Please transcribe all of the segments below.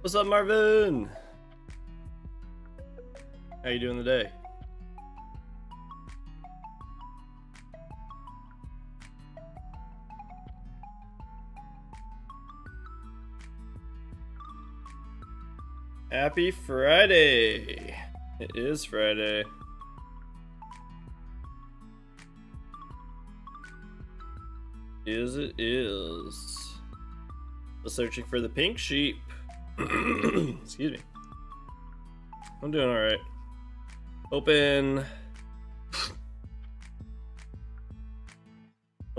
What's up, Marvin? How you doing today? Happy Friday! It is Friday. It is. Still searching for the pink sheep. Excuse me. I'm doing alright. Open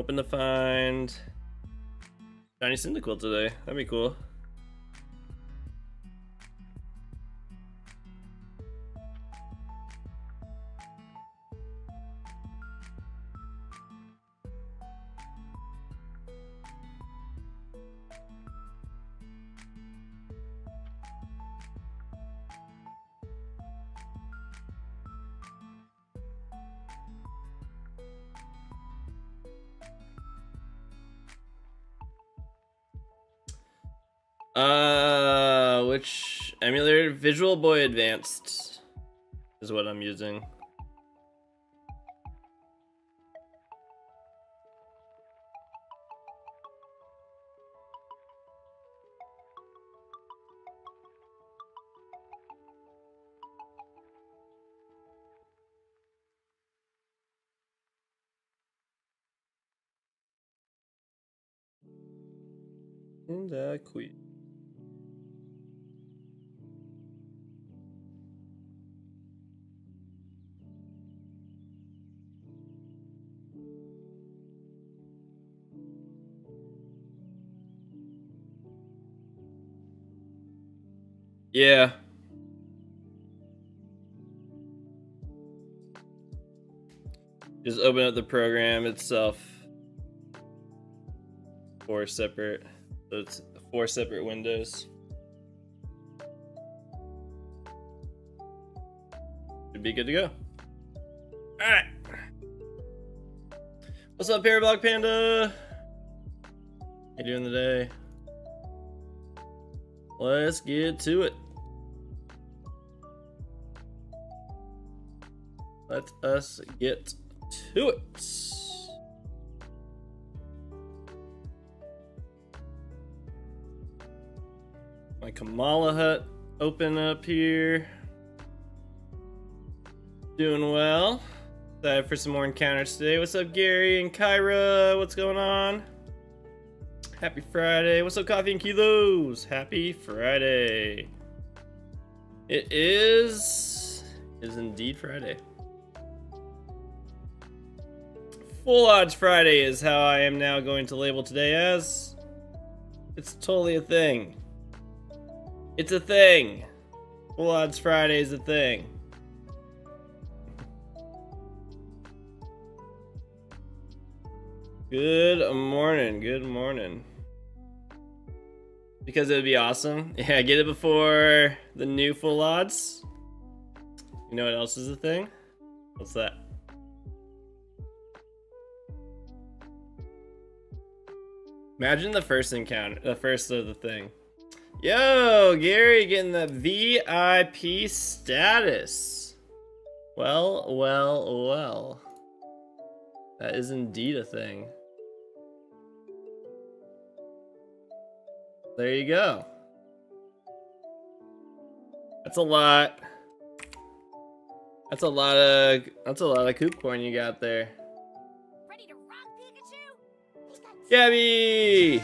to find shiny Cyndaquil today. That'd be cool. Which emulator? Visual Boy Advanced is what I'm using. Cyndaquil. Yeah. Just open up the program itself. So it's 4 separate windows. Should be good to go. Alright. What's up, Parabolic Panda? How you doing today? Let's get to it. Let us get to it. My Kamala hut open up here. Doing well. Excited for some more encounters today. What's up, Gary and Kyra? What's going on? Happy Friday. What's up, Coffee and Kilos? Happy Friday. It is indeed Friday. Full Odds Friday is how I am now going to label today as. It's totally a thing. It's a thing. Full Odds Friday is a thing. Good morning, good morning. Because it would be awesome. Yeah, get it before the new Full Odds. You know what else is a thing? What's that? Imagine the first encounter, the first of the thing. Yo, Gary getting the VIP status. Well, well, well. That is indeed a thing. There you go. That's a lot. That's a lot of coop coin you got there. Ready to rock, Pikachu? Gabby!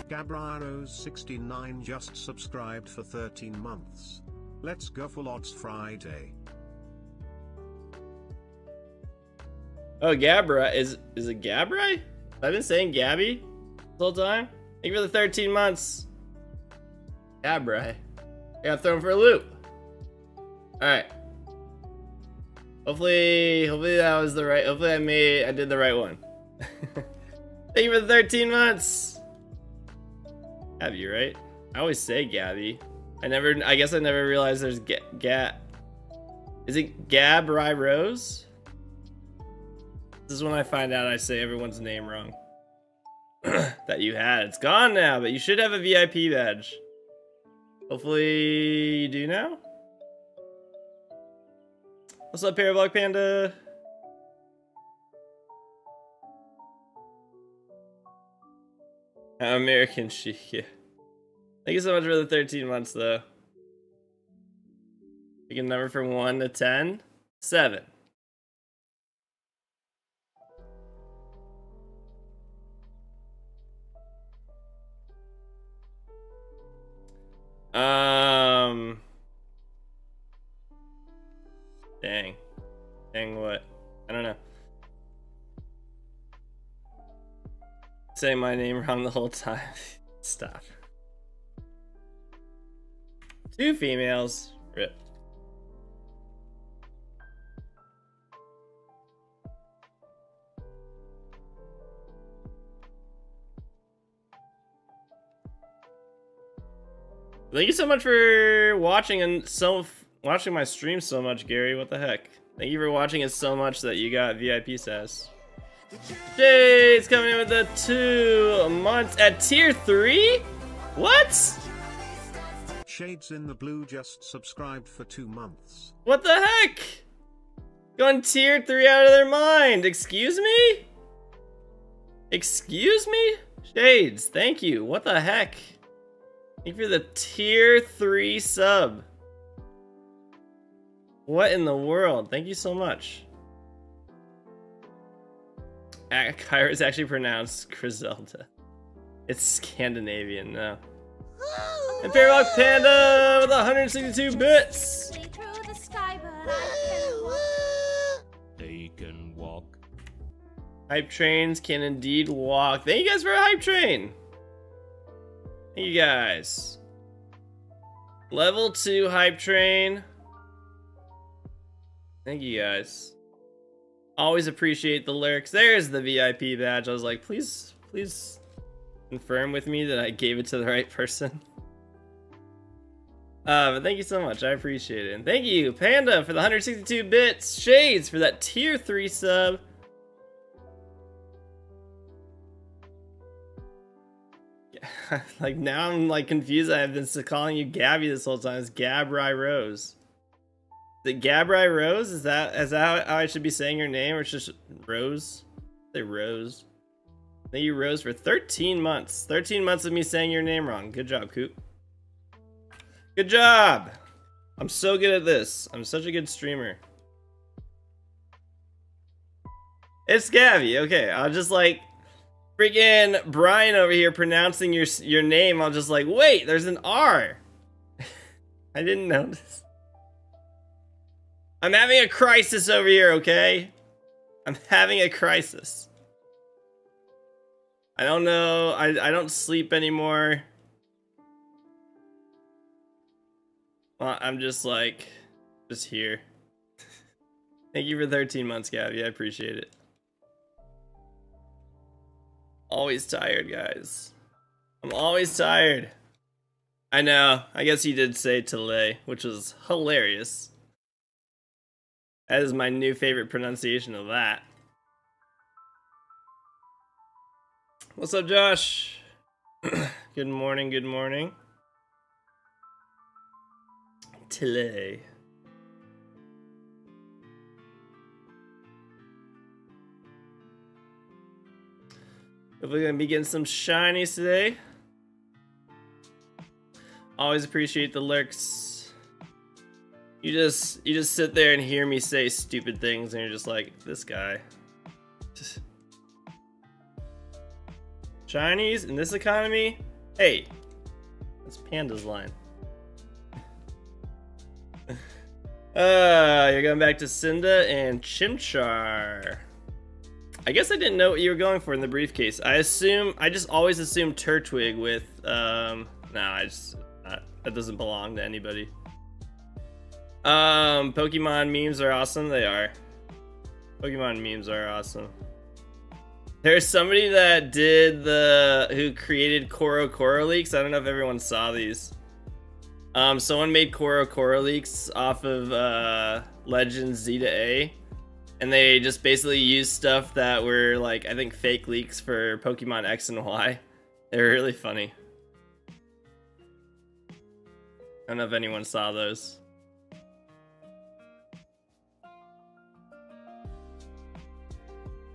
Gabraro69 just subscribed for 13 months. Let's go Full Odds Friday. Oh, Gabra. Is it Gabra? I've been saying Gabby this whole time. Thank you for the 13 months. Gabra. I got thrown for a loop. Alright. Hopefully that was the right. Hopefully I did the right one. Thank you for the 13 months. Gabby, right? I always say Gabby. I guess I never realized there's Is it Gab Rye Rose? This is when I find out I say everyone's name wrong. That you had. It's gone now, but you should have a VIP badge. Hopefully you do now. What's up, Parabolic Panda? American chic. Yeah. Thank you so much for the 13 months, though. Pick a number from 1 to 10. 7. Dang. Dang what? I don't know. Saying my name wrong the whole time. Stop. 2 females. Rip. Thank you so much for watching and watching my stream so much, Gary. What the heck? Thank you for watching it so much that you got VIP status. Jade's coming in with the 2 months at tier 3? What? Shades in the Blue just subscribed for 2 months. What the heck? Going tier 3 out of their mind. Excuse me? Excuse me? Shades, thank you. What the heck? Thank you for the tier 3 sub. What in the world? Thank you so much. Kyra is actually pronounced Griselda. It's Scandinavian, no. And Parabolic Panda with 162 bits. They can walk. Hype trains can indeed walk. Thank you guys for a hype train. Thank you guys. Level 2 hype train. Thank you guys. Always appreciate the lurks. There's the VIP badge. I was like, please confirm with me that I gave it to the right person. But thank you so much. I appreciate it. And thank you, Panda, for the 162 bits. Shades for that tier 3 sub. Yeah, like now I'm like confused. I've been calling you Gabby this whole time. It's Gabri Rose. Is it Gabri Rose? Is that how I should be saying your name, or it's just Rose? Say Rose. Thank you, Rose, for 13 months. 13 months of me saying your name wrong. Good job, Coop. Good job. I'm so good at this. I'm such a good streamer. It's Gabby. Okay, I'll just like freaking Brian over here pronouncing your name. I'll just like, wait, there's an R. I didn't notice. I'm having a crisis over here, okay? I'm having a crisis. I don't know. I don't sleep anymore. Well, I'm just like, just here. Thank you for 13 months, Gabby. I appreciate it. Always tired, guys. I'm always tired. I know. I guess you did say Tele, which was hilarious. That is my new favorite pronunciation of that. What's up, Josh? Good morning, good morning. Tele. Hopefully gonna be getting some shinies today. Always appreciate the lurks. You just sit there and hear me say stupid things and you're just like, this guy. Shinies in this economy? Hey, that's Panda's line. You're going back to Cynda and Chimchar. I guess I didn't know what you were going for in the briefcase. I just always assume Turtwig with, no, that doesn't belong to anybody. Pokemon memes are awesome. They are. Pokemon memes are awesome. There's somebody that who created Koro leaks. I don't know if everyone saw these. Someone made Koro leaks off of Legends Z to A. And they just basically used stuff that were like, I think, fake leaks for Pokemon X and Y. They were really funny. I don't know if anyone saw those.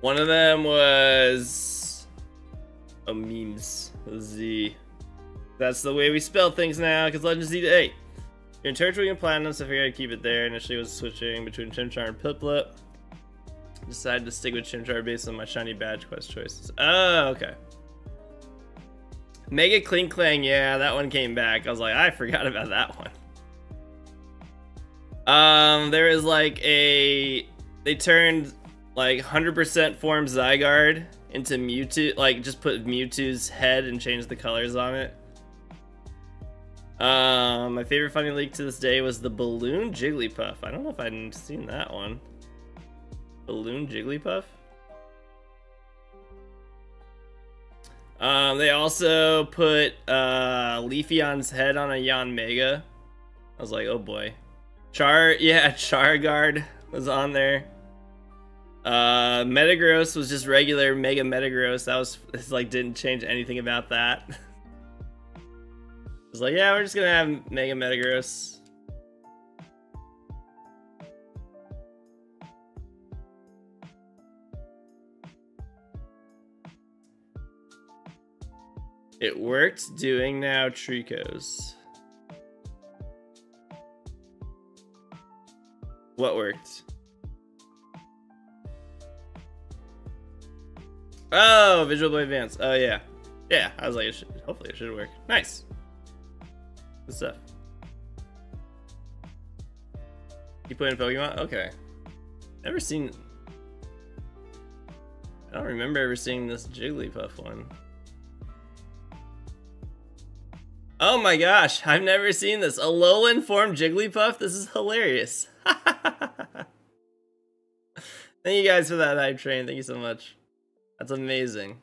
One of them was... Oh, memes. Z. That's the way we spell things now, because Legend Z to 8. You're in Turtwig and Platinum, so I figured I'd keep it there. Initially was switching between Chimchar and Piplup. Decided to stick with Chimchar based on my shiny badge quest choices. Oh, okay. Mega Clink Clang, yeah, that one came back. I was like, I forgot about that one. There was like a... They turned like 100% form Zygarde into Mewtwo, like just put Mewtwo's head and changed the colors on it. My favorite funny leak to this day was the Balloon Jigglypuff. I don't know if I'd seen that one. Balloon Jigglypuff? They also put Leafeon's head on a Yanmega. I was like, oh boy. Charizard was on there. Metagross was just regular Mega Metagross. That was, it's like, didn't change anything about that. It was like, yeah, we're just gonna have Mega Metagross. It worked doing now Tricos. What worked? Oh, Visual Boy Advance. Oh yeah. Yeah, I was like, hopefully it should work. Nice. Good stuff. You put in Pokemon? Okay. Never seen... I don't remember ever seeing this Jigglypuff one. Oh my gosh, I've never seen this. A Alolan form Jigglypuff? This is hilarious. Thank you guys for that hype train. Thank you so much. That's amazing.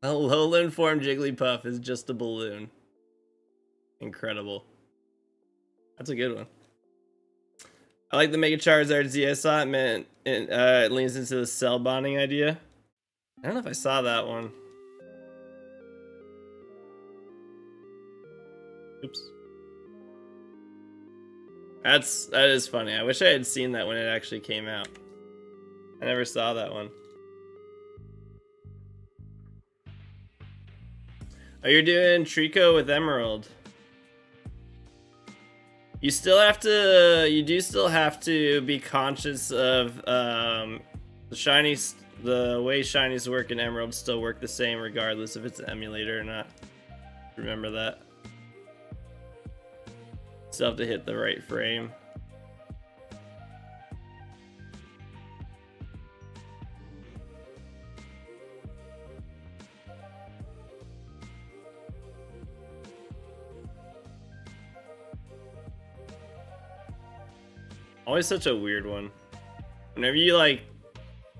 A Alolan form Jigglypuff is just a balloon. Incredible. That's a good one. I like the Mega Charizard Z. I saw it meant it leans into the cell bonding idea. I don't know if I saw that one. Oops. That is funny. I wish I had seen that when it actually came out. I never saw that one. Oh, you're doing Trico with Emerald. You still have to. You do still have to be conscious of the shinies. The way shinies work in Emerald still work the same regardless if it's an emulator or not. Remember that. Still have to hit the right frame. Always such a weird one. Whenever you like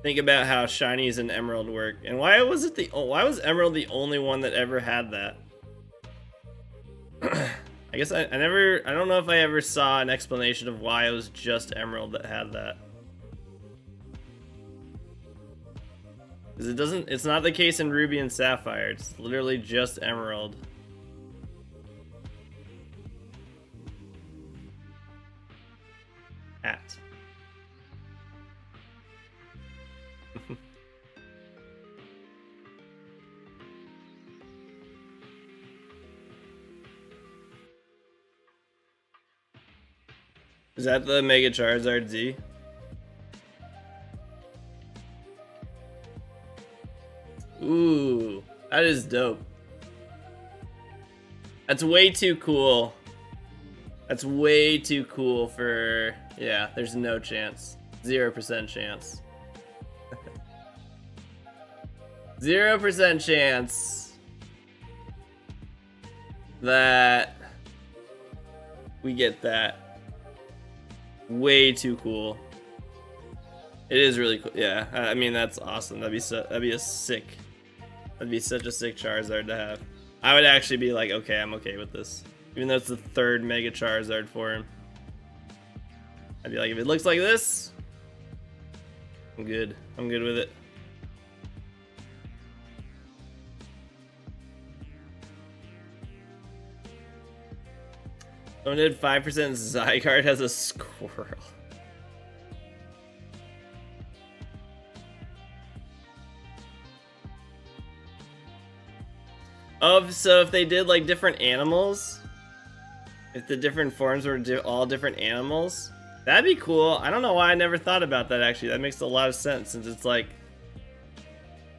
think about how shinies and Emerald work, and why was Emerald the only one that ever had that? I guess I don't know if I ever saw an explanation of why it was just Emerald that had that. Because it's not the case in Ruby and Sapphire. It's literally just Emerald. Hat. Is that the Mega Charizard Z? Ooh, that is dope. That's way too cool. That's way too cool for... Yeah, there's no chance. 0% chance. 0% chance that we get that. Way too cool. It is really cool. Yeah, I mean that's awesome. That'd be such a sick Charizard to have. I would actually be like, okay, I'm okay with this, even though it's the third Mega Charizard for him. I'd be like, if it looks like this, I'm good. I'm good with it. Someone did 5% Zygarde has a squirrel. Oh, so if they did like different animals, if the different forms were all different animals, that'd be cool. I don't know why I never thought about that actually. That makes a lot of sense since it's like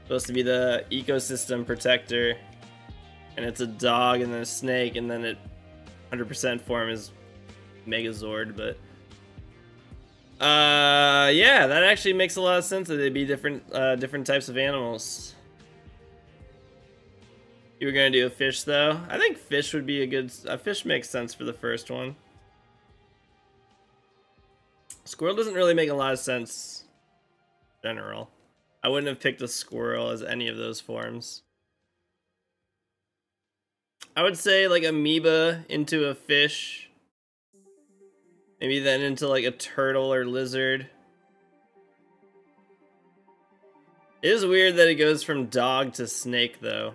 supposed to be the ecosystem protector, and it's a dog and then a snake, and then it 100% form is Megazord, but yeah, that actually makes a lot of sense that they'd be different types of animals. You were gonna do a fish though? I think fish would be a fish makes sense for the first one. Squirrel doesn't really make a lot of sense in general. I wouldn't have picked a squirrel as any of those forms. I would say like amoeba into a fish. Maybe then into like a turtle or lizard. It is weird that it goes from dog to snake though.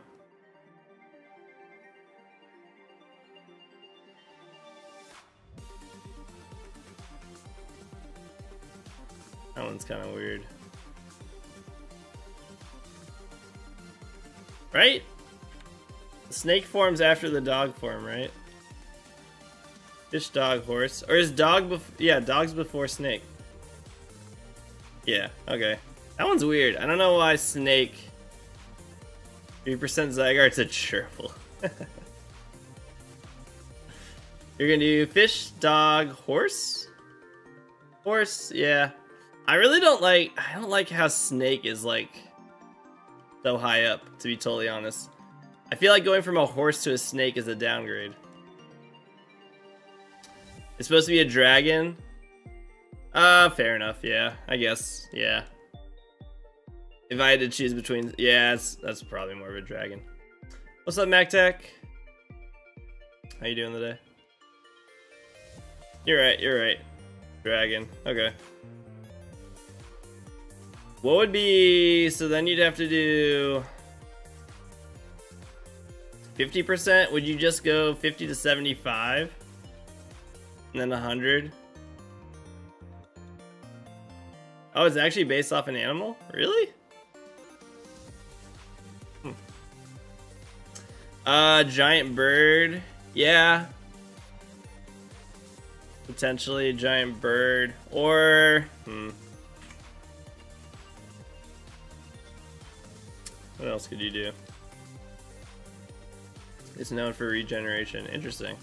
That one's kind of weird. Right? The snake forms after the dog form, right? Fish, dog, horse. Or is dog yeah, dog's before snake. Yeah, okay. That one's weird. I don't know why snake 3% Zygarde's a gerbil. You're gonna do fish, dog, horse? Horse, yeah. I don't like how snake is like so high up, to be totally honest. I feel like going from a horse to a snake is a downgrade. It's supposed to be a dragon. Fair enough, yeah. I guess, yeah. If I had to choose between, yeah, that's probably more of a dragon. What's up, MacTech? How you doing today? You're right. Dragon, okay. What would be, so then you'd have to do 50%? Would you just go 50 to 75? And then 100? Oh, it's actually based off an animal? Really? Giant bird. Yeah. Potentially a giant bird. Or, what else could you do? It's known for regeneration. Interesting.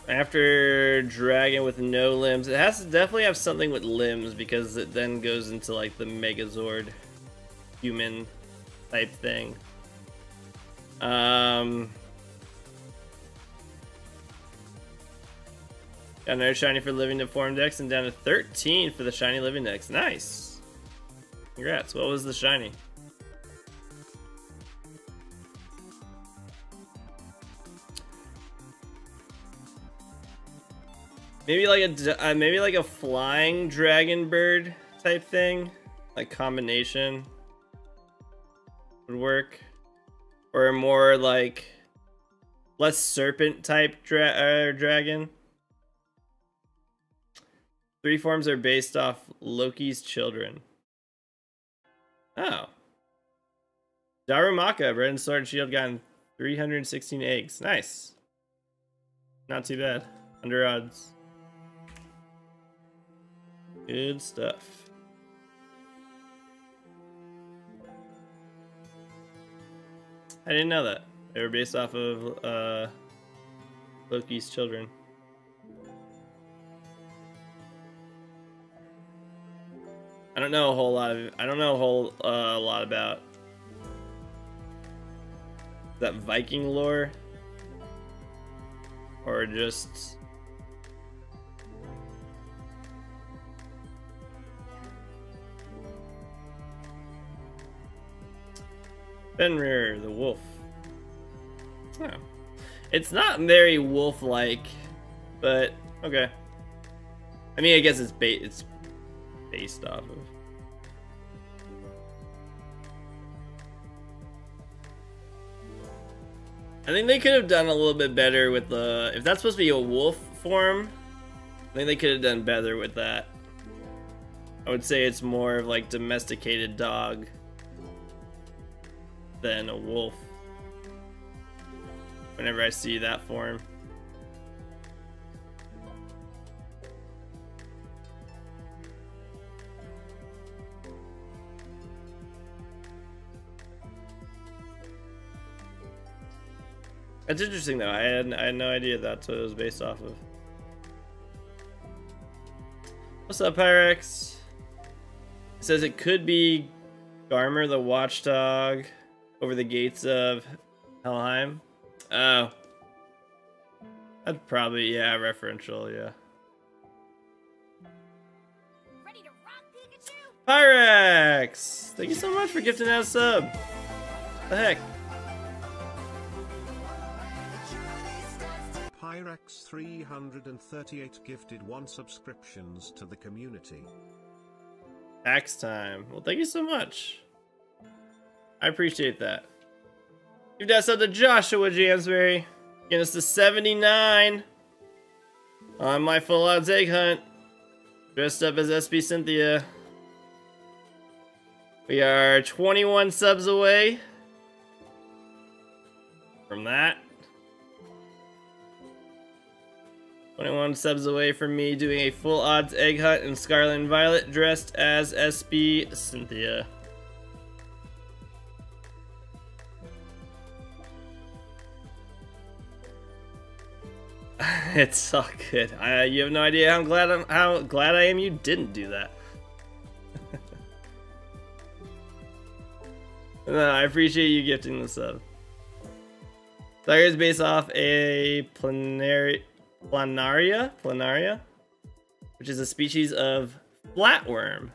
After dragon with no limbs, it has to definitely have something with limbs because it then goes into like the Megazord human type thing. Got another shiny for living deformed decks and down to 13 for the shiny living decks. Nice. Congrats. What was the shiny? Maybe like a flying dragon bird type thing, like combination would work, or a more like less serpent type dragon. 3 forms are based off Loki's children. Oh. Darumaka, Red and Sword and Shield, gotten 316 eggs. Nice. Not too bad. Under odds. Good stuff. I didn't know that. They were based off of Loki's children. I don't know a whole lot about that Viking lore, or just Fenrir the wolf. Oh. It's not very wolf-like, but okay. I mean, I guess it's based off of. I think they could have done a little bit better with the, if that's supposed to be a wolf form, I think they could have done better with that. I would say it's more of like domesticated dog than a wolf whenever I see that form. That's interesting though. I had no idea that's what it was based off of. What's up, Pyrex? It says it could be Garmer the Watchdog over the gates of Helheim. Oh. That's probably, yeah, referential, yeah. Ready to rock, Pikachu? Pyrex! Thank you so much for gifting out a sub. What the heck? Pyrex 338 gifted 1 subscriptions to the community. Tax time. Well, thank you so much. I appreciate that. Give that sub to Joshua Jansbury. Getting us to 79 on my full odds egg hunt. Dressed up as SB Cynthia. We are 21 subs away from that. 21 subs away from me doing a full odds egg hunt in Scarlet and Violet dressed as SB Cynthia. It's all good. You have no idea how glad I am you didn't do that. No, I appreciate you gifting the sub. Tiger is based off a planaria, which is a species of flatworm.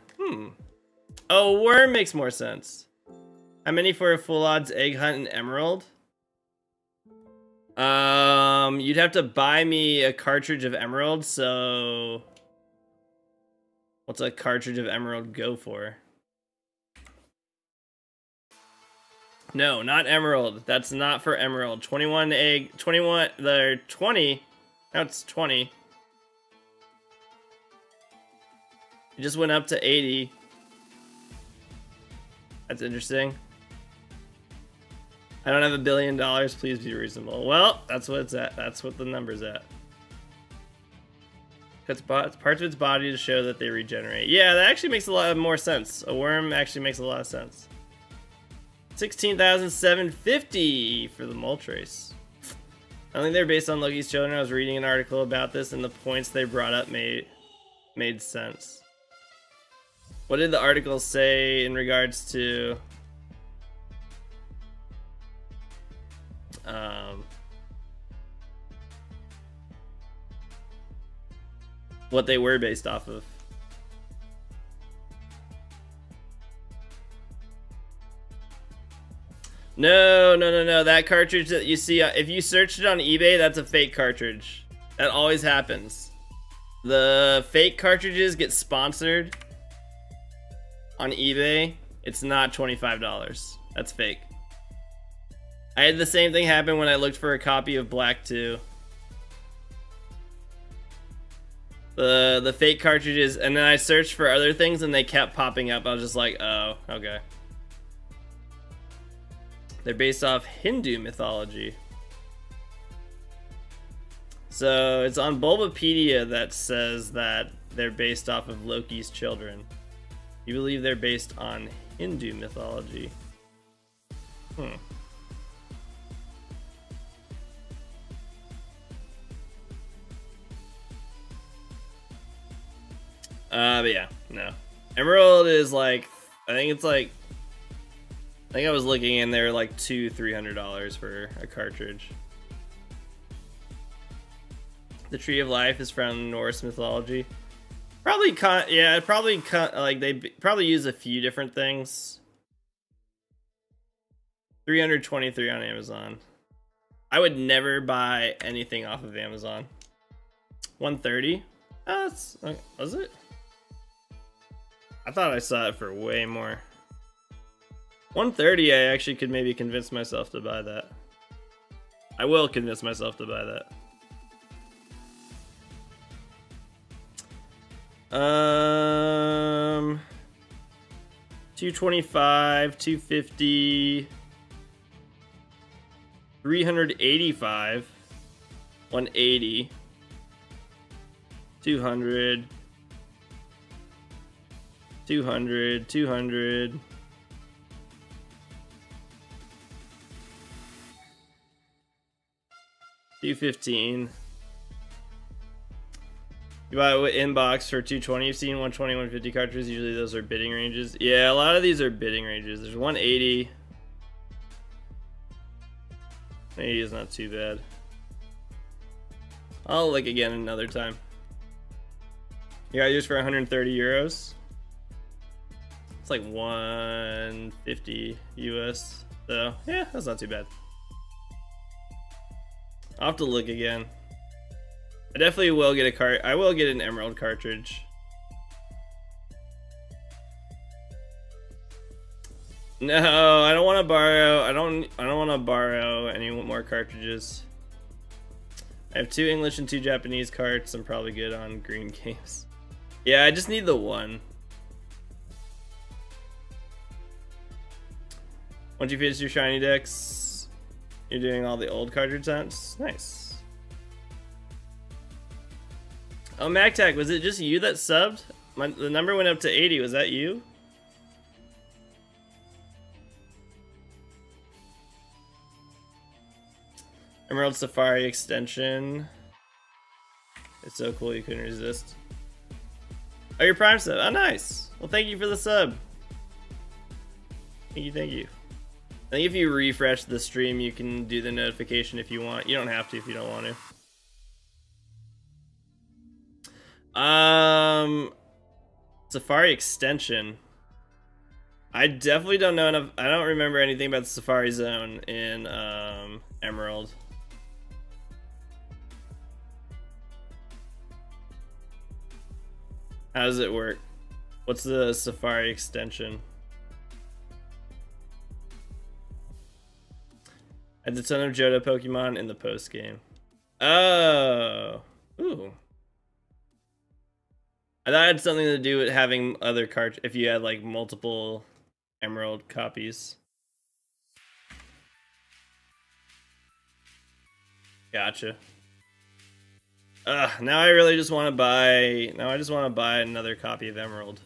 Oh, worm makes more sense. How many for a full odds egg hunt in Emerald? You'd have to buy me a cartridge of Emerald, so what's a cartridge of Emerald go for? No, not Emerald. That's not for Emerald. 21 egg, 21, the 20, now it's 20. It just went up to 80. That's interesting. I don't have $1 billion, please be reasonable. Well, that's what it's at. That's what the number's at. Cuts parts of its body to show that they regenerate. Yeah, that actually makes a lot more sense. A worm actually makes a lot of sense. 16,750 for the Moltres. I think they're based on Loki's children. I was reading an article about this, and the points they brought up made sense. What did the article say in regards to what they were based off of? No. That cartridge that you see, if you searched it on eBay, that's a fake cartridge. That always happens. The fake cartridges get sponsored on eBay. It's not $25. That's fake. I had the same thing happen when I looked for a copy of Black 2. The fake cartridges, and then I searched for other things and they kept popping up. I was just like, oh, okay. They're based off Hindu mythology. So it's on Bulbapedia that says that they're based off of Loki's children. You believe they're based on Hindu mythology? But yeah, no. Emerald is like, I think I was looking in there like $200-300 for a cartridge. The Tree of Life is from Norse mythology. Probably like they probably use a few different things. 323 on Amazon. I would never buy anything off of Amazon. 130. That's was it? I thought I saw it for way more. 130. I actually could maybe convince myself to buy that. I will convince myself to buy that. 225, 250, 385, 180, 200, 200, 200. 215. You buy it inbox for 220. You've seen 120, 150 cartridges. Usually those are bidding ranges. Yeah, a lot of these are bidding ranges. There's 180. 180 is not too bad. I'll look again another time. You got yours for 130 euros. It's like 150 US. So yeah, that's not too bad. I'll have to look again. I definitely will get I will get an emerald cartridge. No, I don't want to borrow. I don't want to borrow any more cartridges. I have 2 English and 2 Japanese carts. I'm probably good on green games. Yeah, I just need the one. Once you finish your shiny decks, you're doing all the old cartridge hunts. Nice. Oh, MacTac, was it just you that subbed? The number went up to 80. Was that you? Emerald Safari extension. It's so cool you couldn't resist. Oh, your Prime sub. Oh, nice. Well, thank you for the sub. Thank you, thank you. I think if you refresh the stream, you can do the notification if you want. You don't have to if you don't want to. Safari extension. I definitely don't know enough. I don't remember anything about the Safari Zone in Emerald. How does it work? What's the Safari extension? I had a ton of Johto Pokemon in the post game. Oh, ooh. I thought it had something to do with having other cards. If you had like multiple Emerald copies. Gotcha. Now I really just want to buy. Now I just want to buy another copy of Emerald.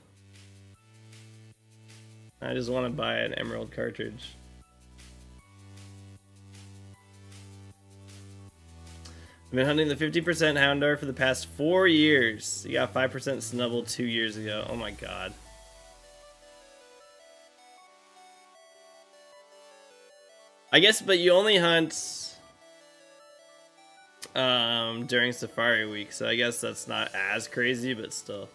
I just want to buy an Emerald cartridge. I've been hunting the 50% Houndour for the past 4 years. You got 5% Snubble 2 years ago. Oh my god. I guess, but you only hunt during Safari Week, so I guess that's not as crazy, but still.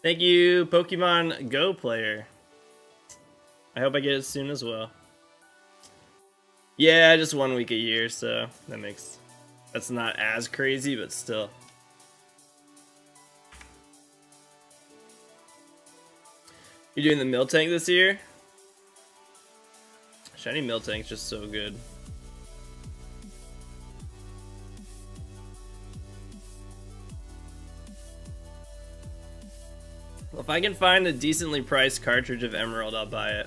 Thank you, Pokemon Go player. I hope I get it soon as well. Yeah, just 1 week a year, so that's not as crazy, but still. You're doing the Miltank this year? Shiny Miltank's just so good. Well, if I can find a decently priced cartridge of Emerald, I'll buy it.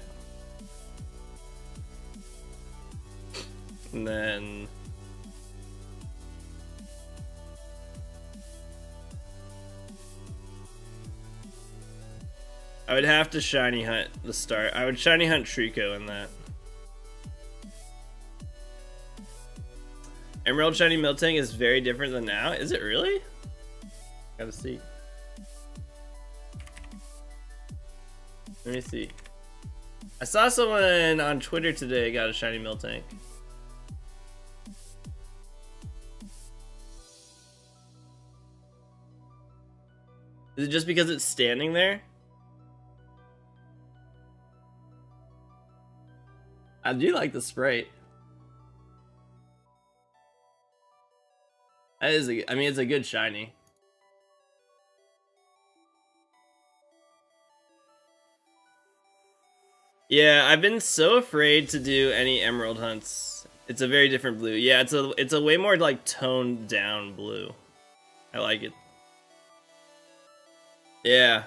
And then I would have to shiny hunt the start. I would shiny hunt Trico in that. Emerald shiny Miltank is very different than now. Is it really? Gotta see. Let me see. I saw someone on Twitter today got a shiny Miltank. Is it just because it's standing there? I do like the Sprite. That is I mean, it's a good shiny. Yeah, I've been so afraid to do any emerald hunts. It's a very different blue. Yeah, it's a way more like toned down blue. I like it. Yeah.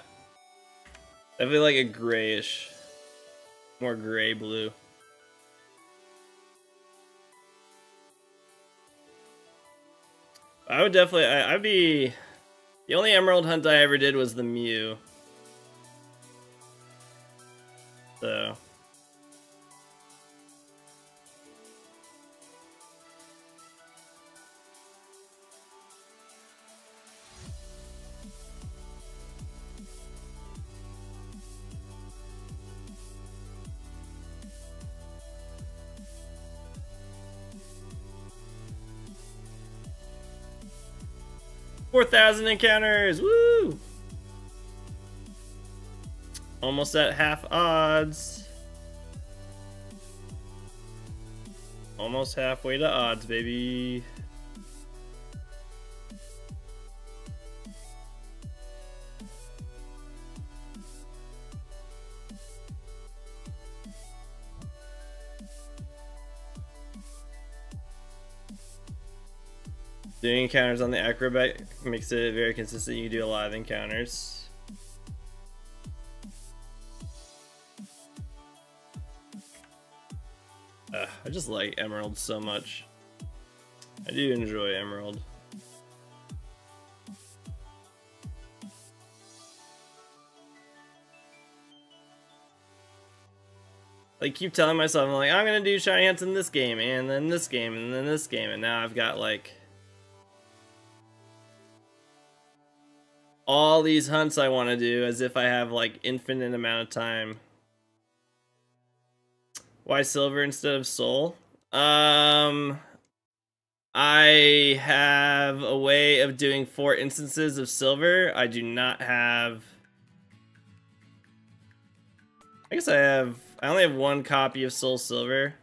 I feel like a grayish, more gray blue. I would definitely, I'd be, the only emerald hunt I ever did was the Mew. So. 4,000 encounters! Woo! Almost at half odds. Almost halfway to odds, baby. Doing encounters on the acrobat makes it very consistent. You can do a lot of encounters. I just like Emerald so much. I do enjoy Emerald. Like, keep telling myself, I'm like, I'm gonna do shiny hunts in this game, and then this game, and then this game, and now I've got like all these hunts I want to do as if I have like infinite amount of time. Why silver instead of soul? I have a way of doing 4 instances of silver. I do not have... I guess I only have 1 copy of Soul Silver.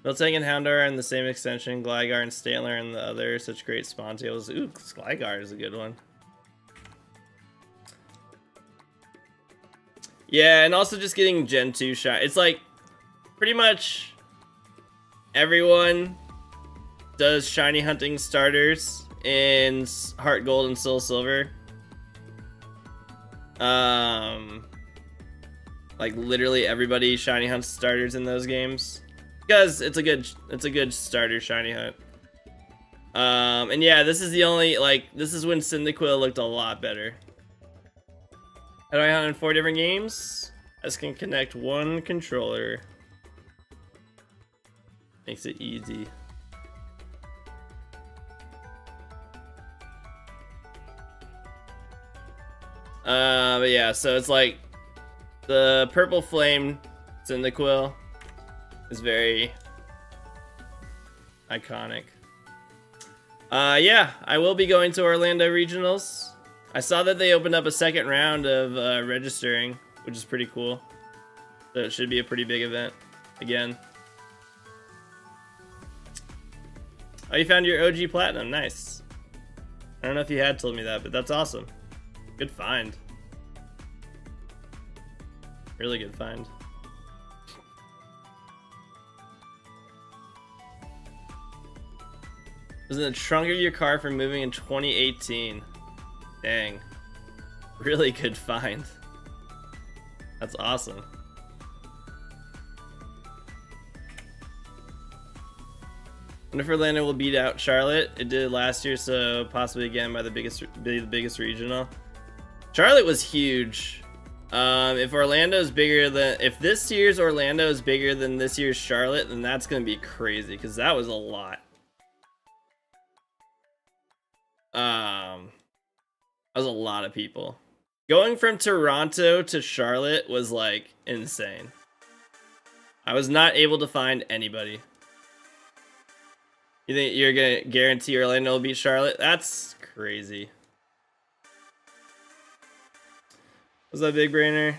Miltank and Houndour are in the same extension. Gligar and Stantler and the other. Such great spawn tails. Ooh, Gligar is a good one. Yeah, and also just getting Gen 2 shot. It's like pretty much everyone does shiny hunting starters in Heart Gold and Soul Silver. Like literally everybody shiny hunts starters in those games because it's a good starter shiny hunt. And yeah, this is the only, like, this is when Cyndaquil looked a lot better. How do I hunt in 4 different games? I just can connect 1 controller. Makes it easy. But yeah, so it's like the purple flame Cyndaquil is very iconic. Yeah, I will be going to Orlando Regionals. I saw that they opened up a second round of registering, which is pretty cool. So it should be a pretty big event again. Oh, you found your OG Platinum. Nice. I don't know if you had told me that, but that's awesome. Good find. Really good find. Was in the trunk of your car for moving in 2018. Dang. Really good find. That's awesome. Wonder if Orlando will beat out Charlotte. It did last year, so possibly again by the biggest regional. Charlotte was huge. If this year's Orlando is bigger than this year's Charlotte, then that's gonna be crazy because that was a lot. That was a lot of people. Going from Toronto to Charlotte was like insane. I was not able to find anybody. You think you're gonna guarantee Orlando will beat Charlotte? That's crazy. Was that big brainer?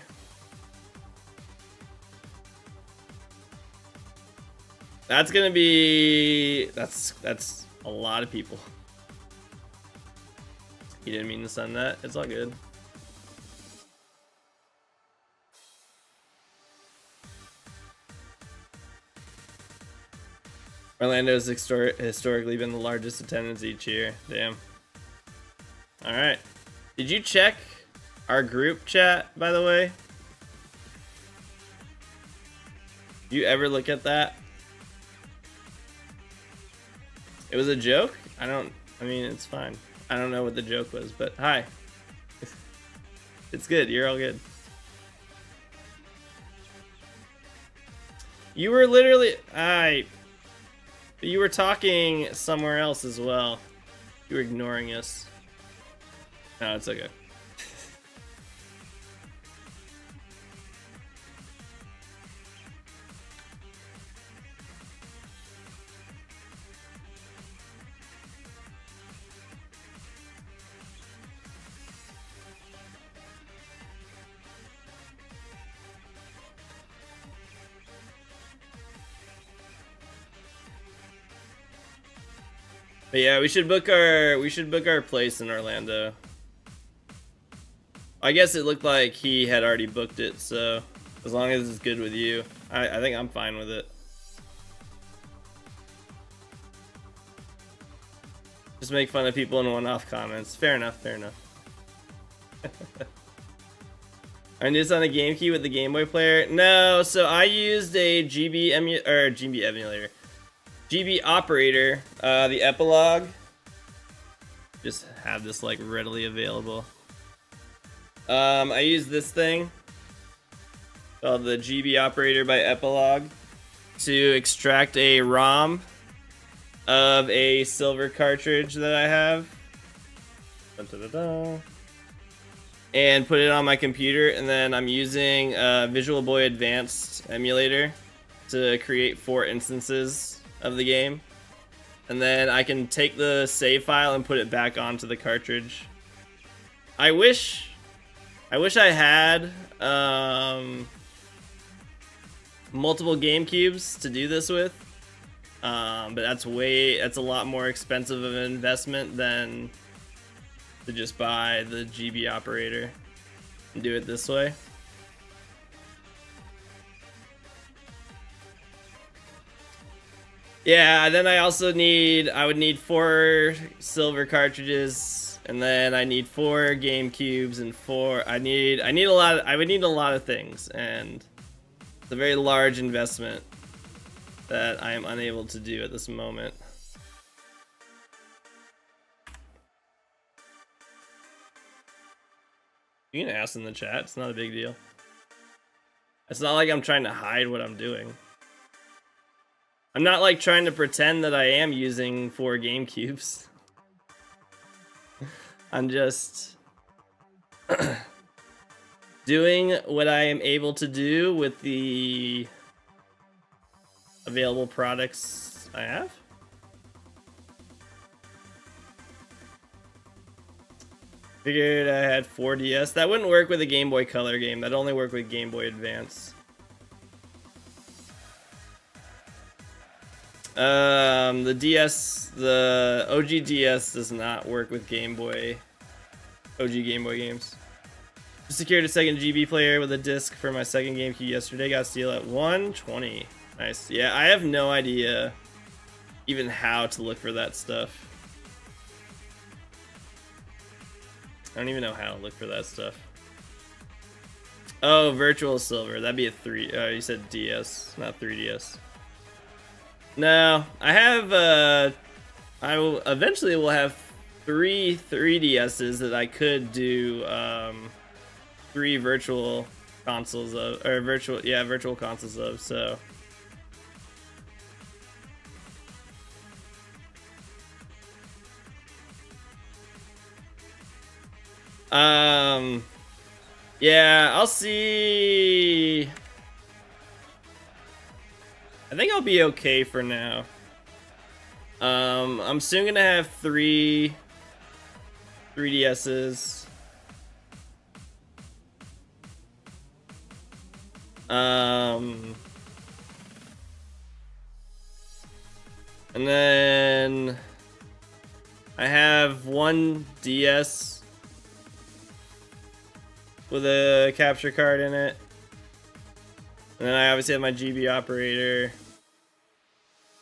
That's gonna be that's a lot of people. You didn't mean to send that. It's all good. Orlando's historically been the largest attendance each year. Damn. All right. Did you check our group chat, by the way? You ever look at that? It was a joke? I mean, it's fine. I don't know what the joke was, but hi. It's good. You're all good. You were literally... You were talking somewhere else as well. You were ignoring us. No, it's okay. But yeah, we should book our place in Orlando. I guess it looked like he had already booked it, so as long as it's good with you, I think I'm fine with it. Just make fun of people in one-off comments. Fair enough, fair enough. I knew this on the GameCube with the Game Boy player. No, so I used a GB emulator. GB operator, the epilogue. Just have this like readily available. I use this thing called the GB operator by Epilogue to extract a ROM of a silver cartridge that I have. Dun, dun, dun, dun. And put it on my computer, and then I'm using Visual Boy Advanced emulator to create 4 instances of the game, and then I can take the save file and put it back onto the cartridge. I wish I had multiple GameCubes to do this with, but that's a lot more expensive of an investment than to just buy the GB operator and do it this way. Yeah, then I would need 4 silver cartridges, and then I need 4 GameCubes and 4. I would need a lot of things, and it's a very large investment that I am unable to do at this moment. You can ask in the chat, it's not a big deal. It's not like I'm trying to hide what I'm doing. I'm not like trying to pretend that I am using 4 GameCubes. I'm just doing what I am able to do with the available products I have. Figured I had 4DS. That wouldn't work with a Game Boy Color game. That'd only work with Game Boy Advance. The DS, the OG DS does not work with Game Boy, OG Game Boy games. Just secured a second GB player with a disc for my second GameCube yesterday. Got a steal at 120. Nice. Yeah, I have no idea even how to look for that stuff. I don't even know how to look for that stuff. Oh, Virtual Silver. That'd be a 3. You said DS, not 3DS. No, I have, eventually will have 3 3DSs that I could do, 3 virtual consoles of, or virtual consoles of, so. Yeah, I'll see. I think I'll be okay for now. I'm soon gonna have 3 3DSs. And then I have one DS with a capture card in it. And then I obviously have my GB operator.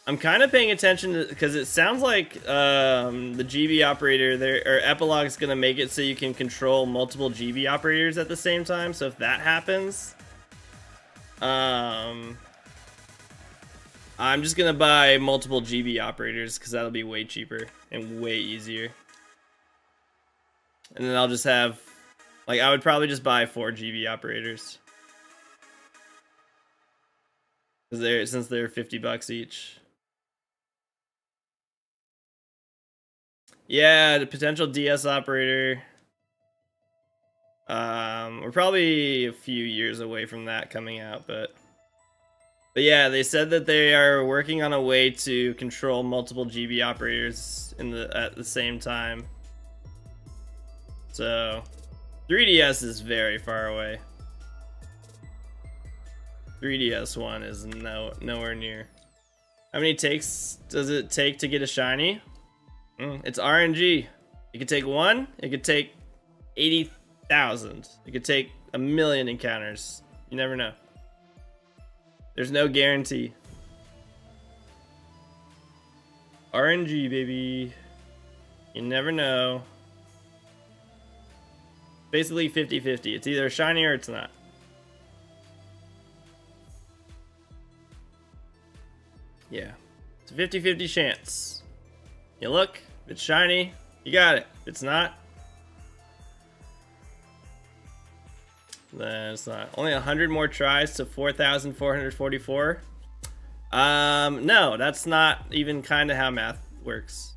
I'm kind of paying attention to, because it sounds like the GB operator there, or Epilogue, is going to make it so you can control multiple GB operators at the same time. So if that happens, I'm just going to buy multiple GB operators because that'll be way cheaper and way easier. And then I'll just have, like, I would probably just buy 4 GB operators. Because since they're $50 each. Yeah, the potential DS operator. We're probably a few years away from that coming out, but yeah, they said that they are working on a way to control multiple GB operators at the same time. So 3DS is very far away. 3DS one is nowhere near. How many takes does it take to get a shiny? It's RNG. It could take 1. It could take 80,000. It could take 1,000,000 encounters. You never know. There's no guarantee. RNG, baby. You never know. Basically 50-50. It's either shiny or it's not. Yeah. It's a 50-50 chance. You look, if it's shiny, you got it. If it's not, then it's not. Only 100 more tries to 4,444. No, that's not even kind of how math works.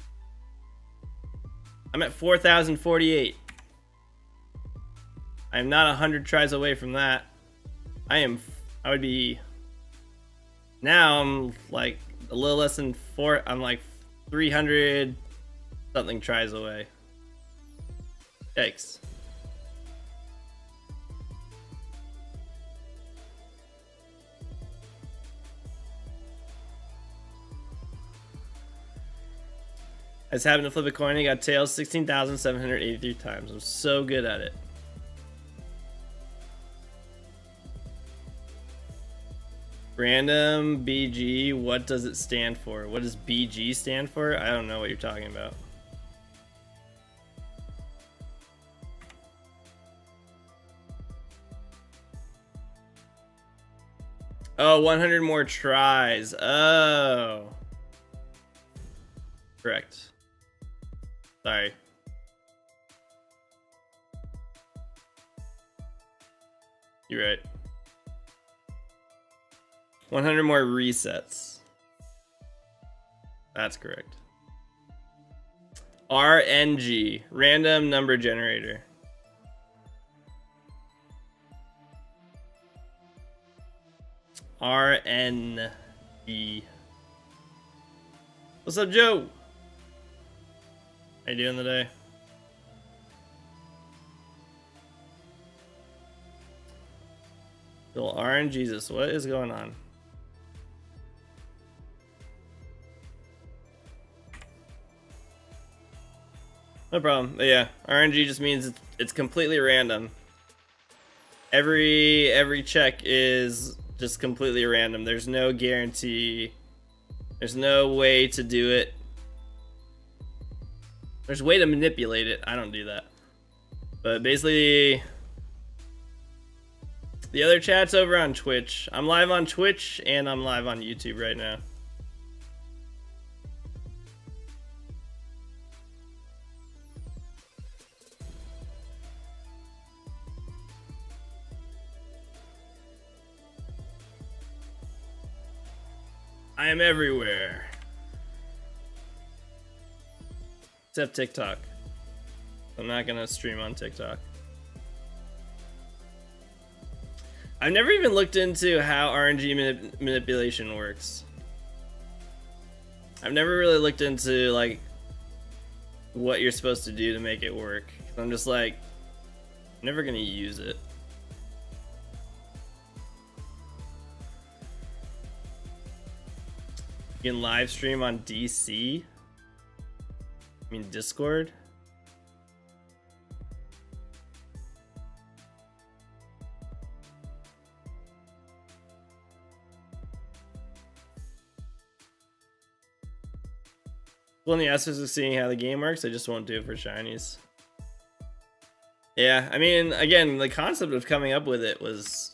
I'm at 4,048. I'm not 100 tries away from that. I would be, now I'm like a little less than 4, I'm like 300 something tries away. Yikes. I just happened to flip a coin and got tails 16,783 times. I'm so good at it. Random BG, what does it stand for? What does BG stand for? I don't know what you're talking about. Oh, 100 more tries. Oh. Correct. Sorry. You're right. 100 more resets. That's correct. RNG, random number generator. RNG. What's up, Joe? How you doing today? Little RNGesus, what is going on? No problem. But yeah, RNG just means it's completely random. Every check is just completely random. There's no guarantee. There's no way to do it. There's a way to manipulate it. I don't do that. But basically, the other chat's over on Twitch. I'm live on Twitch and I'm live on YouTube right now. I am everywhere. Except TikTok. I'm not gonna stream on TikTok. I've never even looked into how RNG manipulation works. I've never really looked into like what you're supposed to do to make it work. I'm just like, I'm never gonna use it. You can live stream on DC? I mean Discord? Well, in the essence of seeing how the game works, I just won't do it for shinies. Yeah, I mean, again, the concept of coming up with it was...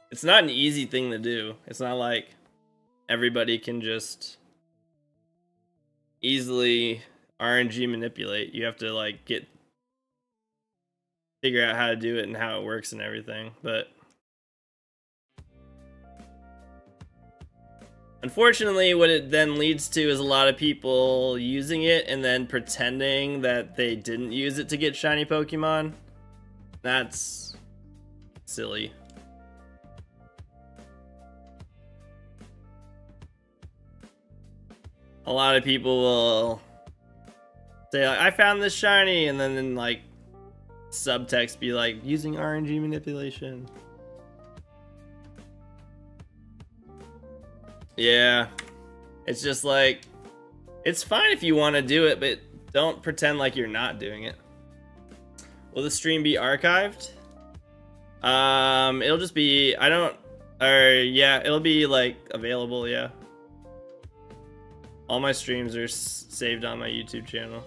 It's not an easy thing to do. It's not like everybody can just easily RNG manipulate. You have to, like, figure out how to do it and how it works and everything, but... Unfortunately, what it then leads to is a lot of people using it and then pretending that they didn't use it to get shiny Pokemon. That's silly. A lot of people will say, like, I found this shiny, and then like subtext be like, using RNG manipulation. Yeah, it's just like, it's fine if you want to do it, but don't pretend like you're not doing it. Will the stream be archived? It'll just be, yeah, it'll be like available, yeah. All my streams are saved on my YouTube channel.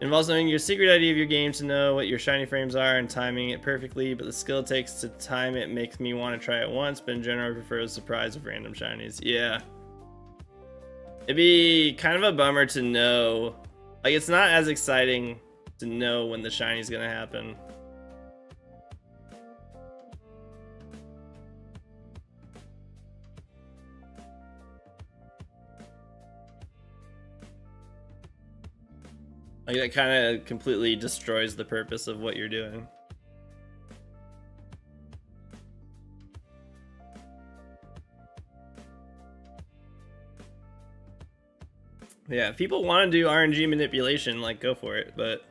It involves knowing your secret ID of your game to know what your shiny frames are and timing it perfectly, but the skill it takes to time it makes me want to try it once, but in general I prefer the surprise of random shinies. Yeah. It'd be kind of a bummer to know. Like, it's not as exciting to know when the shiny's gonna happen. Like, that kind of completely destroys the purpose of what you're doing. Yeah, if people want to do RNG manipulation, like, go for it, but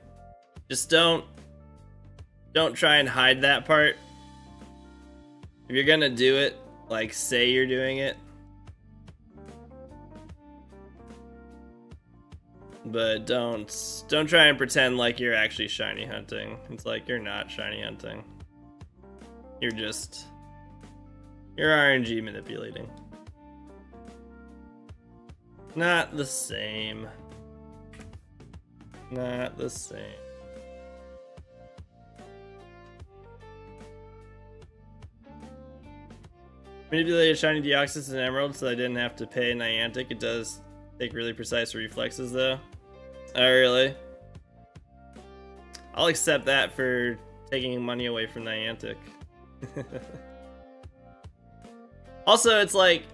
just don't try and hide that part. If you're gonna do it, like, say you're doing it. But don't try and pretend like you're actually shiny hunting. It's like, you're not shiny hunting. You're RNG manipulating. Not the same. Not the same. Manipulated shiny Deoxys and Emerald so I didn't have to pay Niantic. It does take really precise reflexes though. Oh, really? I'll accept that for taking money away from Niantic. Also, it's like,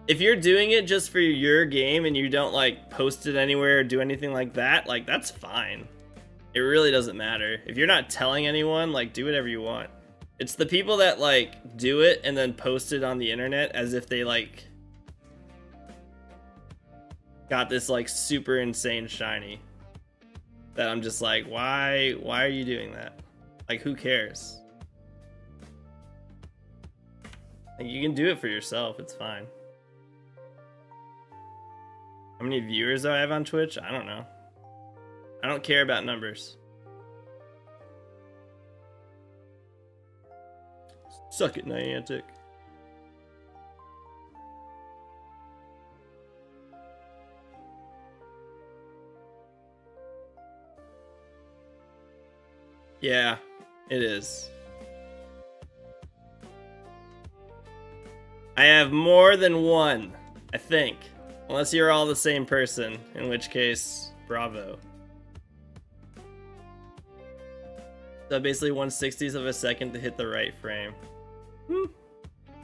if you're doing it just for your game and you don't like post it anywhere or do anything like that, like, that's fine. It really doesn't matter. If you're not telling anyone, like, do whatever you want. It's the people that like do it and then post it on the internet as if they like got this like super insane shiny, that I'm just like, why are you doing that? Like, who cares? Like, you can do it for yourself, it's fine. How many viewers do I have on Twitch? I don't know. I don't care about numbers. Suck it, Niantic. Yeah, it is. I have more than one, I think. Unless you're all the same person, in which case, bravo. So basically 1/60th of a second to hit the right frame.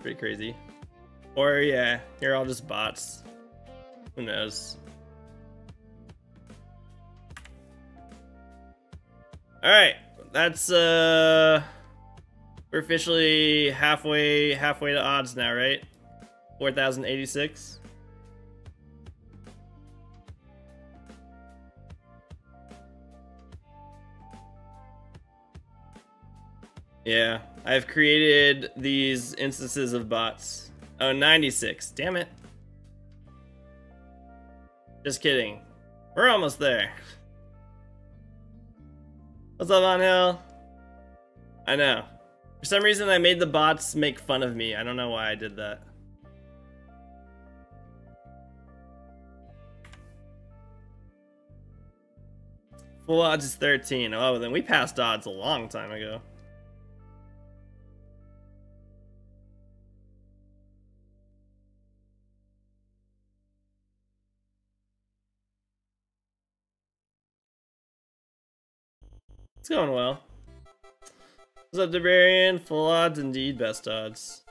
Pretty crazy. Or yeah, you're all just bots. Who knows? Alright, that's we're officially halfway to odds now, right? 4,086. Yeah, I've created these instances of bots. Oh, 96. Damn it. Just kidding. We're almost there. What's up, On Hill? I know. For some reason, I made the bots make fun of me. I don't know why I did that. Full odds is 13. Oh, then we passed odds a long time ago. It's going well. What's up, Debarian? Full odds indeed, best odds.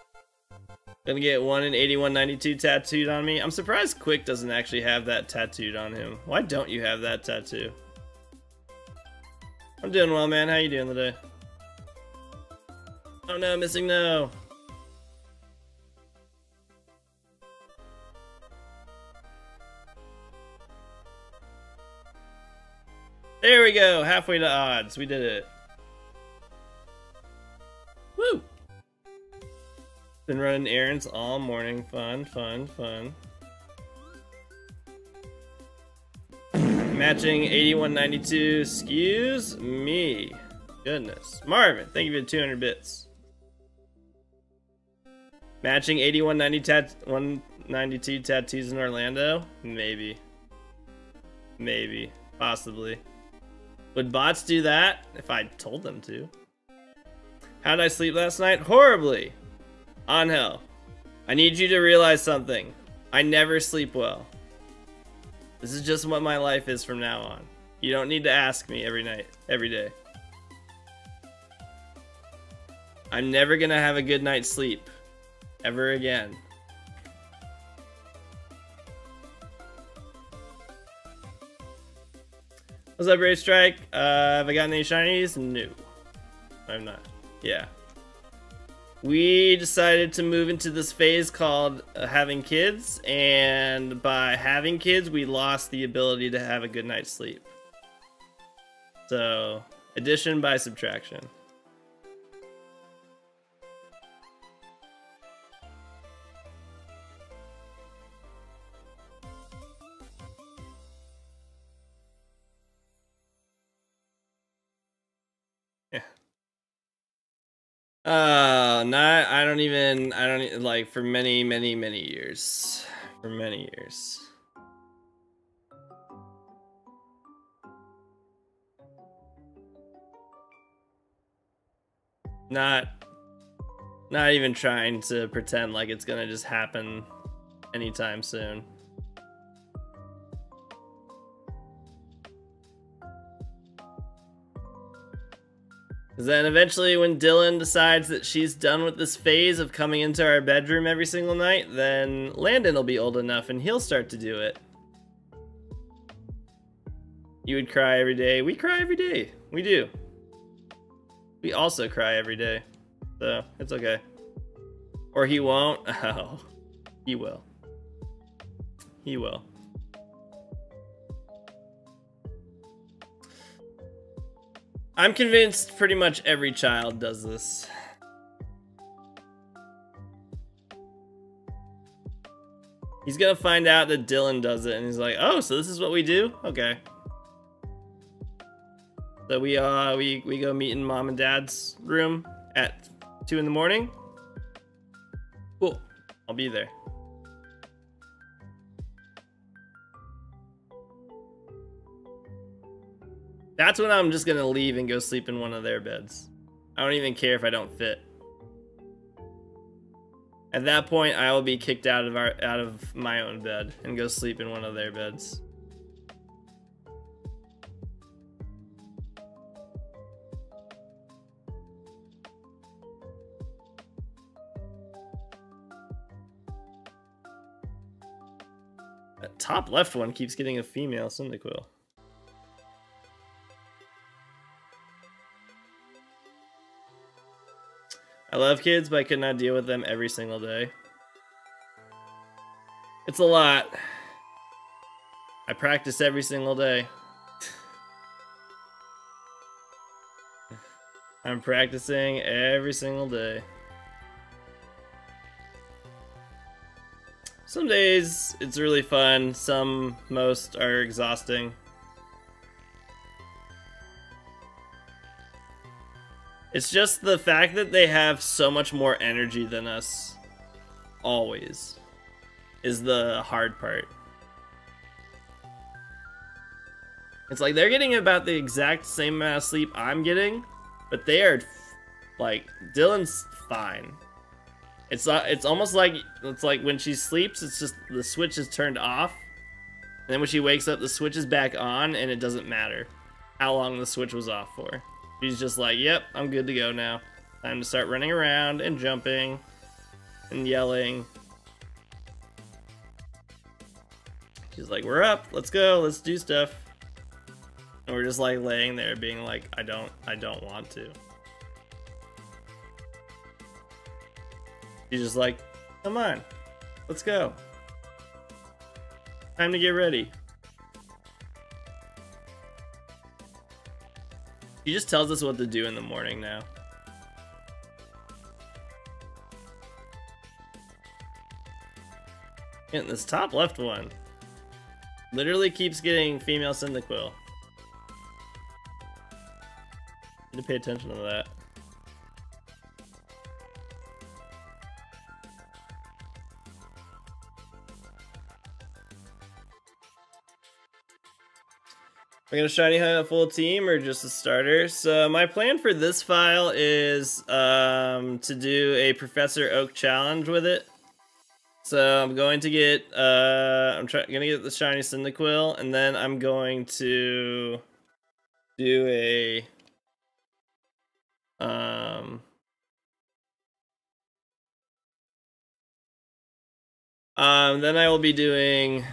Gonna get 1 in 8192 tattooed on me. I'm surprised Quick doesn't actually have that tattooed on him. Why don't you have that tattoo? I'm doing well, man. How you doing today? Oh no, missing no. There we go. Halfway to odds. We did it. Woo! Been running errands all morning. Fun, fun, fun. Matching 8192. Excuse me. Goodness. Marvin, thank you for the 200 bits. Matching 192 tattoos in Orlando? Maybe. Maybe. Possibly. Would bots do that if I told them to? How did I sleep last night? Horribly. On hell. I need you to realize something. I never sleep well. This is just what my life is from now on. You don't need to ask me every night, every day. I'm never gonna have a good night's sleep. Ever again. What's up, Ray Strike? Have I gotten any shinies? No. I'm not. Yeah. We decided to move into this phase called having kids, and by having kids, we lost the ability to have a good night's sleep. So, addition by subtraction. Yeah. I don't even, like, for many years. For many years. Not even trying to pretend like it's gonna just happen anytime soon. Because then eventually when Dylan decides that she's done with this phase of coming into our bedroom every single night, then Landon will be old enough and he'll start to do it. You would cry every day. We cry every day. We do. We also cry every day. So, it's okay. Or he won't. Oh, he will. He will. I'm convinced pretty much every child does this. He's gonna find out that Dylan does it and he's like, oh, so this is what we do? Okay. So we go meet in mom and dad's room at 2 in the morning. Cool. I'll be there. That's when I'm just gonna leave and go sleep in one of their beds. I don't even care if I don't fit. At that point, I will be kicked out of my own bed and go sleep in one of their beds. That top left one keeps getting a female Cyndaquil. I love kids, but I could not deal with them every single day. It's a lot. I practice every single day. I'm practicing every single day. Some days it's really fun, most are exhausting. It's just the fact that they have so much more energy than us, always, is the hard part. It's like they're getting about the exact same amount of sleep I'm getting, but they are, like, Dylan's fine. It's almost like, it's like when she sleeps, it's just the switch is turned off, and then when she wakes up, the switch is back on, and it doesn't matter how long the switch was off for. She's just like, yep, I'm good to go now. Time to start running around and jumping and yelling. She's like, we're up, let's go, let's do stuff. And we're just like laying there being like, I don't want to. She's just like, come on, let's go. Time to get ready. He just tells us what to do in the morning now. And this top left one literally keeps getting female Cyndaquil. Need to pay attention to that. We're gonna shiny hunt a full team or just a starter. So my plan for this file is to do a Professor Oak challenge with it. So I'm going to get gonna get the shiny Cyndaquil, and then I'm going to do a then I will be doing.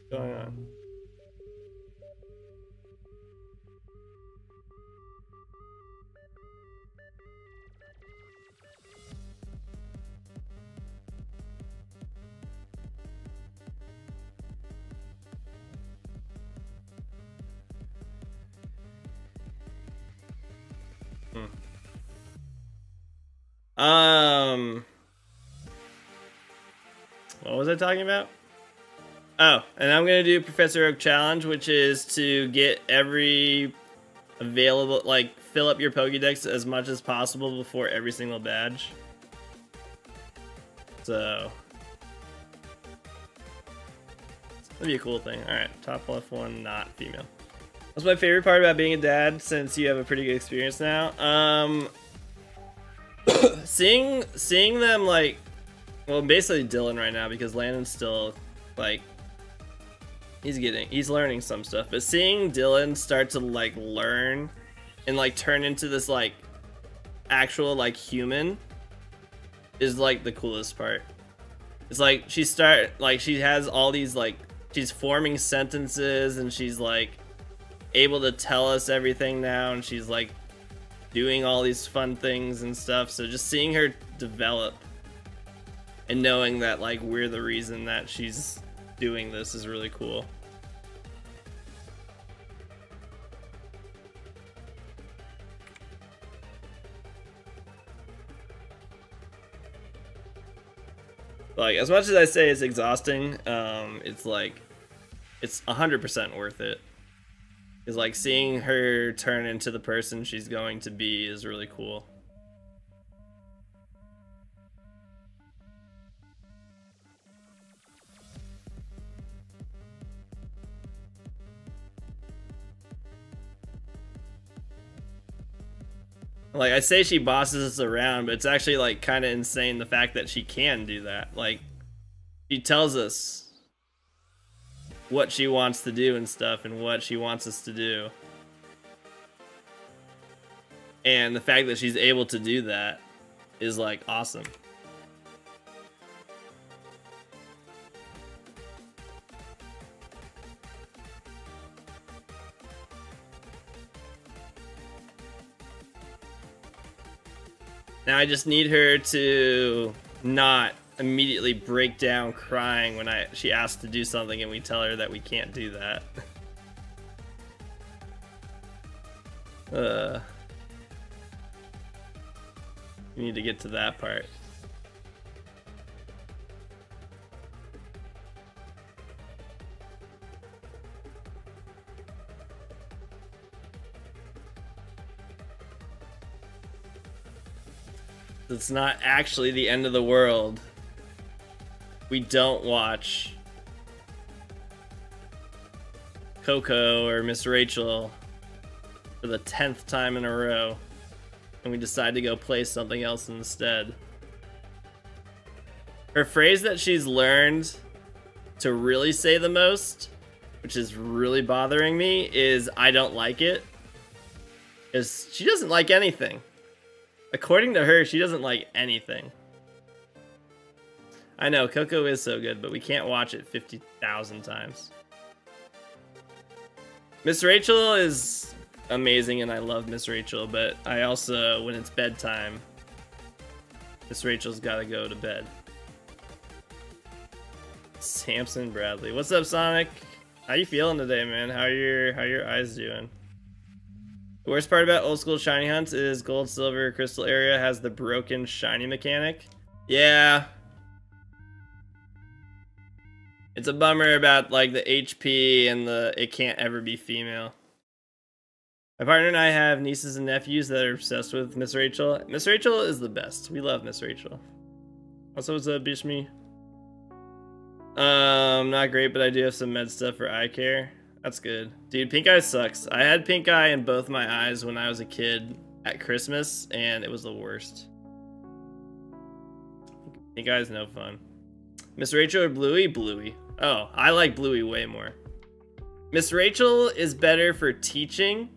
What's going on? What was I talking about? Oh, and I'm gonna do Professor Oak challenge, which is to get every available, like, fill up your Pokédex as much as possible before every single badge. So that'd be a cool thing. All right, top left one, not female. What's my favorite part about being a dad, since you have a pretty good experience now? Seeing them, like, well, basically Dylan right now, because Landon's still, like, he's learning some stuff, but seeing Dylan start to, like, learn and, like, turn into this, like, actual, like, human is, like, the coolest part. It's like she has all these, like, she's forming sentences, and she's, like, able to tell us everything now, and she's, like, doing all these fun things and stuff. So just seeing her develop and knowing that, like, we're the reason that she's doing this is really cool. Like, as much as I say it's exhausting, it's like, it's 100% worth it. Is like seeing her turn into the person she's going to be is really cool. Like, I say she bosses us around, but it's actually, like, kind of insane the fact that she can do that. Like, she tells us what she wants to do and stuff, and what she wants us to do. And the fact that she's able to do that is, like, awesome. Now I just need her to not immediately break down crying when she asks to do something and we tell her that we can't do that. We need to get to that part. It's not actually the end of the world. We don't watch Coco or Miss Rachel for the 10th time in a row, and we decide to go play something else instead. Her phrase that she's learned to really say the most, which is really bothering me, is "I don't like it." Is she doesn't like anything. According to her, she doesn't like anything. I know, Coco is so good, but we can't watch it 50,000 times. Miss Rachel is amazing, and I love Miss Rachel, but I also, when it's bedtime, Miss Rachel's gotta go to bed. Samson Bradley. What's up, Sonic? How you feeling today, man? How your eyes doing? The worst part about old school shiny hunts is gold, silver, crystal area has the broken shiny mechanic. Yeah. It's a bummer about like the HP and it can't ever be female. My partner and I have nieces and nephews that are obsessed with Miss Rachel. Miss Rachel is the best. We love Miss Rachel. Also, what's up, Bishmi? Not great, but I do have some med stuff for eye care. That's good. Dude, pink eye sucks. I had pink eye in both my eyes when I was a kid at Christmas, and it was the worst. Pink eye is no fun. Miss Rachel or Bluey? Bluey. Oh, I like Bluey way more. Miss Rachel is better for teaching.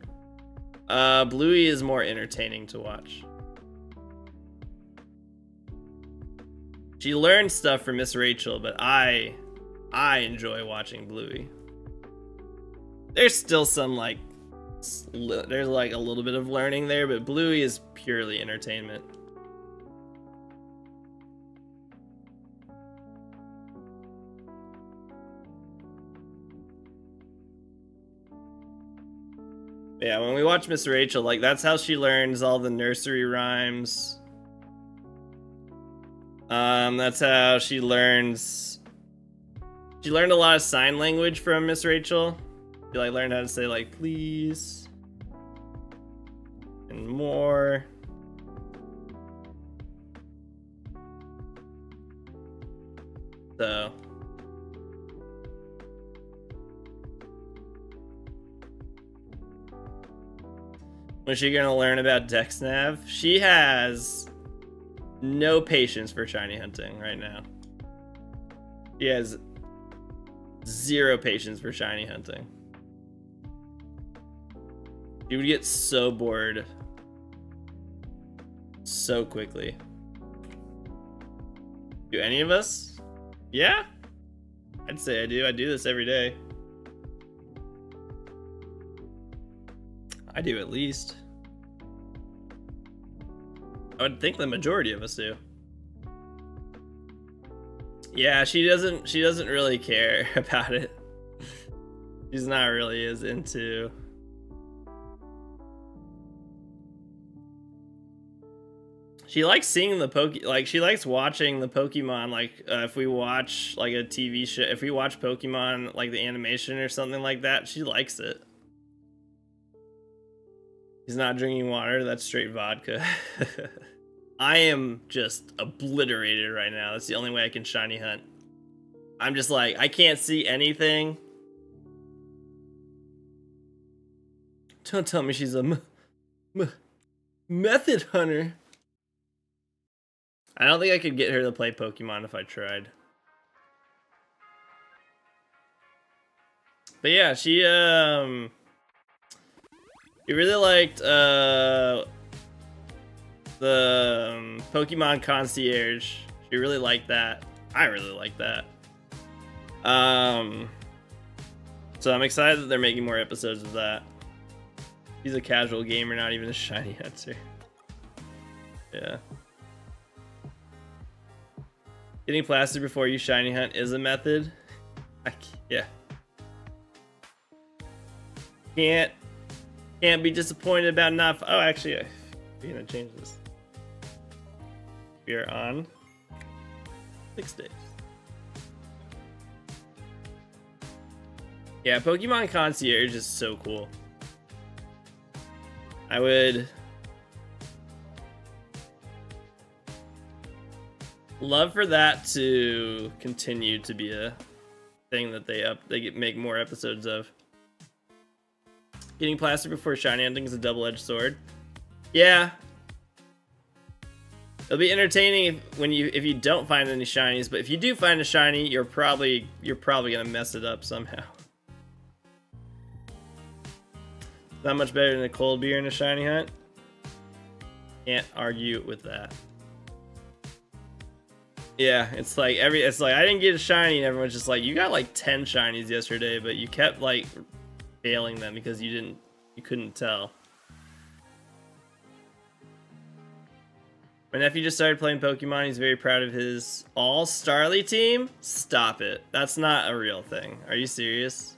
Bluey is more entertaining to watch. She learned stuff from Miss Rachel, but I enjoy watching Bluey. There's still some like, there's like a little bit of learning there, but Bluey is purely entertainment. Yeah, when we watch Miss Rachel, like that's how she learns all the nursery rhymes. That's how she learns. She learned a lot of sign language from Miss Rachel. She like learned how to say like please and more. So when's she gonna learn about DexNav? She has no patience for shiny hunting right now. She has zero patience for shiny hunting. She would get so bored so quickly. Do any of us? Yeah? I'd say I do. I do this every day. I do at least. I would think the majority of us do. Yeah, she doesn't really care about it. She's not really as into. She likes seeing the she likes watching the Pokemon, like if we watch like a TV show, if we watch Pokemon like the animation or something like that, she likes it. He's not drinking water, that's straight vodka. I am just obliterated right now. That's the only way I can shiny hunt. I'm just like, I can't see anything. Don't tell me she's a method hunter. I don't think I could get her to play Pokemon if I tried. But yeah, she really liked the Pokemon Concierge. She really liked that. I really like that. So I'm excited that they're making more episodes of that. He's a casual gamer, not even a shiny hunter. Yeah. Getting plastered before you shiny hunt is a method. Yeah. Can't be disappointed about not. Oh, actually, I'm gonna change this. We are on 6 days. Yeah, Pokemon Concierge is so cool. Love for that to continue to be a thing that make more episodes of. Getting plastic before shiny hunting is a double-edged sword. Yeah. It'll be entertaining if you don't find any shinies, but if you do find a shiny, you're probably gonna mess it up somehow. Not much better than a cold beer and a shiny hunt. Can't argue with that. Yeah, it's like I didn't get a shiny and everyone's just like, you got like 10 shinies yesterday, but you kept like failing them because you couldn't tell. My nephew just started playing Pokemon. He's very proud of his all Starly team. Stop it. That's not a real thing. Are you serious?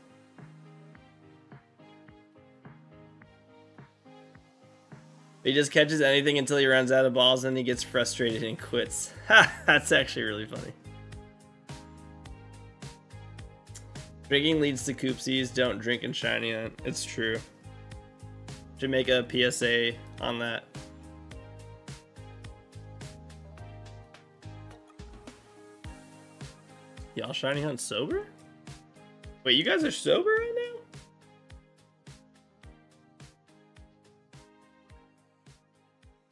He just catches anything until he runs out of balls and he gets frustrated and quits. Ha! That's actually really funny. Drinking leads to koopsies. Don't drink and shiny hunt. It's true. Should make a PSA on that. Y'all shiny hunt sober? Wait, you guys are sober right now?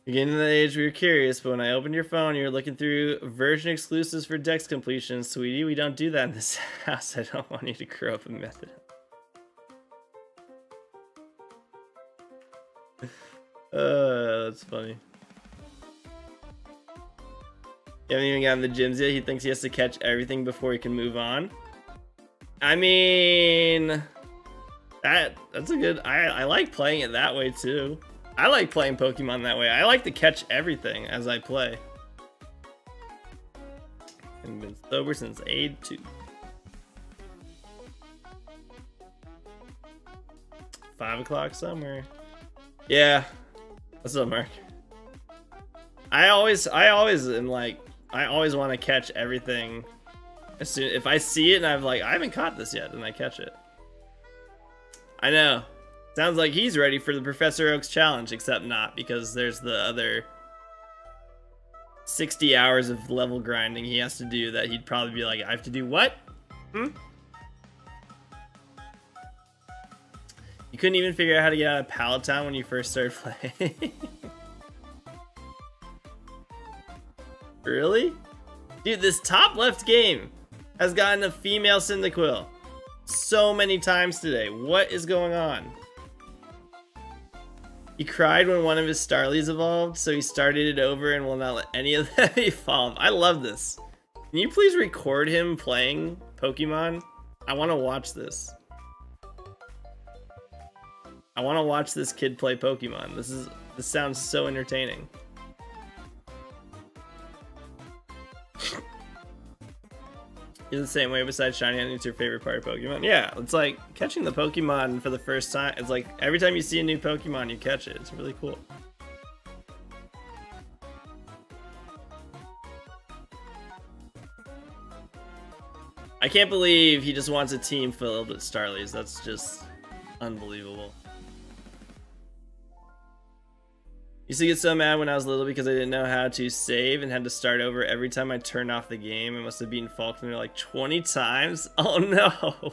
You're getting to the age where you're curious, but when I opened your phone, you were looking through version exclusives for Dex completion. Sweetie, we don't do that in this house. I don't want you to grow up a method. That's funny. You haven't even gotten the gyms yet. He thinks he has to catch everything before he can move on. I mean, that's a good. I like playing it that way too. I like playing Pokemon that way. I like to catch everything as I play. I've been sober since age 2. 5 o'clock somewhere. Yeah. What's up, Mark? I always am like, I always want to catch everything. As soon if I see it and I'm like, I haven't caught this yet, and I catch it. I know. Sounds like he's ready for the Professor Oak's challenge, except not, because there's the other 60 hours of level grinding he has to do that he'd probably be like, I have to do what? You couldn't even figure out how to get out of Pallet Town when you first started playing? Really? Dude, this top left game has gotten a female Cyndaquil so many times today. What is going on? He cried when one of his Starlies evolved, so he started it over and will not let any of them evolve. I love this. Can you please record him playing Pokemon? I want to watch this. I want to watch this kid play Pokemon. This sounds so entertaining. You're the same way besides shiny hunting, it's your favorite part of Pokemon? Yeah, it's like catching the Pokemon for the first time. It's like every time you see a new Pokemon, you catch it. It's really cool. I can't believe he just wants a team filled with Starlies. That's just unbelievable. Used to get so mad when I was little because I didn't know how to save and had to start over every time I turned off the game. I must have beaten Faulkner like 20 times. Oh no.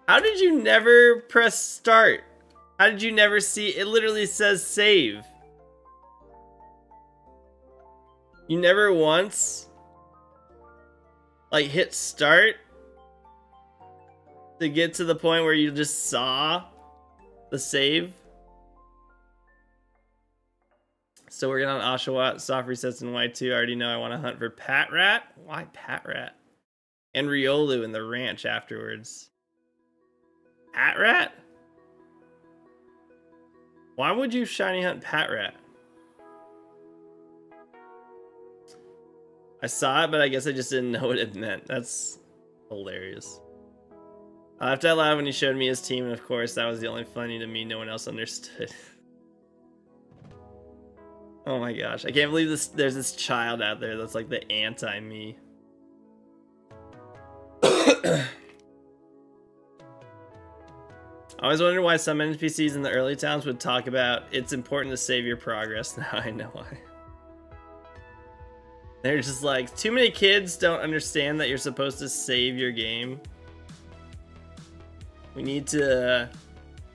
How did you never press start? How did you never see? It literally says save. You never once like hit start to get to the point where you just saw the save? Still working on Oshawott, soft resets in Y2. I already know I want to hunt for Patrat. Why Patrat? And Riolu in the ranch afterwards. Patrat? Why would you shiny hunt Patrat? I saw it, but I guess I just didn't know what it meant. That's hilarious. I laughed out loud when he showed me his team, and of course, that was the only funny to me. No one else understood. Oh my gosh, I can't believe this. There's this child out there that's like the anti-me. I always wondered why some NPCs in the early towns would talk about it's important to save your progress. Now I know why. They're just like, too many kids don't understand that you're supposed to save your game. We need to...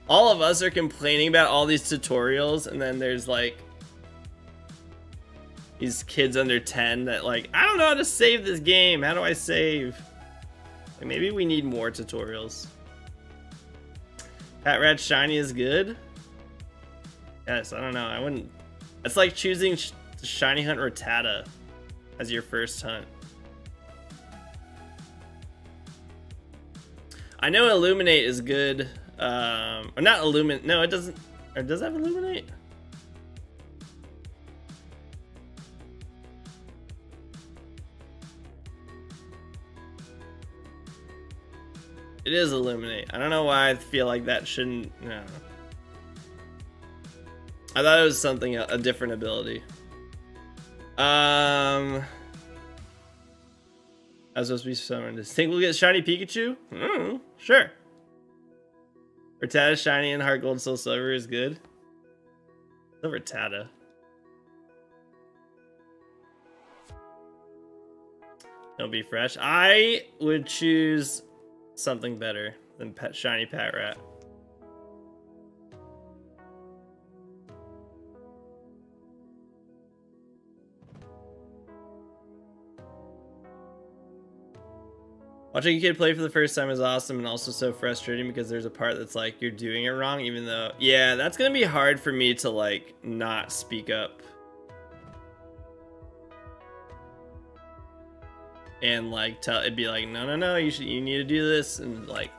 All of us are complaining about all these tutorials, and then there's like... these kids under 10 that like, I don't know how to save this game. How do I save? Like, maybe we need more tutorials. Pat Rat Shiny is good? Yes, I don't know. I wouldn't... It's like choosing Shiny Hunt Rattata as your first hunt. I know Illuminate is good. Or not Illuminate. No, it doesn't. Or does it have Illuminate? It is Illuminate. I don't know why I feel like that shouldn't... No. I thought it was something, a different ability. I was supposed to be summoned. Think we'll get Shiny Pikachu? Sure. Rattata Shiny and Heart Gold Soul Silver is good. The Rattata. Don't be fresh. I would choose something better than Shiny Pat Rat. Watching a kid play for the first time is awesome and also so frustrating because there's a part that's like you're doing it wrong, even though, yeah, that's gonna be hard for me to like not speak up and like tell it'd be like, no, you need to do this, and like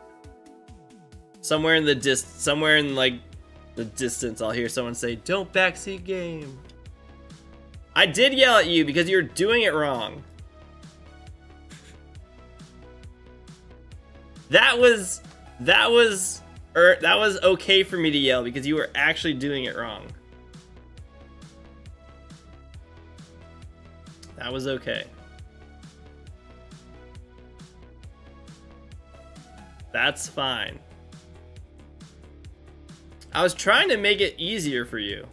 somewhere in the distance I'll hear someone say, don't backseat game. I did yell at you because you're doing it wrong. That was okay for me to yell because you were actually doing it wrong. That was okay. That's fine. I was trying to make it easier for you.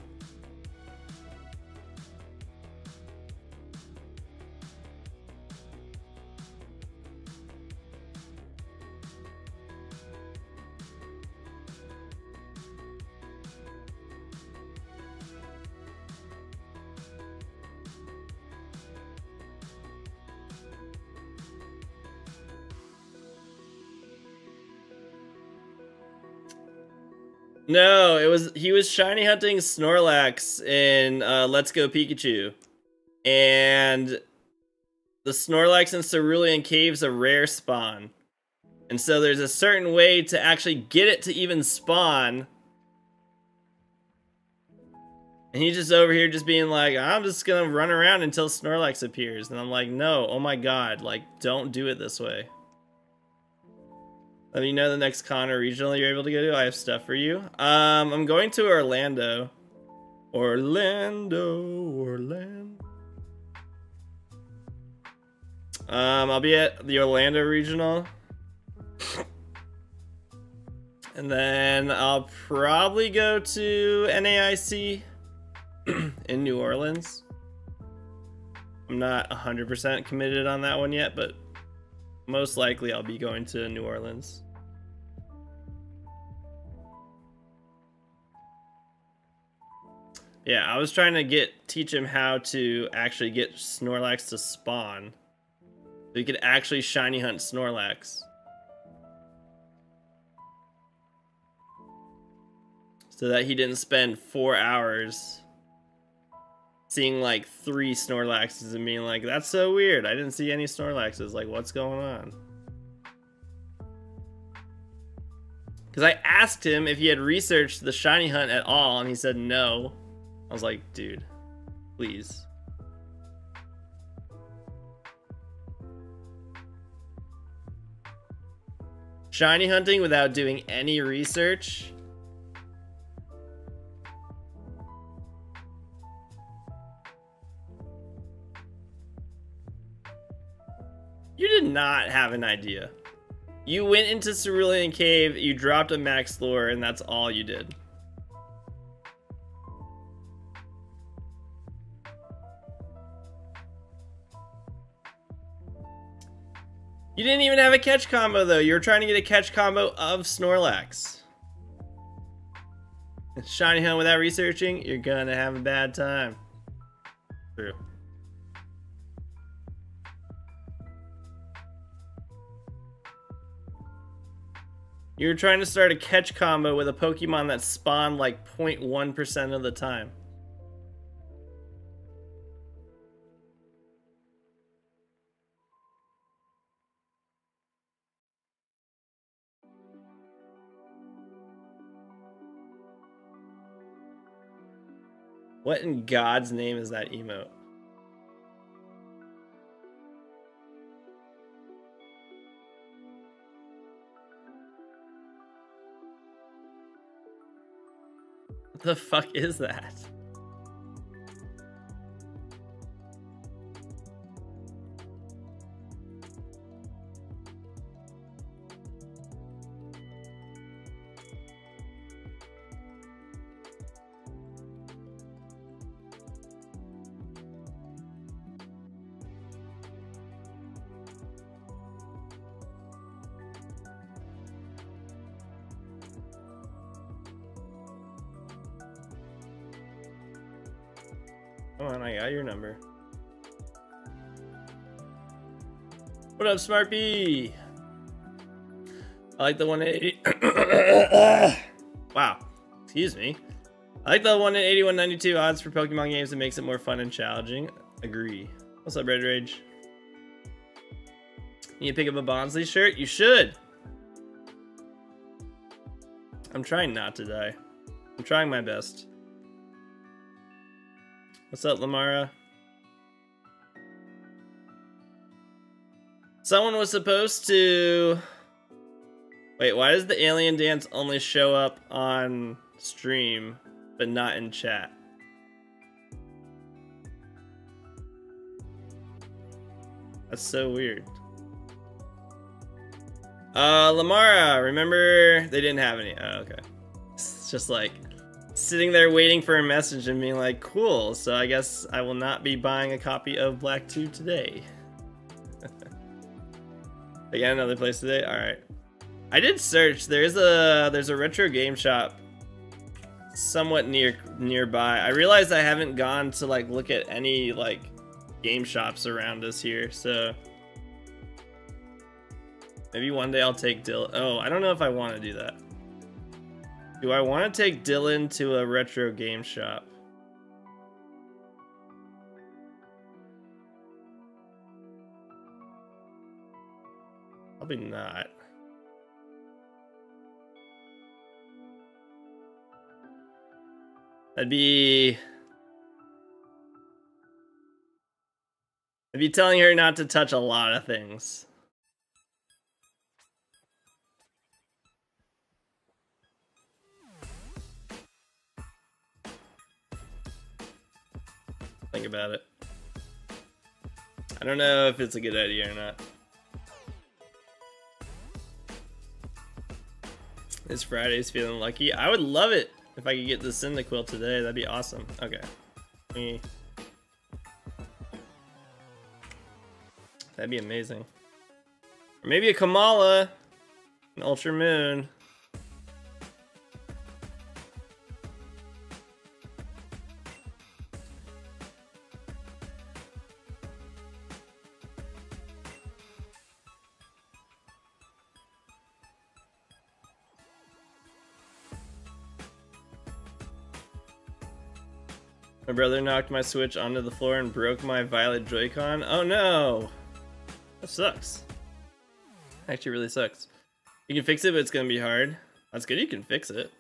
No, he was shiny hunting Snorlax in Let's Go Pikachu. And the Snorlax in Cerulean Cave's a rare spawn. And so there's a certain way to actually get it to even spawn. And he's just over here just being like, I'm just gonna run around until Snorlax appears. And I'm like, no, oh my god, like, don't do it this way. Let me know the next con or regional you're able to go to. I have stuff for you. I'm going to Orlando. Orlando. I'll be at the Orlando regional. And then I'll probably go to NAIC in New Orleans. I'm not 100% committed on that one yet, but most likely I'll be going to New Orleans. Yeah, I was trying to teach him how to actually get Snorlax to spawn. So he could actually shiny hunt Snorlax. So that he didn't spend 4 hours seeing like 3 Snorlaxes and being like, that's so weird. I didn't see any Snorlaxes. Like, what's going on? Because I asked him if he had researched the shiny hunt at all, and he said no. I was like, dude, please. Shiny hunting without doing any research? You did not have an idea. You went into Cerulean Cave, you dropped a max lure, and that's all you did. You didn't even have a catch combo though. You were trying to get a catch combo of Snorlax. Shiny home without researching, you're gonna have a bad time. True. You were trying to start a catch combo with a Pokemon that spawned like 0.1% of the time. What in God's name is that emote? What the fuck is that? Come on, I got your number. What up, Smart B? I like the 1 in 80. Wow, excuse me. I like the 1 in 8192 odds for Pokemon games. It makes it more fun and challenging. Agree. What's up, Red Rage? Need to pick up a Bonsley shirt? You should. I'm trying not to die. I'm trying my best. What's up, Lamara? Someone was supposed to... Wait, why does the alien dance only show up on stream, but not in chat? That's so weird. Lamara, remember they didn't have any. Oh, okay. It's just like sitting there waiting for a message and being like, cool, so I guess I will not be buying a copy of Black 2 today. I got another place today? Alright. I did search. There's a retro game shop somewhat nearby. I realized I haven't gone to like look at any like game shops around us here, so maybe one day I'll take Dylan. Oh, I don't know if I want to do that. Do I want to take Dylan to a retro game shop? Probably not. I'd be telling her not to touch a lot of things. Think about it. I don't know if it's a good idea or not. This Friday's feeling lucky. I would love it if I could get the Cyndaquil today. That'd be awesome. Okay. That'd be amazing. Or maybe a Kamala, an Ultra Moon. My brother knocked my Switch onto the floor and broke my Violet Joy-Con. Oh no! That sucks. Actually really sucks. You can fix it, but it's gonna be hard. That's good, you can fix it.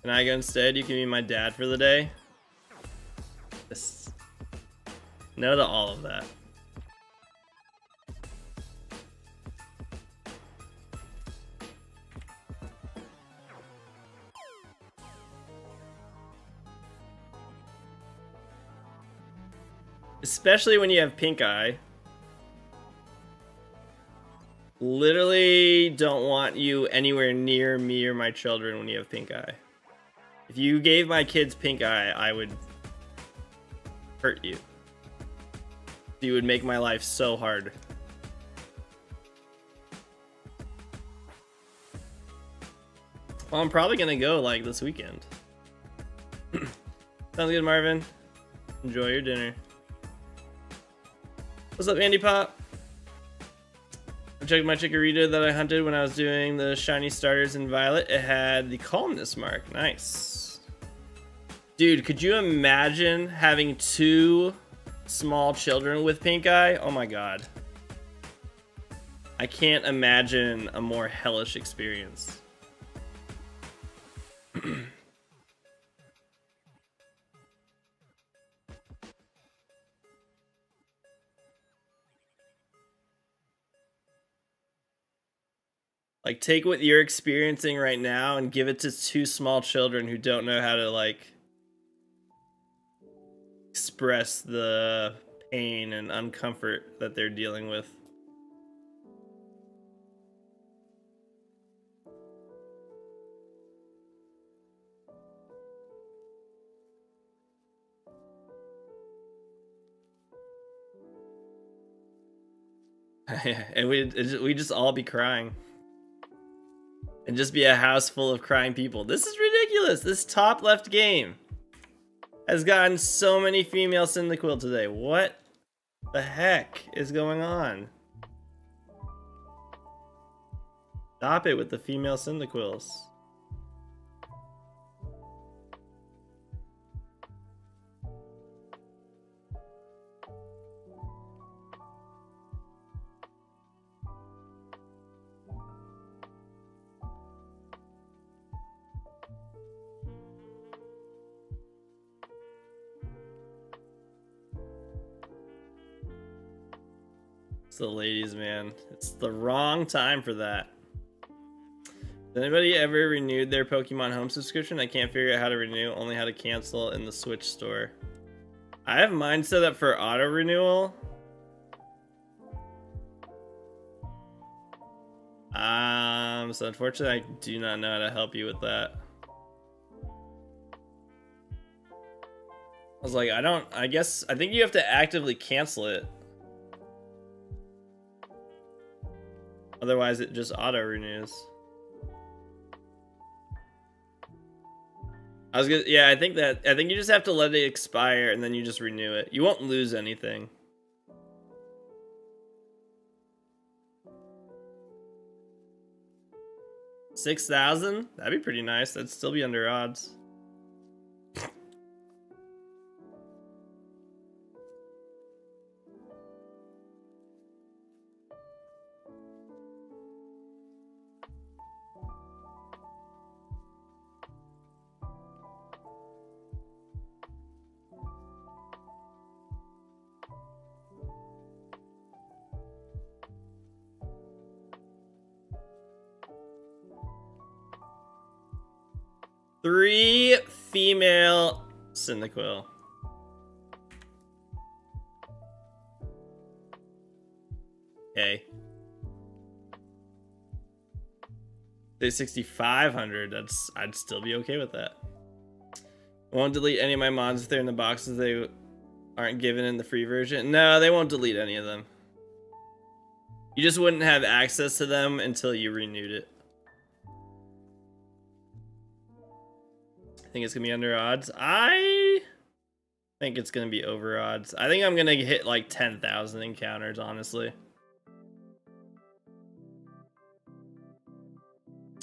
Can I go instead? You can be my dad for the day? Just no to all of that. Especially when you have pink eye. Literally don't want you anywhere near me or my children when you have pink eye. If you gave my kids pink eye, I would hurt you. You would make my life so hard. Well, I'm probably gonna go like this weekend. Sounds good, Marvin. Enjoy your dinner. What's up, Andy Pop? I checked my chikorita that I hunted when I was doing the shiny starters in Violet. It had the calmness mark. Nice. Dude, could you imagine having 2 small children with pink eye? Oh my god. I can't imagine a more hellish experience. Like, take what you're experiencing right now and give it to 2 small children who don't know how to, like, express the pain and uncomfort that they're dealing with. And we just all be crying. And just be a house full of crying people. This is ridiculous. This top left game has gotten so many female Cyndaquil today. What the heck is going on? Stop it with the female Cyndaquils. It's the ladies, man. It's the wrong time for that. Has anybody ever renewed their Pokemon Home subscription? I can't figure out how to renew, only how to cancel in the Switch store. I have mine set up for auto renewal. So unfortunately I do not know how to help you with that. I was like, I think you have to actively cancel it. Otherwise it just auto renews. Yeah, I think you just have to let it expire and then you just renew it. You won't lose anything. $6,000? That'd be pretty nice. That'd still be under odds. Three female Cyndaquil. Okay. Say 6,500. I'd still be okay with that. I won't delete any of my mods if they're in the boxes they aren't given in the free version. No, they won't delete any of them. You just wouldn't have access to them until you renewed it. I think it's gonna be under odds. I think it's gonna be over odds. I think I'm gonna hit like 10,000 encounters, honestly.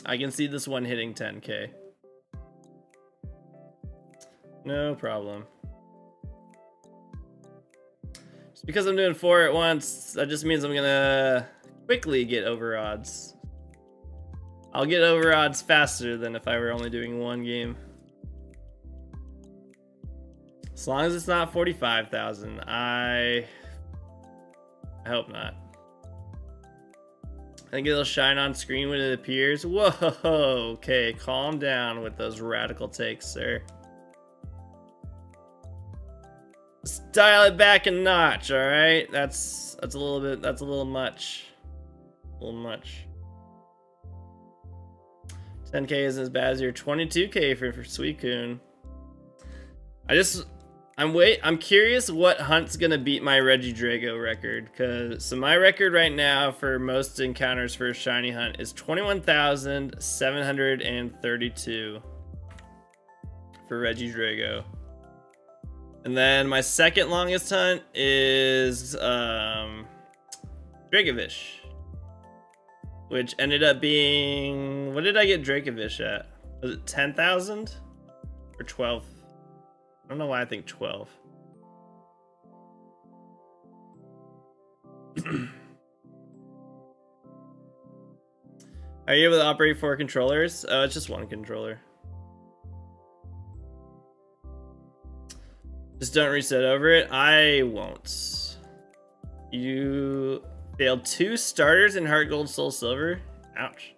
I can see this one hitting 10K. No problem. Just because I'm doing 4 at once, that just means I'm gonna quickly get over odds. I'll get over odds faster than if I were only doing 1 game. As long as it's not 45,000, I hope not. I think it'll shine on screen when it appears. Whoa, okay, calm down with those radical takes, sir. Let's dial it back a notch, all right? That's a little much. A little much. 10K isn't as bad as your 22K for Suicune. I'm curious what hunt's gonna beat my Regidrago record, so my record right now for most encounters for a shiny hunt is 21,732 for Regidrago. And then my second longest hunt is Dracovish, which ended up being, what did I get Dracovish at? Was it 10,000 or 12? I don't know why I think 12. Are you able to operate 4 controllers? Oh, it's just 1 controller. Just don't reset over it. I won't. You failed 2 starters in Heart Gold Soul Silver? Ouch.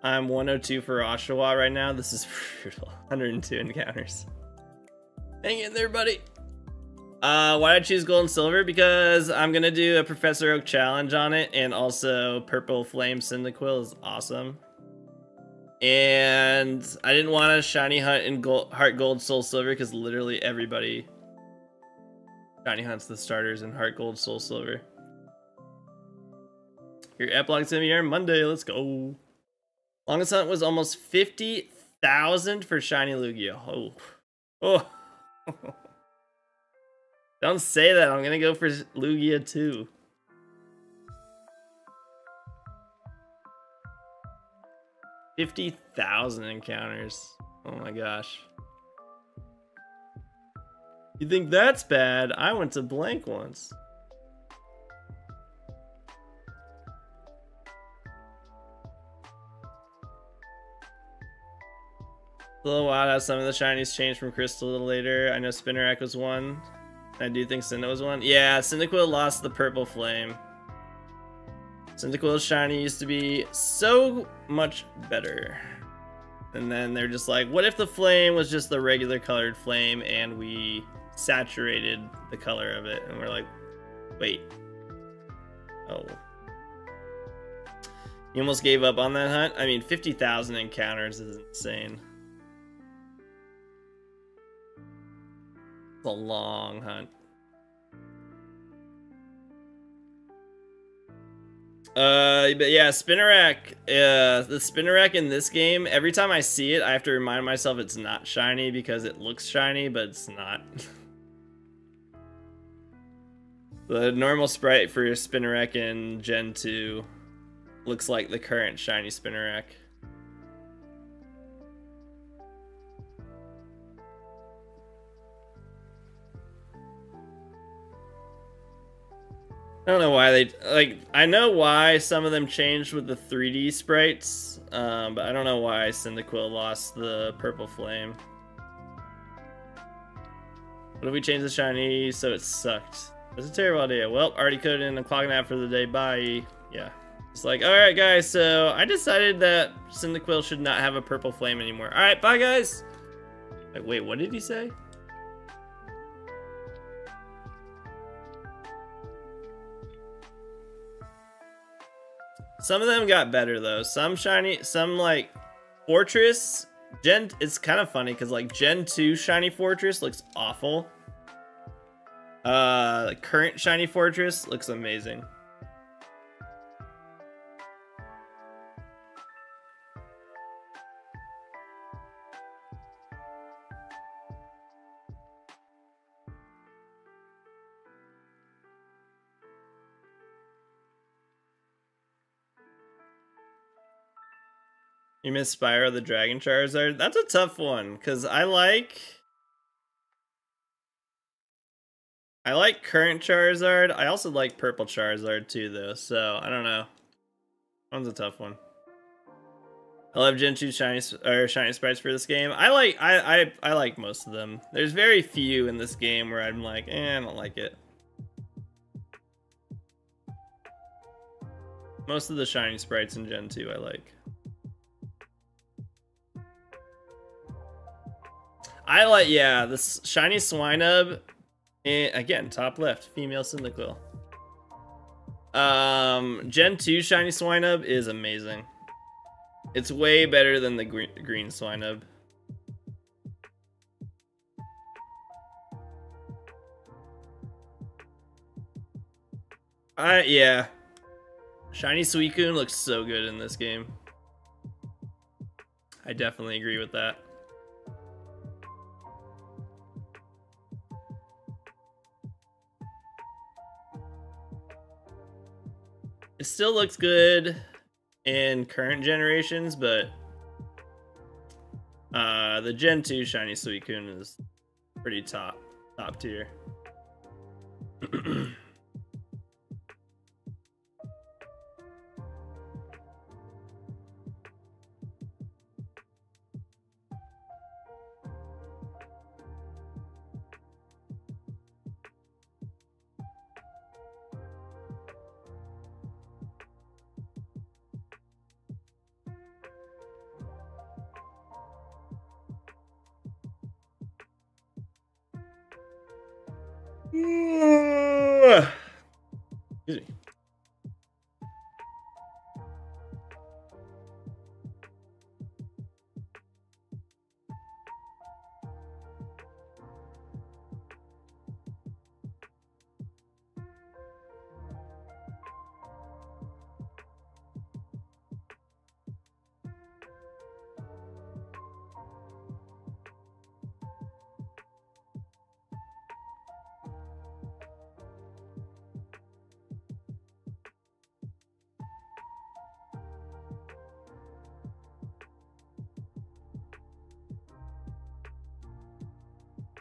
I'm 102 for Oshawa right now. This is brutal. 102 encounters. Hang in there, buddy. Why did I choose Gold and Silver? Because I'm gonna do a Professor Oak challenge on it, and also Purple Flame Cyndaquil is awesome. And I didn't want a shiny hunt in Heart Gold Soul Silver because literally everybody shiny hunts the starters in Heart Gold Soul Silver. Your epilogue's gonna be here Monday. Let's go. Longest hunt was almost 50,000 for shiny Lugia. Oh. Don't say that. I'm gonna go for Lugia too. $50,000 encounters. Oh my gosh. You think that's bad? I went to blank once. A little wild how some of the shinies changed from Crystal a little later. I know Spinnerack was one. I do think Cynda was one. Yeah, Cyndaquil lost the Purple Flame. Cyndaquil's shiny used to be so much better. And then they're just like, what if the flame was just the regular colored flame and we saturated the color of it? And we're like, wait. Oh. You almost gave up on that hunt? I mean, 50,000 encounters is insane. It's a long hunt. But yeah, Spinnerack. The Spinnerack in this game, every time I see it, I have to remind myself it's not shiny because it looks shiny, but it's not. The normal sprite for Spinnerack in Gen 2 looks like the current shiny Spinnerack. I don't know why they, like, I know why some of them changed with the 3D sprites, but I don't know why Cyndaquil lost the Purple Flame. What if we change the shiny so it sucked? That's a terrible idea. Well, already coded in a clock nap for the day, bye. Yeah. It's like, alright guys, so I decided that Cyndaquil should not have a Purple Flame anymore. Alright, bye guys! Like, wait, what did he say? Some of them got better though. Some shiny, some like Fortress. It's kind of funny because like Gen 2 shiny Fortress looks awful. Current shiny Fortress looks amazing. You miss Spyro the Dragon Charizard? That's a tough one, because I like current Charizard. I also like purple Charizard too, though, so I don't know. That one's a tough one. I love Gen 2 shiny sprites for this game. I like most of them. There's very few in this game where I'm like, I don't like it. Most of the shiny sprites in Gen 2 I like. Yeah, this shiny Swinub, again, top left, female Cyndaquil. Gen 2 shiny Swinub is amazing. It's way better than the green Swinub. Yeah. Shiny Suicune looks so good in this game. I definitely agree with that. It still looks good in current generations, but the Gen 2 Shiny Suicune is pretty top tier. Excuse me.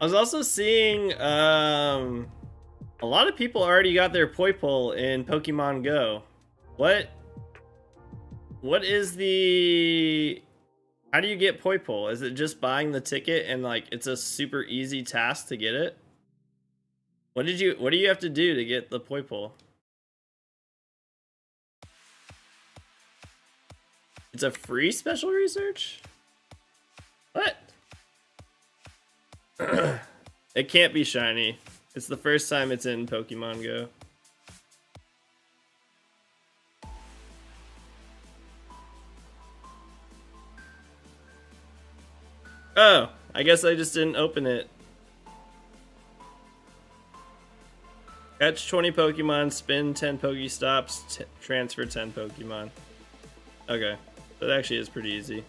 I was also seeing a lot of people already got their Poipole in Pokemon Go. What is the... How do you get Poipole? Is it just buying the ticket and like it's a super easy task to get it? What do you have to do to get the Poipole? It's a free special research? What? It can't be shiny. It's the first time it's in Pokemon Go. Oh, I guess I just didn't open it. Catch 20 Pokemon, spin 10 Pokestops, transfer 10 Pokemon. Okay, that actually is pretty easy.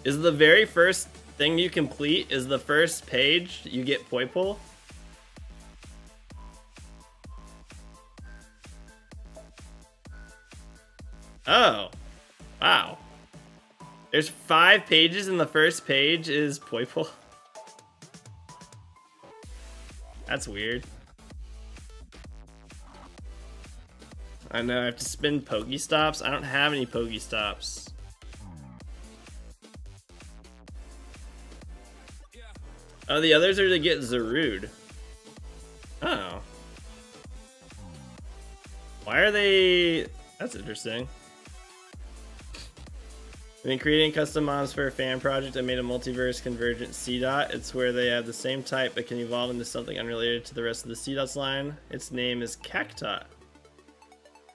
Is the very first thing you complete is the first page you get Poipole? Oh, wow. There's 5 pages and the first page is Poipole. That's weird. I know, I have to spin Pokestops. I don't have any Pokestops. Oh, the others are to get Zarude. Oh. Why are they... That's interesting. I've been creating custom mons for a fan project. I made a multiverse convergent C-Dot. It's where they have the same type but can evolve into something unrelated to the rest of the C-Dots line. Its name is Cactot.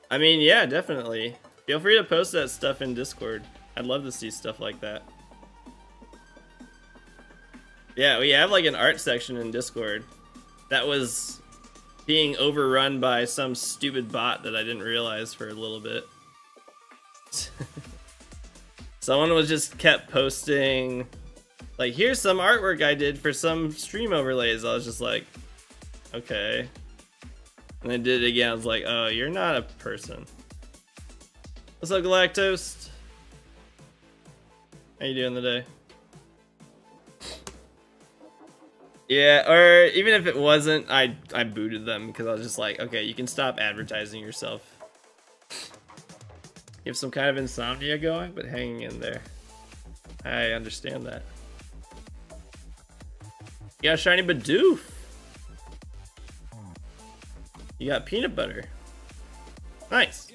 I mean, yeah, definitely. Feel free to post that stuff in Discord. I'd love to see stuff like that. Yeah, we have like an art section in Discord that was being overrun by some stupid bot that I didn't realize for a little bit. Someone was just kept posting like, here's some artwork I did for some stream overlays. I was just like, okay. And I did it again. I was like, oh, you're not a person. What's up, Galactoast? How you doing today? Yeah, or even if it wasn't, I booted them because I was just like, okay, you can stop advertising yourself. You have some kind of insomnia going, but hanging in there. I understand that. You got a shiny Bidoof. You got peanut butter. Nice.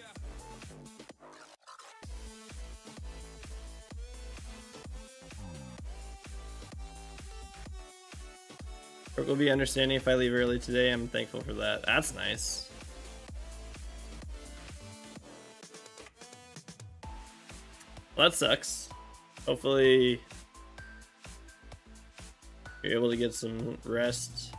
Brooke will be understanding if I leave early today. I'm thankful for that. That's nice. Well, that sucks. Hopefully You're able to get some rest.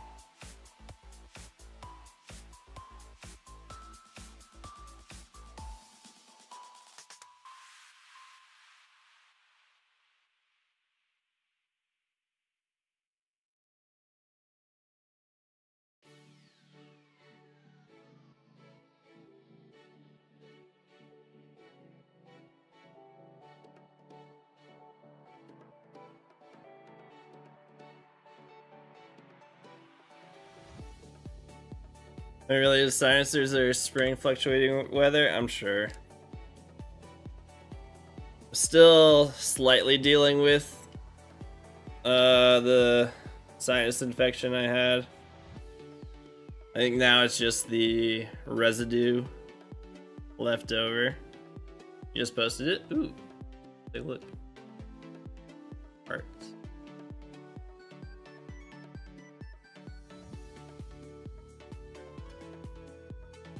Are really the silencers are spring fluctuating weather? I'm sure. Still slightly dealing with the sinus infection I had. I think now it's just the residue left over. You just posted it? Ooh. Take a look. Parts.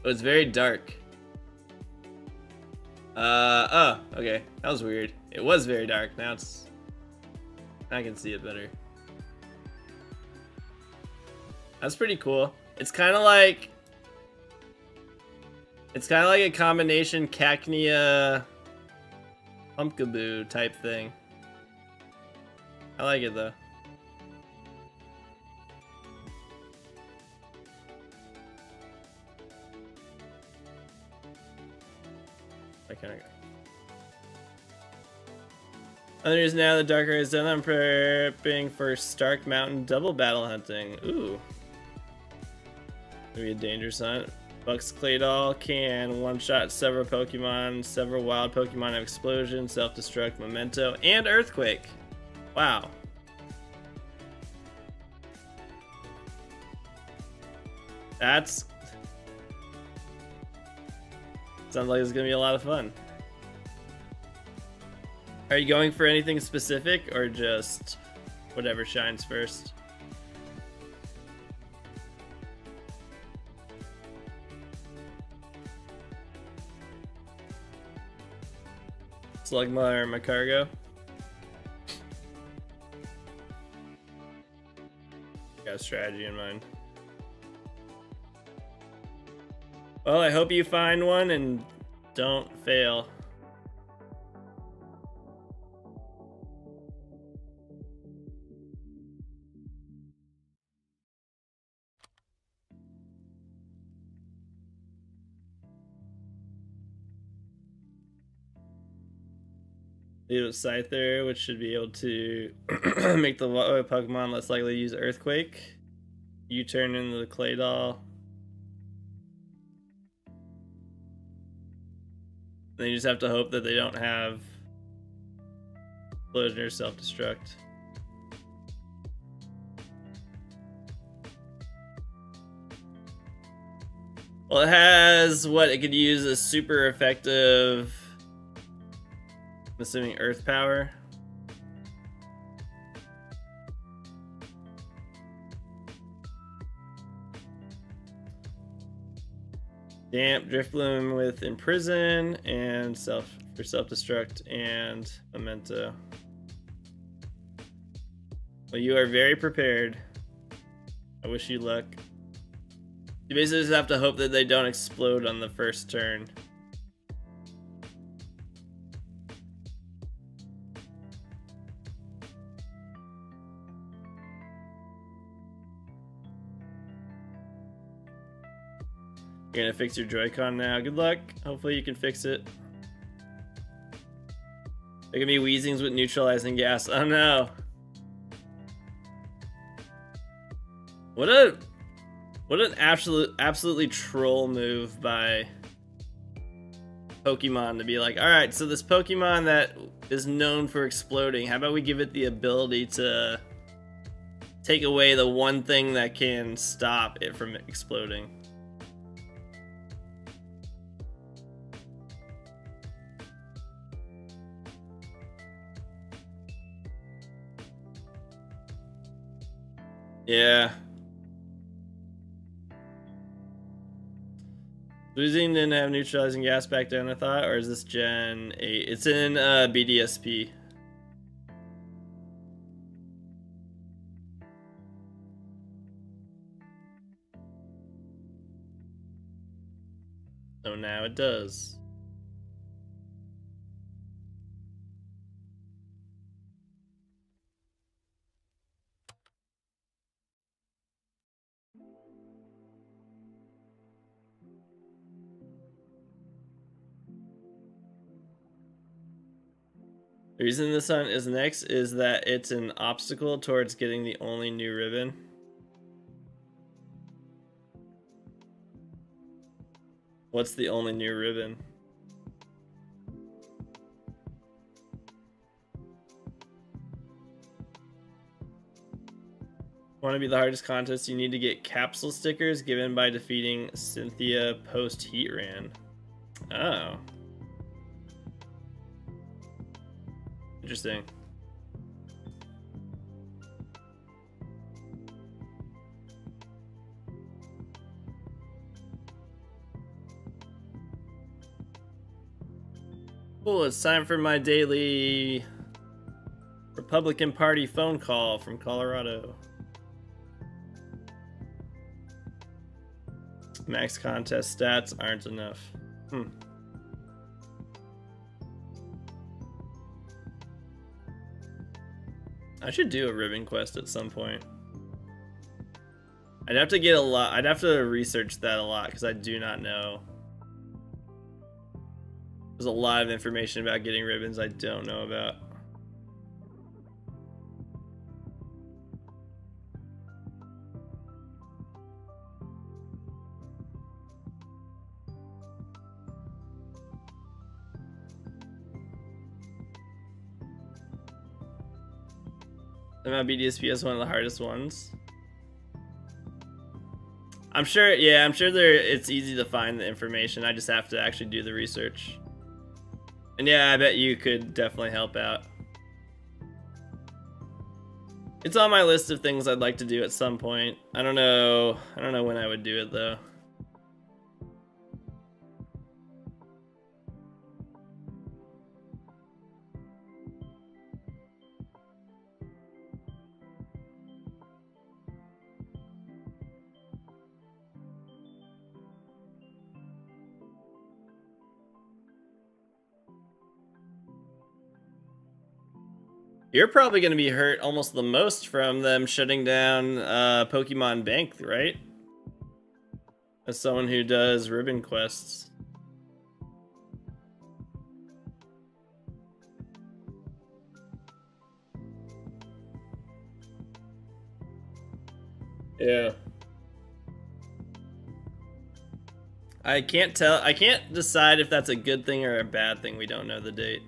Oh, it's very dark. Oh, okay. That was weird. It was very dark. Now it's... I can see it better. That's pretty cool. It's kind of like... It's kind of like a combination Cacnea Pumpkaboo type thing. I like it though. Others now the darker is done. I'm prepping for Stark Mountain double battle hunting. Ooh. Maybe a dangerous hunt. Buck's Claydol can one-shot several Pokemon. Several wild Pokemon have Explosion, Self-Destruct, Memento, and Earthquake. Wow. That's... Sounds like it's gonna be a lot of fun. Are you going for anything specific or just whatever shines first? Slugma or Macargo? Got a strategy in mind. Well, I hope you find one and don't fail. Lead with Scyther, which should be able to make the Pokemon less likely to use Earthquake. You turn into the Claydol. Then you just have to hope that they don't have Explosion or Self-Destruct. Well, it has what it could use a super effective, I'm assuming Earth Power. Damp, Driftbloom with Imprison, and Self-Destruct and Memento. Well, you are very prepared. I wish you luck. You basically just have to hope that they don't explode on the first turn. You're gonna fix your Joy-Con now. Good luck. Hopefully you can fix it. There can be Weezings with neutralizing gas. Oh no. What an absolutely troll move by Pokemon to be like, alright, so this Pokemon that is known for exploding, how about we give it the ability to take away the one thing that can stop it from exploding. Yeah. Losing didn't have neutralizing gas back then, I thought, or is this Gen 8? It's in BDSP. So now it does. The reason this one is next is that it's an obstacle towards getting the only new ribbon. What's the only new ribbon? Want to be the hardest contest, you need to get capsule stickers given by defeating Cynthia post heat ran. Oh. Interesting. Cool, it's time for my daily Republican Party phone call from Colorado. Max contest stats aren't enough. I should do a ribbon quest at some point. I'd have to get a lot. I'd have to research that a lot because I do not know. There's a lot of information about getting ribbons I don't know about. BDSP is one of the hardest ones. I'm sure, yeah, I'm sure it's easy to find the information. I just have to actually do the research. And yeah, I bet you could definitely help out. It's on my list of things I'd like to do at some point. I don't know when I would do it though. You're probably going to be hurt almost the most from them shutting down Pokemon Bank, right? As someone who does ribbon quests. Yeah. I can't decide if that's a good thing or a bad thing. We don't know the date.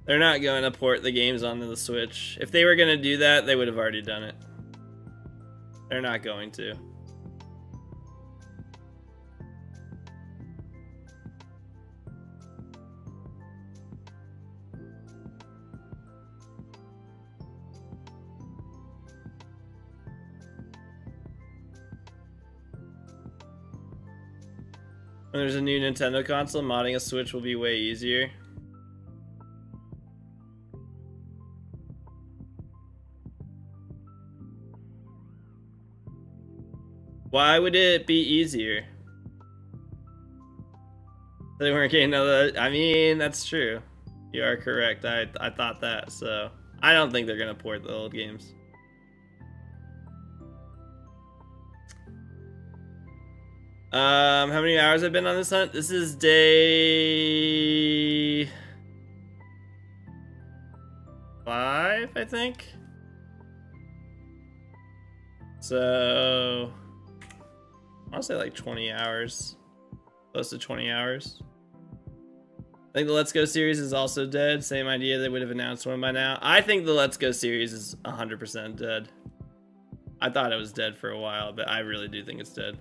They're not going to port the games onto the Switch. If they were going to do that, they would have already done it. They're not going to. When there's a new Nintendo console, modding a Switch will be way easier. Why would it be easier? They weren't getting another. I mean, that's true. You are correct. I thought that, so I don't think they're gonna port the old games. How many hours I've been on this hunt? This is day 5, I think. So I want to say like 20 hours. Close to 20 hours. I think the Let's Go series is also dead. Same idea, they would have announced one by now. I think the Let's Go series is 100% dead. I thought it was dead for a while, but I really do think it's dead.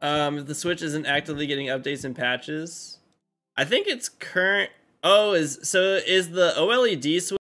If the Switch isn't actively getting updates and patches, I think it's current. Oh, is the OLED Switch?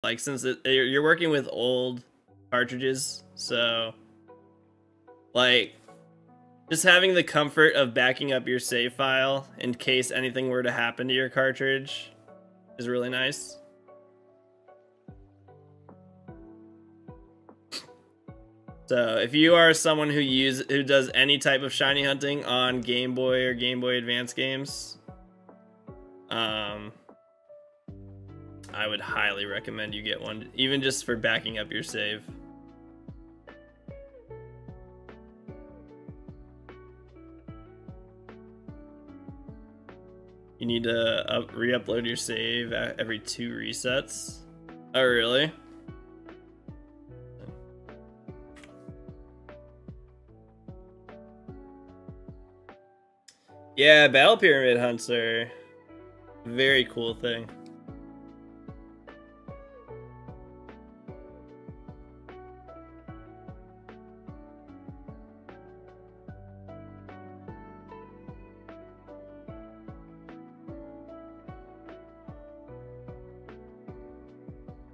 Like, since you're working with old cartridges, so like just having the comfort of backing up your save file in case anything were to happen to your cartridge is really nice. So if you are someone who does any type of shiny hunting on Game Boy or Game Boy Advance games, I would highly recommend you get one, even just for backing up your save. You need to re-upload your save every 2 resets. Oh, really? Yeah, Battle Pyramid hunts are a very cool thing.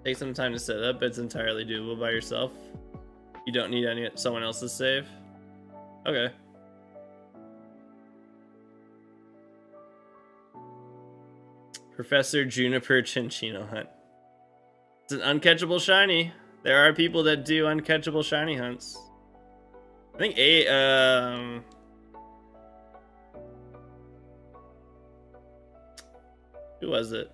Take some time to set up, but it's entirely doable by yourself. You don't need someone else's save. Okay. Professor Juniper Chinchino hunt. It's an uncatchable shiny. There are people that do uncatchable shiny hunts. I think who was it?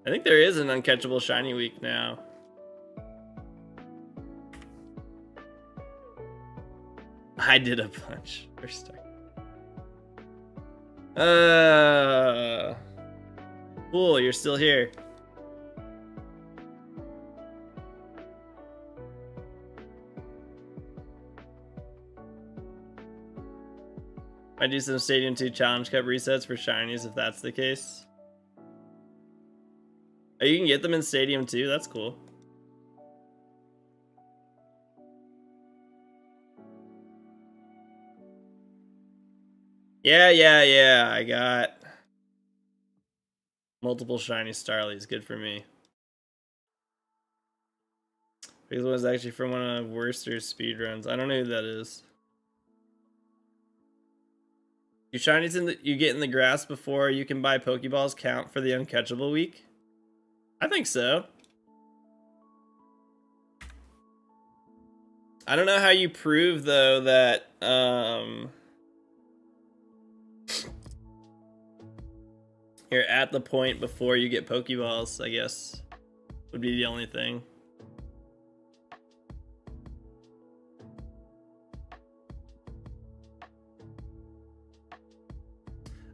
I think there is an uncatchable shiny week now. I did a bunch. First start. Cool, you're still here. Might do some Stadium 2 Challenge Cup resets for shinies if that's the case. Oh, you can get them in Stadium 2? That's cool. Yeah. I got multiple shiny Starlies. Good for me. This one's actually from one of Worcester's speedruns. I don't know who that is. Do shinies you get in the grass before you can buy Pokeballs count for the uncatchable week? I think so. I don't know how you prove though that you're at the point before you get Pokeballs, I guess would be the only thing.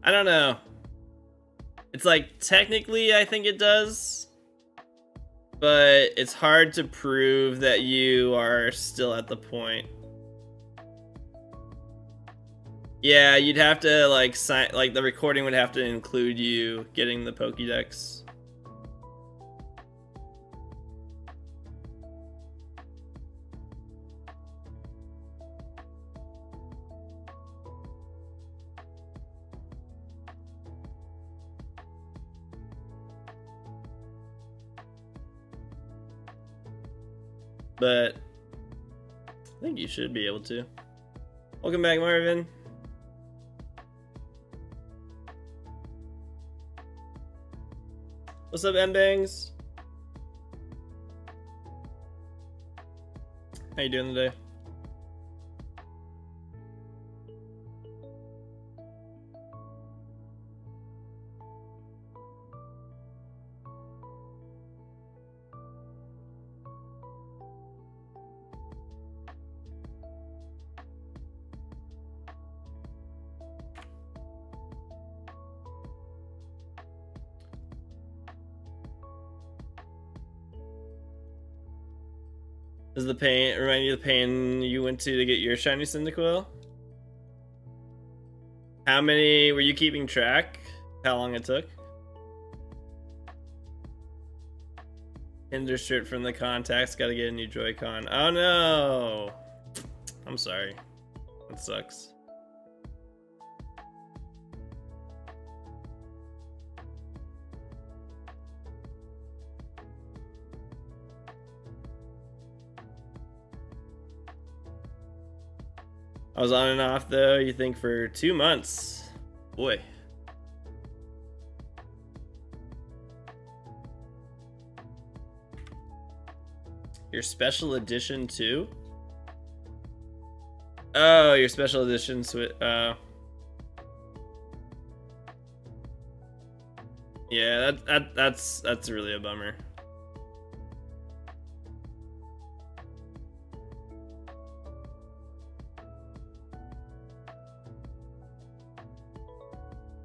I don't know. It's like technically I think it does, but it's hard to prove that you are still at the point. Yeah, you'd have to like sign, like the recording would have to include you getting the Pokédex. But I think you should be able to. Welcome back, Marvin. What's up, M-Bangs? How you doing today? Does the pain remind you of the pain you went to get your shiny Cyndaquil? How many were you keeping track? How long it took? Hinder stripped from the contacts, gotta get a new Joy-Con. Oh no! I'm sorry. That sucks. I was on and off though, you think for 2 months. Boy. Your special edition too? Oh, your special edition yeah, that's really a bummer.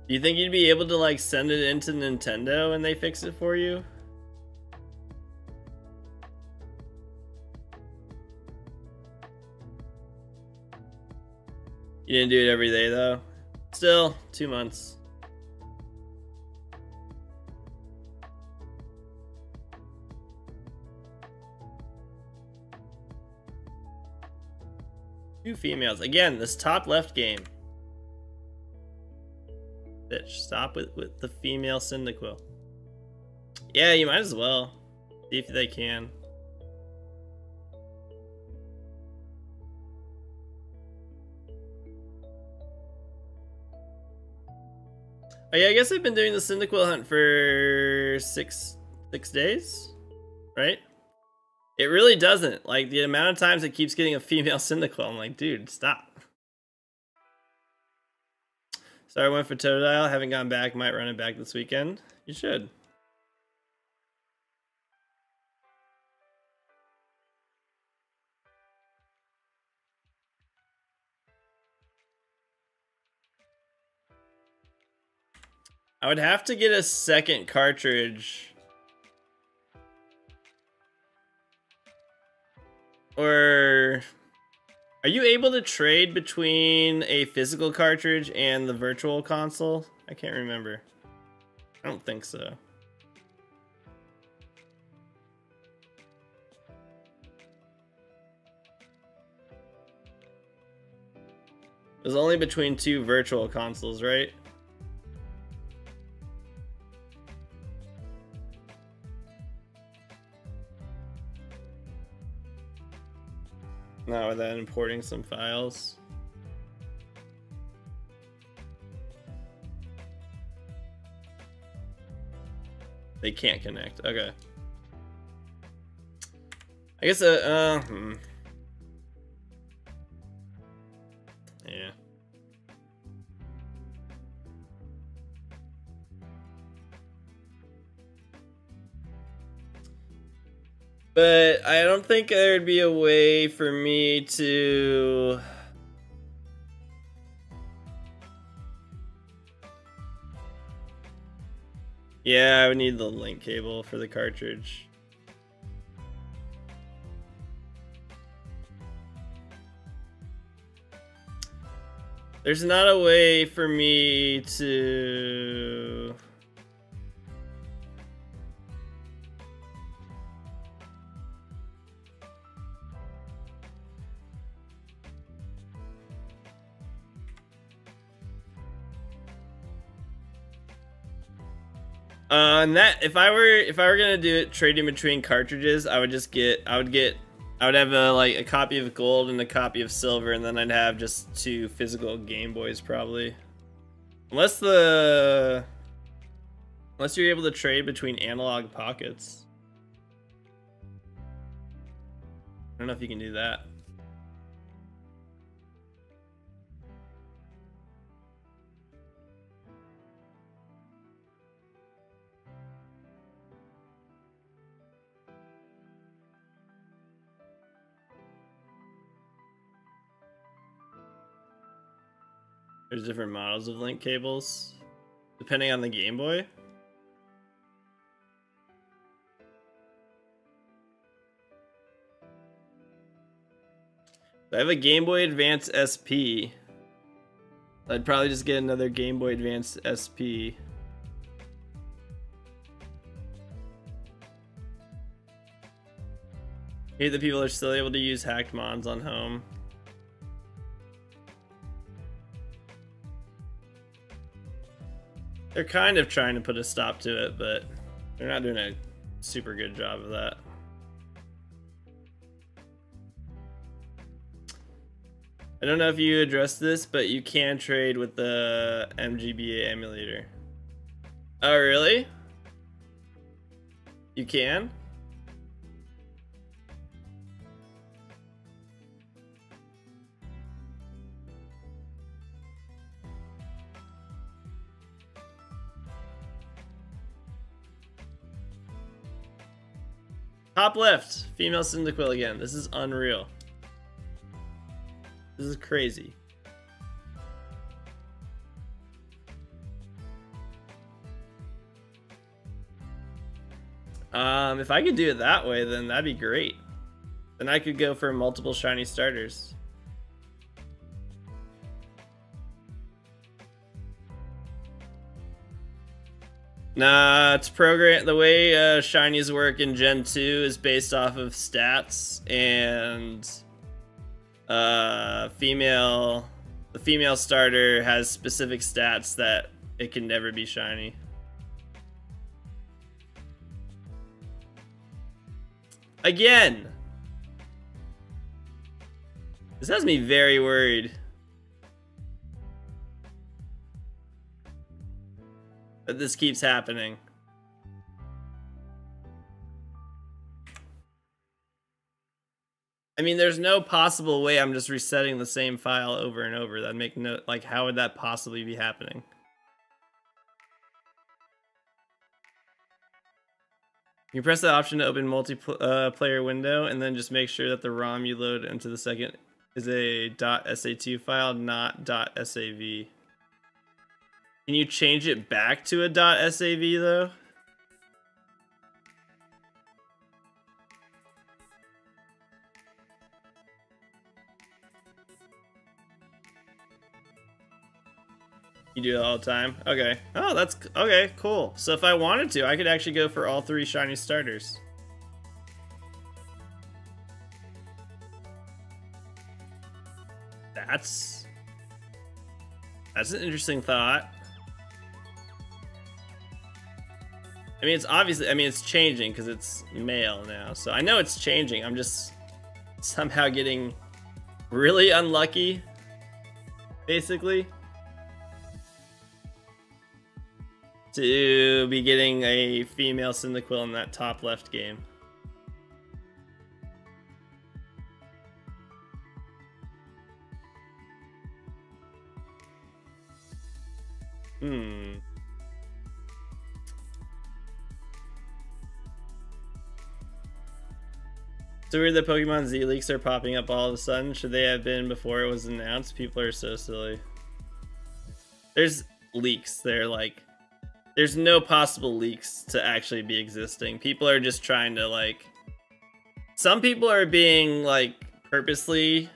Do you think you'd be able to like send it into Nintendo and they fix it for you? You didn't do it every day though? Still, 2 months. Two females. Again, this top left game. Bitch, stop with the female Cyndaquil. Yeah, you might as well. See if they can. Oh yeah, I guess I've been doing the Cyndaquil hunt for six days, right? It really doesn't. Like, the amount of times it keeps getting a female Cyndaquil, I'm like, dude, stop. Sorry, I went for Totodile. Haven't gone back. Might run it back this weekend. You should. I would have to get a second cartridge. Or... Are you able to trade between a physical cartridge and the virtual console? I can't remember. I don't think so. It was only between 2 virtual consoles, right? Not without importing some files. They can't connect. Okay. I guess yeah. But I don't think there'd be a way for me to... Yeah, I would need the link cable for the cartridge. There's not a way for me to... And that if I were gonna do it trading between cartridges, I would have a copy of gold and a copy of silver, and then I'd have just 2 physical Game Boys probably. Unless you're able to trade between analog pockets. I don't know if you can do that. There's different models of link cables, depending on the Game Boy. I have a Game Boy Advance SP. I'd probably just get another Game Boy Advance SP. I hate that people are still able to use hacked mods on home. They're kind of trying to put a stop to it, but they're not doing a super good job of that. I don't know if you addressed this, but you can trade with the MGBA emulator. Oh, really? You can? Top left, female Cyndaquil again. This is unreal. This is crazy. If I could do it that way, then that'd be great. Then I could go for multiple shiny starters. Nah, it's programmed. The way shinies work in Gen 2 is based off of stats, and the female starter has specific stats that it can never be shiny. Again! This has me very worried. That this keeps happening. I mean, there's no possible way I'm just resetting the same file over and over. That'd make no, like, how would that possibly be happening? You press the option to open multiplayer window, and then just make sure that the ROM you load into the second is a .sa2 file, not .sav. Can you change it back to a .sav though? You do it all the time? Okay. Oh, that's okay, cool. So if I wanted to, I could actually go for all 3 shiny starters. That's an interesting thought. I mean, it's obviously, I mean, it's changing because it's male now. So I know it's changing. I'm just somehow getting really unlucky, basically, to be getting a female Cyndaquil in that top left game. So weird that Pokemon Z leaks are popping up all of a sudden. Should they have been before it was announced? People are so silly. There's leaks. They're like, there's no possible leaks to actually be existing. People are just trying to, like, some people are being, like, purposely,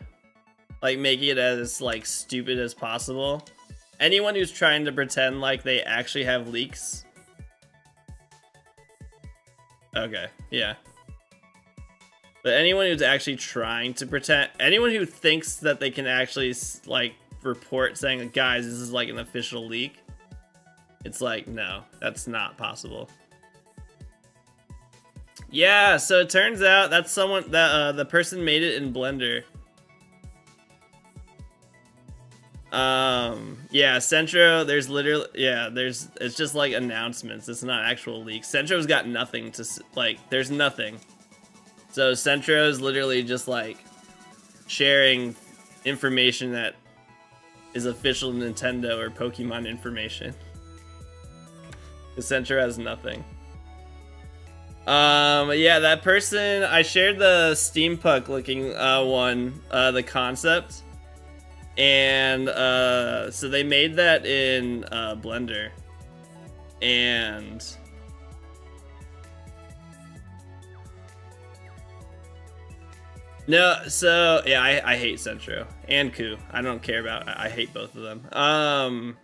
like, making it as, like, stupid as possible. Anyone who's trying to pretend like they actually have leaks. Okay, yeah. But anyone who's actually trying to pretend, anyone who thinks that they can actually, like, report saying, guys, this is like an official leak, it's like, no, that's not possible. Yeah, so it turns out that's someone that the person made it in Blender. Yeah, Centro, there's literally, yeah, it's just like announcements. It's not actual leaks. Centro's got nothing to, like, there's nothing. So Centro is literally just like sharing information that is official Nintendo or Pokemon information. Because Centro has nothing. Yeah, that person, I shared the steampunk looking one, the concept. And so they made that in Blender. And no, so yeah, I hate Centro and Ku. I don't care about. I hate both of them.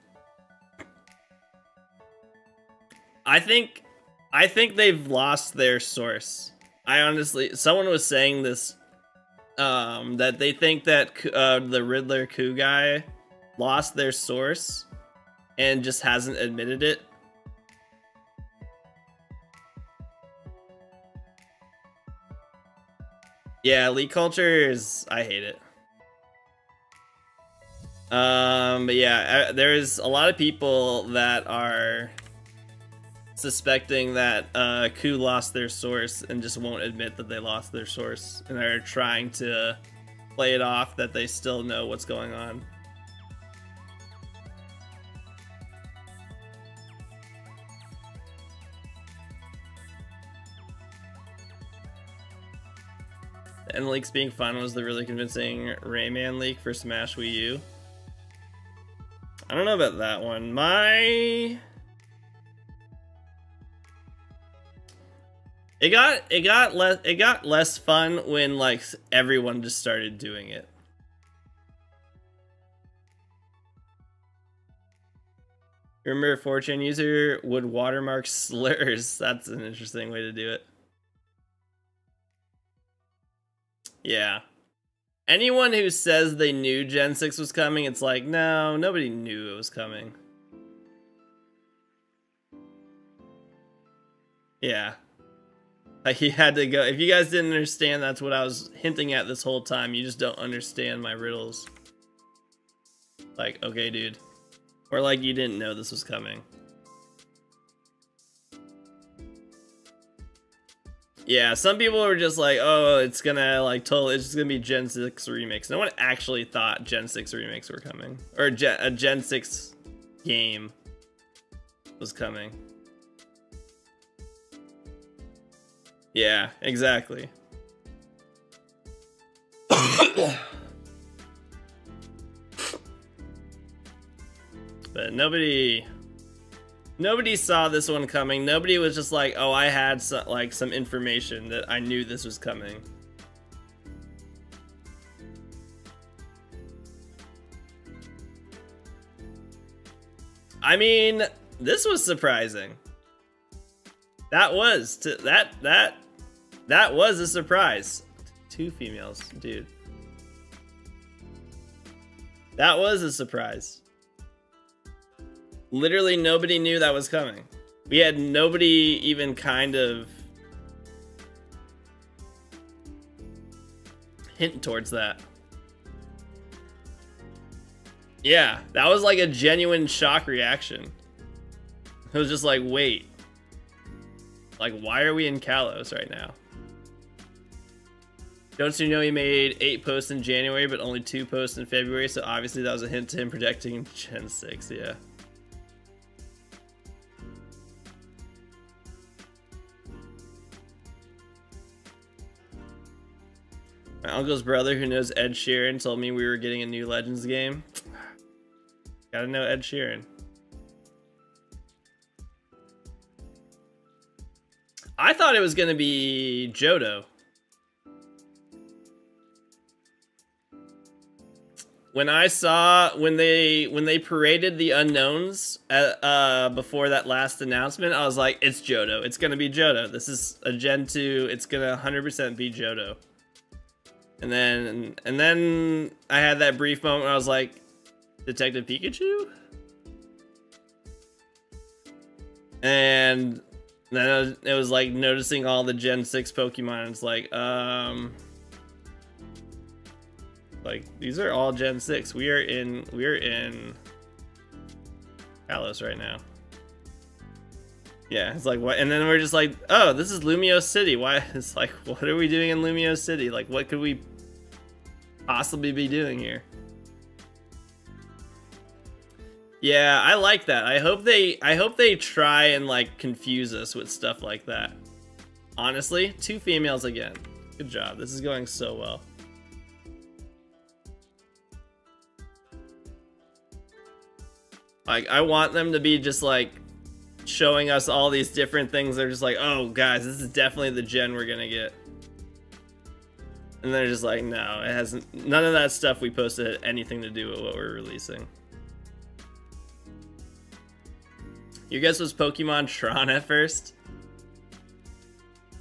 I think they've lost their source. I honestly, someone was saying this, that they think that the Riddler Ku guy lost their source and just hasn't admitted it. Yeah, leak culture is, I hate it. But yeah, there's a lot of people that are suspecting that Ku lost their source and just won't admit that they lost their source, and are trying to play it off that they still know what's going on. The end leaks being fun was the really convincing Rayman leak for Smash Wii U. I don't know about that one. It got less fun when like everyone just started doing it. Remember, 4chan user would watermark slurs. That's an interesting way to do it. Yeah. Anyone who says they knew Gen 6 was coming, it's like, no, nobody knew it was coming. Yeah. Like, he had to go. If you guys didn't understand, that's what I was hinting at this whole time. You just don't understand my riddles. Like, okay, dude. Or like you didn't know this was coming. Yeah, some people were just like, oh, it's gonna like totally, it's just gonna be Gen 6 remakes. No one actually thought Gen 6 remakes were coming. Or a Gen 6 game was coming. Yeah, exactly. But nobody saw this one coming. Nobody was just like, oh, I had some information that I knew this was coming. I mean, this was surprising. That was that was a surprise. 2 females, dude. That was a surprise. Literally nobody knew that was coming. We had nobody even kind of hint towards that. Yeah, that was like a genuine shock reaction. It was just like, wait. Like, why are we in Kalos right now? Don't you know he made 8 posts in January, but only 2 posts in February, so obviously that was a hint to him predicting Gen 6, yeah. My uncle's brother, who knows Ed Sheeran, told me we were getting a new Legends game. Gotta know Ed Sheeran. I thought it was gonna be Johto. When they paraded the unknowns before that last announcement, I was like, it's Johto. It's gonna be Johto. This is a Gen 2. It's gonna 100% be Johto. And then I had that brief moment where I was like, Detective Pikachu? And then it was like noticing all the Gen 6 Pokemon. It's like these are all Gen 6. We are in Kalos right now. Yeah, it's like what? And then we're just like, oh, this is Lumio City. Why? It's like, what are we doing in Lumio City? Like, what could we possibly be doing here? Yeah, I like that. I hope they try and like confuse us with stuff like that. Honestly, 2 females again. Good job. This is going so well. Like, I want them to be just like showing us all these different things. They're just like, oh guys, this is definitely the gen we're gonna get. And they're just like, no, it hasn't. None of that stuff we posted had anything to do with what we're releasing. Your guess was Pokemon Tron at first?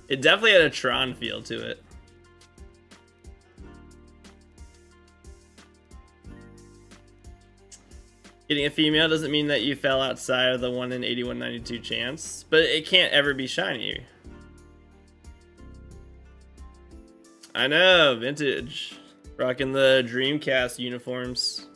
It definitely had a Tron feel to it. Getting a female doesn't mean that you fell outside of the 1 in 8192 chance, but it can't ever be shiny. I know, vintage. Rocking the Dreamcast uniforms.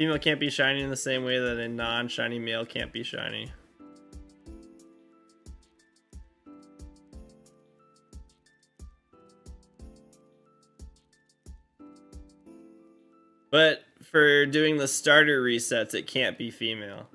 Female can't be shiny in the same way that a non-shiny male can't be shiny. But for doing the starter resets, it can't be female.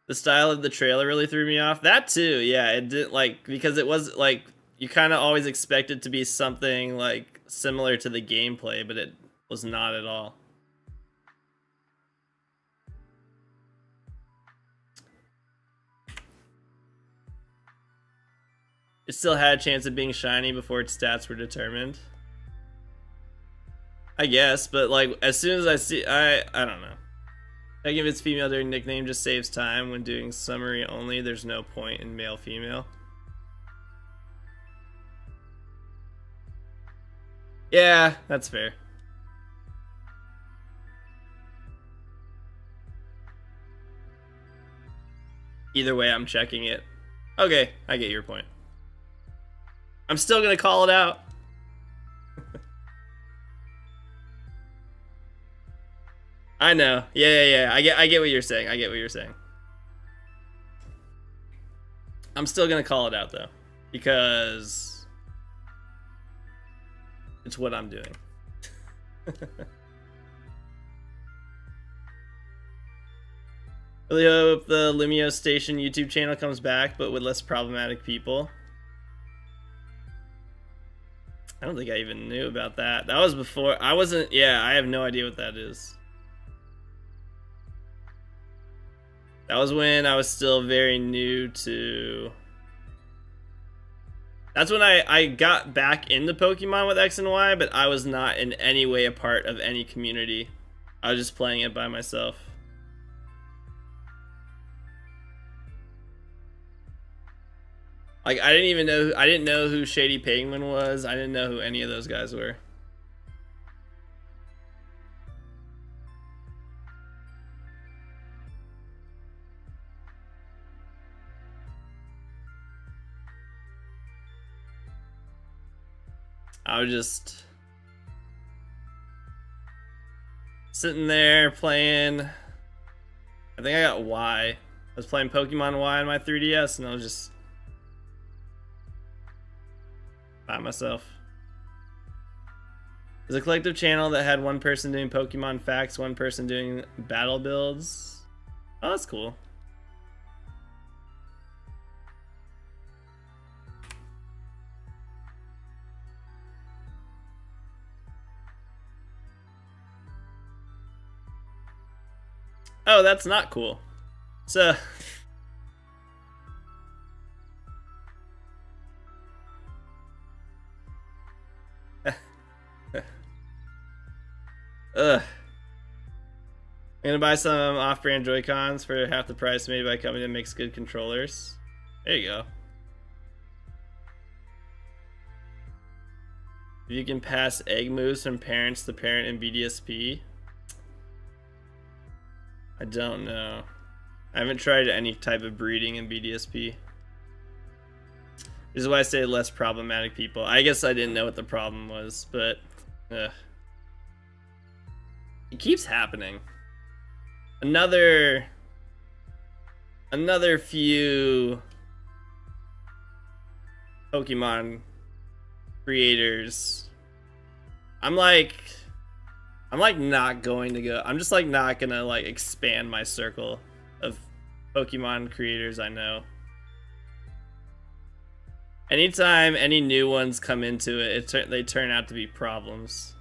The style of the trailer really threw me off. That too, yeah. It did, like, because it was like you kind of always expect it to be something like similar to the gameplay, but it was not at all. It still had a chance of being shiny before its stats were determined. I guess, but like as soon as I see, I don't know. Checking if it's female during nickname just saves time. When doing summary only, there's no point in male female. Yeah, that's fair. Either way, I'm checking it. Okay, I get your point. I'm still gonna call it out. I know. Yeah. I get what you're saying. I get what you're saying. I'm still gonna call it out though, because it's what I'm doing. Really hope the Lumio Station YouTube channel comes back, but with less problematic people. I don't think I even knew about that. That was before. I wasn't. Yeah, I have no idea what that is. That was when I was still very new to... That's when I got back into Pokemon with X and Y, but I was not in any way a part of any community. I was just playing it by myself. Like, I didn't know who Shady Penguin was. I didn't know who any of those guys were. I was just sitting there playing. I think I got Y. I was playing Pokemon Y on my 3DS, and I was just by myself. There's a collective channel that had one person doing Pokemon facts, one person doing battle builds. Oh, that's cool. Oh, that's not cool. So... Ugh. I'm gonna buy some off-brand Joy-Cons for half the price made by a company that makes good controllers. There you go. If you can pass egg moves from parents to parent in BDSP. I don't know. I haven't tried any type of breeding in BDSP. This is why I say less problematic people. I guess I didn't know what the problem was, but it keeps happening. Another few Pokemon creators. I'm like not going to go. I'm just like not gonna like expand my circle of Pokemon creators I know. Anytime any new ones come into it, they turn out to be problems.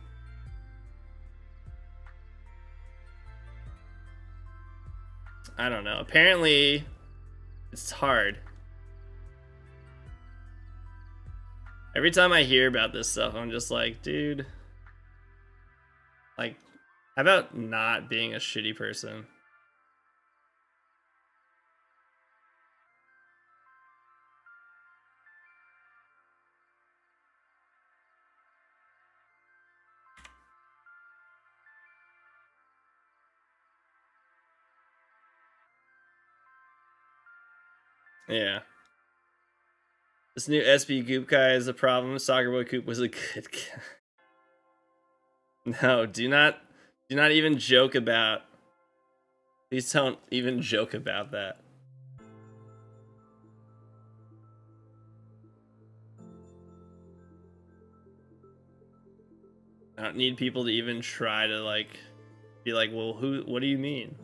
I don't know. Apparently, it's hard. Every time I hear about this stuff, I'm just like, dude, like, how about not being a shitty person? Yeah. This new SB Goop guy is a problem. Soccer Boy Coop was a good guy. No, do not even joke about. Please don't even joke about that. I don't need people to even try to like be like, well, what do you mean?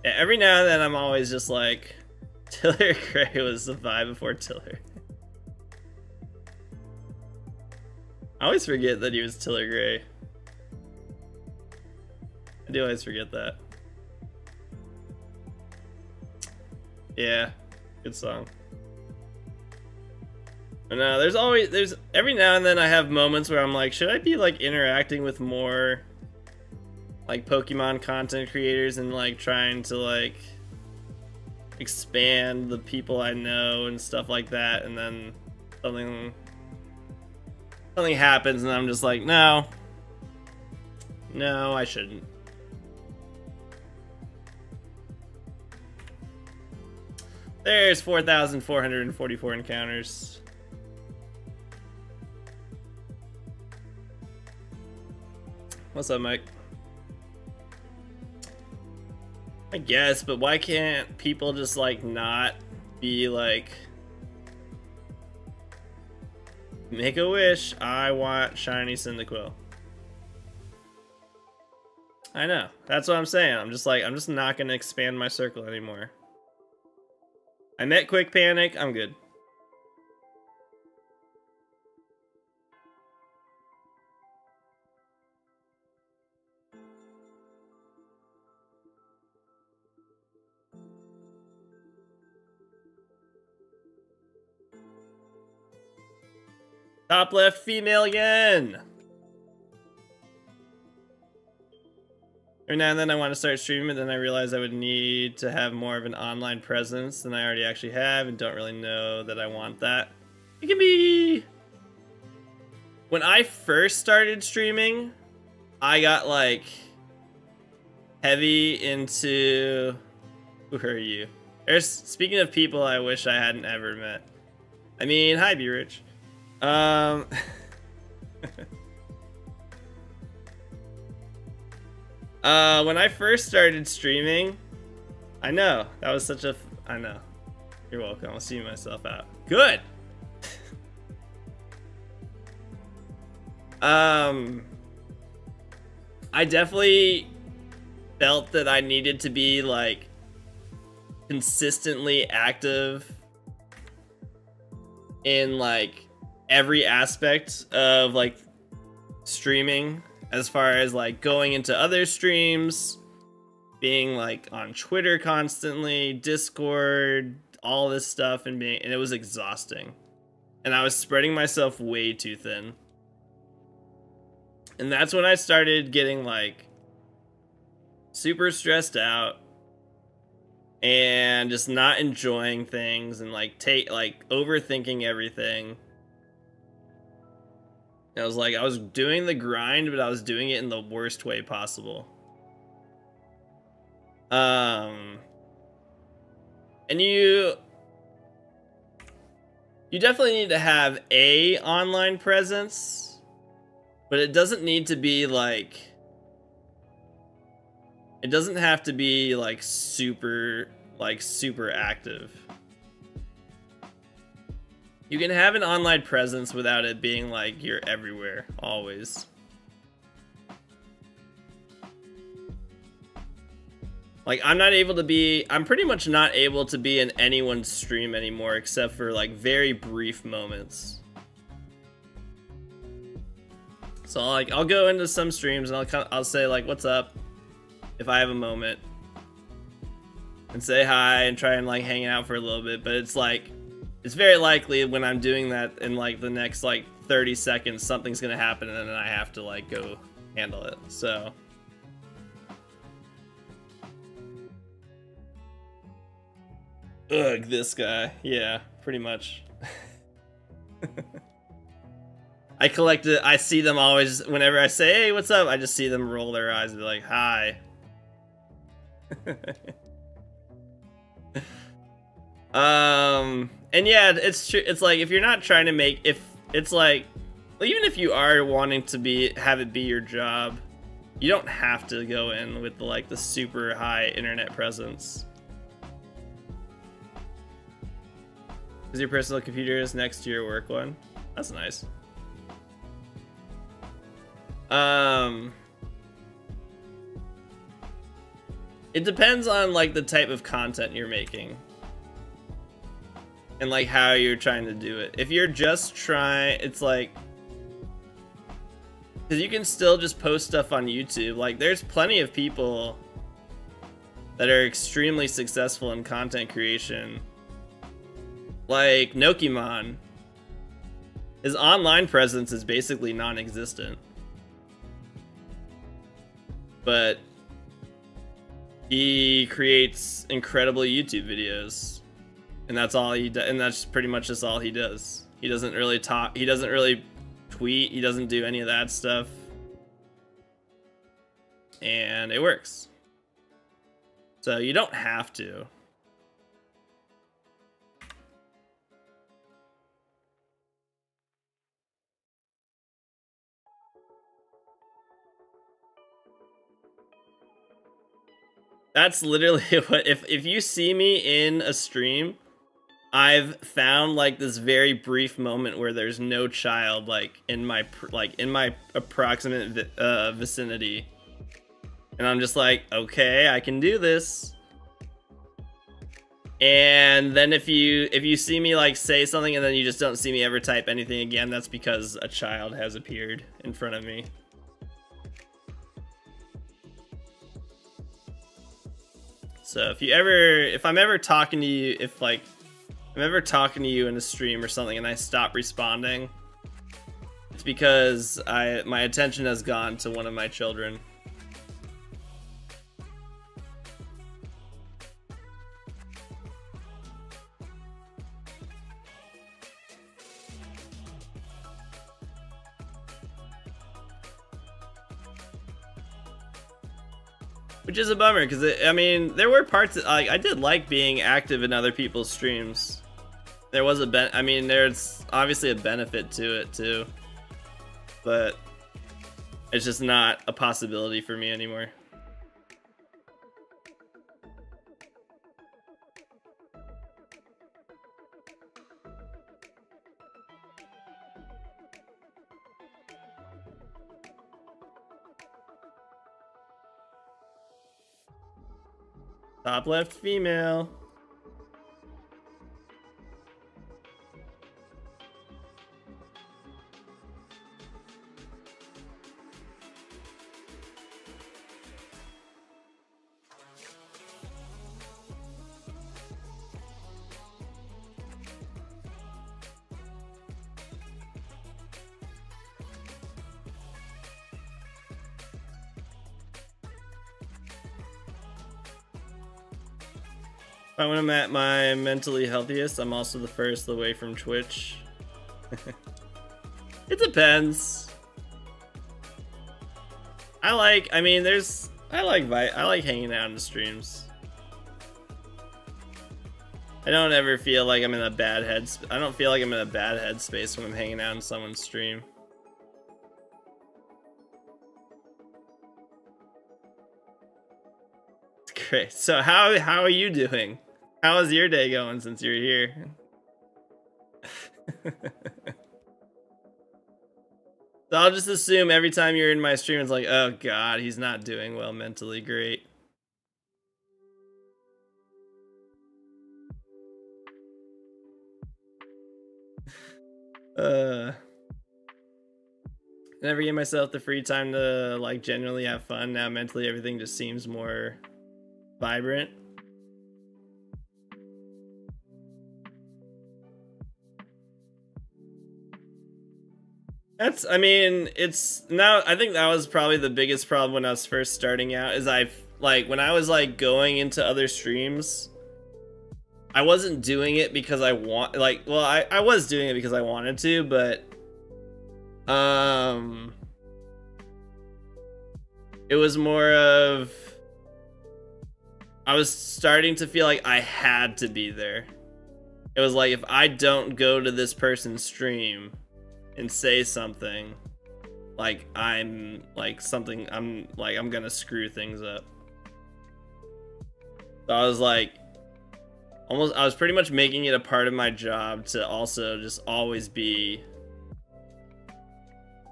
Yeah, every now and then I'm always just like, Tiller Gray was the vibe before Tiller. I always forget that he was Tiller Gray. I do always forget that. Yeah, good song. But no, there's every now and then I have moments where I'm like, should I be like interacting with more like Pokemon content creators and like trying to like expand the people I know and stuff like that, and then something happens and I'm just like, no, I shouldn't. There's 4,444 encounters. What's up, Mike? I guess, but why can't people just like not be like, make a wish, I want shiny Cyndaquil? I know, that's what I'm saying. I'm just not gonna expand my circle anymore. I met Quick Panic, I'm good. Top left female again. Every now and then I want to start streaming, but then I realize I would need to have more of an online presence than I already actually have, and don't really know that I want that. It can be... When I first started streaming, I got like heavy into... Who are you? Speaking of people I wish I hadn't ever met. I mean, hi, Be Rich. When I first started streaming, I know, that was such a... I know. You're welcome, I'll see myself out. Good! I definitely felt that I needed to be, like, consistently active in, like, every aspect of, like, streaming. As far as like going into other streams, being like on Twitter constantly, Discord, all this stuff, and it was exhausting. And I was spreading myself way too thin. And that's when I started getting like super stressed out and just not enjoying things and like overthinking everything. I was like, I was doing the grind, but I was doing it in the worst way possible. And you definitely need to have a online presence, but it doesn't need to be like, it doesn't have to be like super active. You can have an online presence without it being like you're everywhere, always. Like, I'm pretty much not able to be in anyone's stream anymore except for like very brief moments. So like, I'll go into some streams and I'll say like, what's up, if I have a moment. And say hi and try and like hang out for a little bit, but it's like, it's very likely when I'm doing that in like the next like 30 seconds, something's gonna happen and then I have to like go handle it, so. Ugh, this guy. Yeah, pretty much. I see them always, whenever I say, hey, what's up? I just see them roll their eyes and be like, hi. And yeah, it's true. It's like, if you're not trying to make, if it's like, even if you are wanting to have it be your job, you don't have to go in with like the super high internet presence. Is your personal computer is next to your work one? That's nice. It depends on like the type of content you're making and like how you're trying to do it. If you're just trying, it's like, because you can still just post stuff on YouTube. Like, there's plenty of people that are extremely successful in content creation. Like Nokimon. His online presence is basically non-existent. But he creates incredible YouTube videos. And that's all he does, and that's pretty much just all he does. He doesn't really talk, he doesn't really tweet, he doesn't do any of that stuff. And it works. So you don't have to. That's literally what, if you see me in a stream, I've found like this very brief moment where there's no child like in my approximate vicinity, and I'm just like, okay, I can do this. And then if you see me like say something and then you just don't see me ever type anything again, that's because a child has appeared in front of me. So if I'm ever talking to you, if like I'm ever talking to you in a stream or something and I stop responding, it's because my attention has gone to one of my children. Which is a bummer, because I mean, there were parts that, like, I did like being active in other people's streams. There was I mean, there's obviously a benefit to it too, but it's just not a possibility for me anymore. Top left female. When I'm at my mentally healthiest, I'm also the first away from Twitch. It depends. I like hanging out in the streams. I don't ever feel like I'm in a bad I don't feel like I'm in a bad headspace when I'm hanging out in someone's stream. It's great. So how are you doing? How is your day going since you're here? So I'll just assume every time you're in my stream, it's like, oh god, he's not doing well mentally. Great. Never give myself the free time to like genuinely have fun. Now mentally everything just seems more vibrant. I mean, it's now, I think that was probably the biggest problem when I was first starting out, is when I was like going into other streams, I wasn't doing it because I want, like, well, I was doing it because I wanted to, but it was more of, I was starting to feel like I had to be there. It was like, if I don't go to this person's stream and say something, like I'm gonna screw things up. So I was like, I was pretty much making it a part of my job to also just always be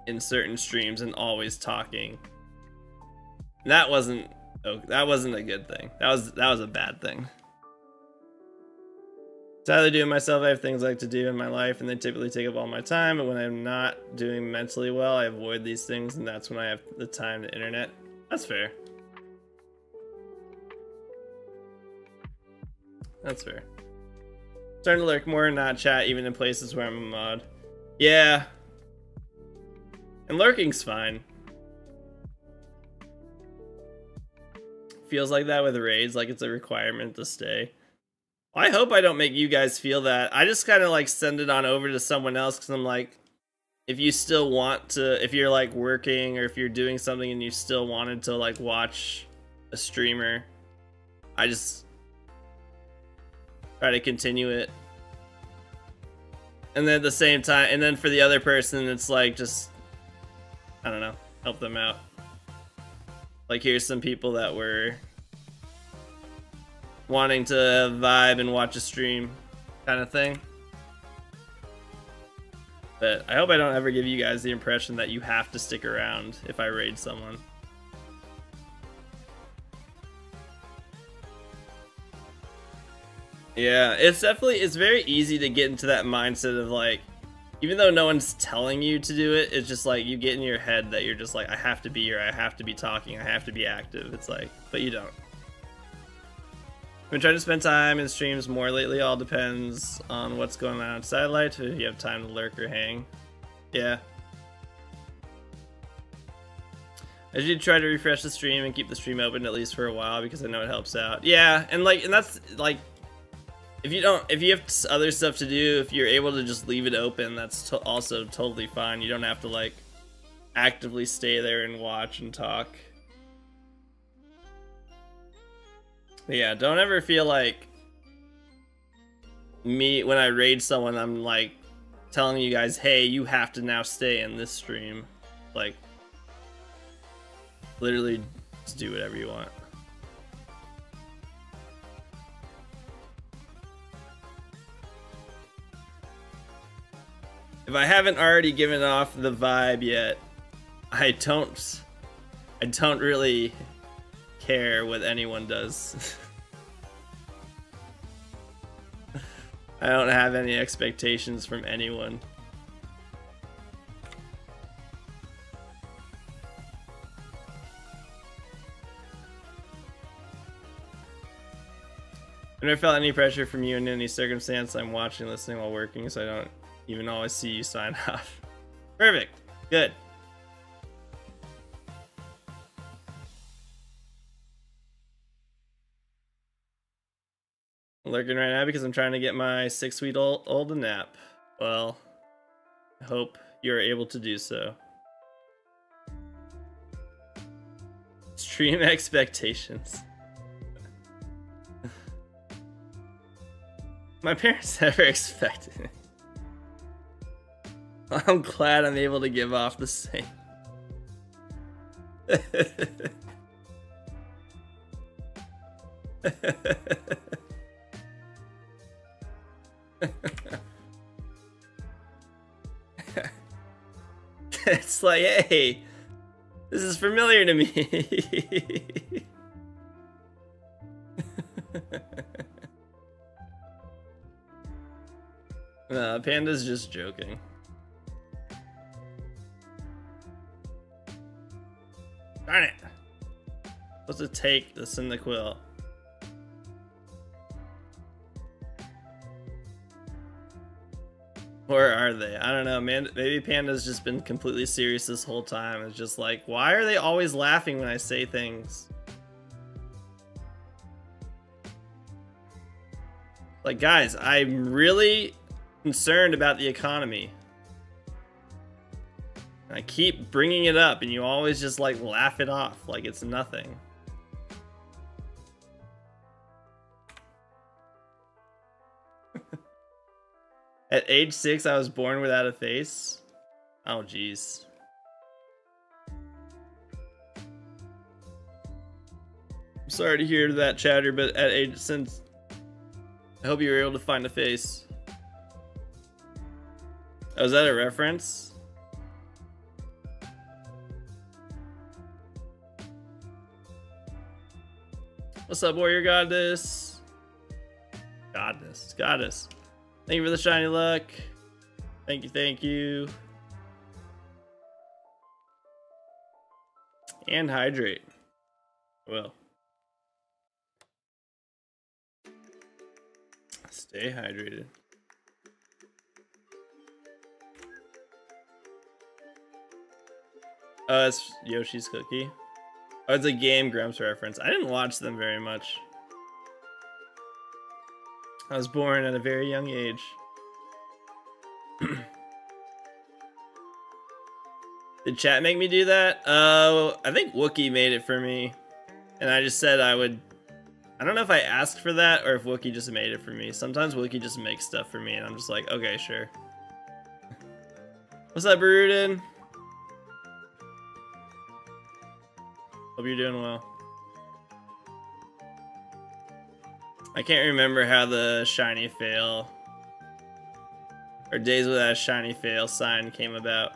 in certain streams and always talking. And that wasn't a good thing. That was a bad thing. To either do it myself, I have things I like to do in my life, and they typically take up all my time. But when I'm not doing mentally well, I avoid these things, and that's when I have the time to internet. That's fair. That's fair. Starting to lurk more and not chat, even in places where I'm a mod. Yeah. And lurking's fine. Feels like that with raids, like it's a requirement to stay. I hope I don't make you guys feel that. I just kind of like send it on over to someone else because I'm like, if you still want to, if you're like working or if you're doing something and you still wanted to like watch a streamer, I just try to continue it. And then at the same time, and then for the other person, it's like just, I don't know, help them out. Like here's some people that were wanting to vibe and watch a stream kind of thing. But I hope I don't ever give you guys the impression that you have to stick around if I raid someone. Yeah, it's very easy to get into that mindset of like, even though no one's telling you to do it, it's just like you get in your head that you're just like, I have to be here, I have to be talking, I have to be active. It's like, but you don't. I've been trying to spend time in streams more lately. All depends on what's going on outside light, if you have time to lurk or hang. Yeah. I usually try to refresh the stream and keep the stream open at least for a while because I know it helps out. Yeah, and that's like, if you have other stuff to do, if you're able to just leave it open, that's also totally fine. You don't have to like actively stay there and watch and talk. But yeah, don't ever feel like me when I raid someone, I'm like telling you guys, hey, you have to now stay in this stream. Like, literally just do whatever you want. If I haven't already given off the vibe yet, I don't really care what anyone does. I don't have any expectations from anyone. I never felt any pressure from you in any circumstance. I'm watching, listening while working, so I don't even always see you sign off. Perfect. Good. I'm lurking right now because I'm trying to get my 6-week-old a nap. Well, I hope you're able to do so. Stream expectations. My parents never expected it. I'm glad I'm able to give off the same. It's like, hey, this is familiar to me. Panda's just joking. Darn it! Supposed to take the Cyndaquil. Or are they? I don't know, man. Maybe Panda's just been completely serious this whole time. It's just like, why are they always laughing when I say things? Like, guys, I'm really concerned about the economy. I keep bringing it up, and you always just, like, laugh it off like it's nothing. At age 6, I was born without a face. Oh, jeez. I'm sorry to hear that, Chatter, but at age since, I hope you were able to find a face. Oh, is that a reference? What's up, Warrior Goddess? Goddess. Thank you for the shiny luck. Thank you, thank you. And hydrate. Well. Stay hydrated. It's Yoshi's Cookie. Oh, it's a Game Grumps reference. I didn't watch them very much. I was born at a very young age. Did chat make me do that? I think Wookie made it for me. And I just said I would... I don't know if I asked for that or if Wookie just made it for me. Sometimes Wookie just makes stuff for me and I'm just like, okay, sure. What's up, Buruden? Hope you're doing well. I can't remember how the shiny fail or days without a shiny fail sign came about.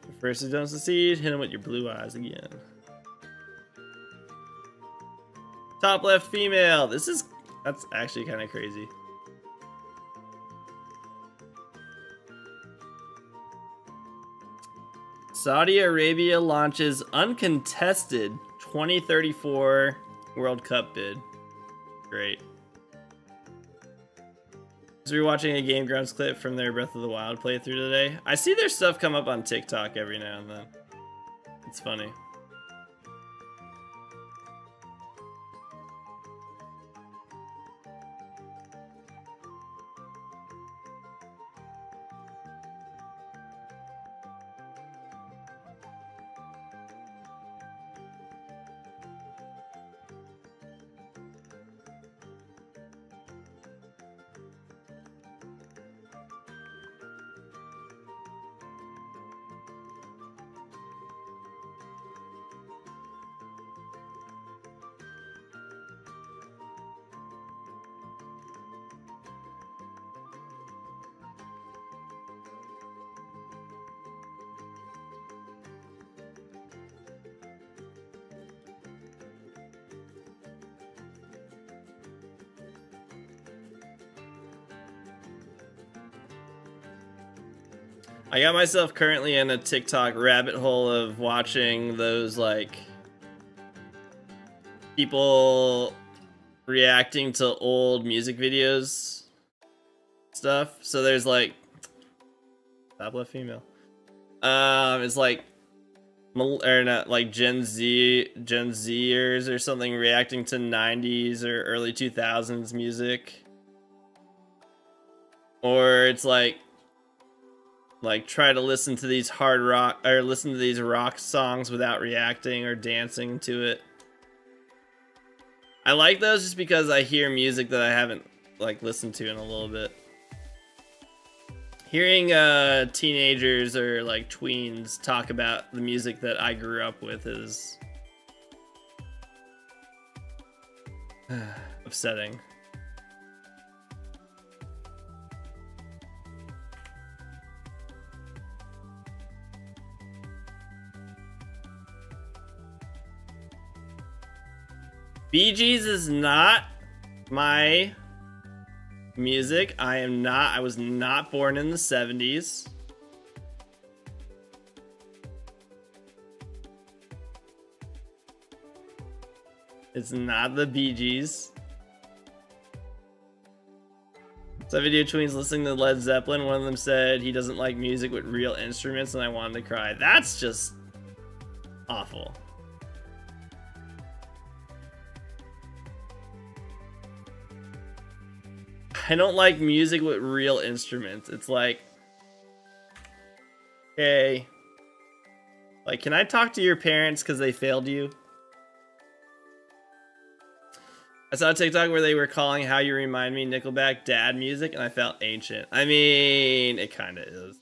If first you don't succeed, hit him with your blue eyes again. Top left female. That's actually kind of crazy. Saudi Arabia launches uncontested 2034 World Cup bid. Great. So we're watching a Game Grumps clip from their Breath of the Wild playthrough today. I see their stuff come up on TikTok every now and then. It's funny. I got myself currently in a TikTok rabbit hole of watching those, like, people reacting to old music videos stuff. So there's, like, top left female. It's like, or not, like Gen Zers or something reacting to 90s or early 2000s music. Or it's like try to listen to these hard rock or listen to these rock songs without reacting or dancing to it. I like those just because I hear music that I haven't like listened to in a little bit. Hearing teenagers or like tweens talk about the music that I grew up with is upsetting. Bee Gees is not my music. I was not born in the 70s. It's not the Bee Gees. So video tweens listening to Led Zeppelin. One of them said he doesn't like music with real instruments and I wanted to cry. That's just awful. I don't like music with real instruments. It's like, hey, like, can I talk to your parents because they failed you? I saw a TikTok where they were calling How You Remind Me Nickelback dad music, and I felt ancient. I mean, it kind of is.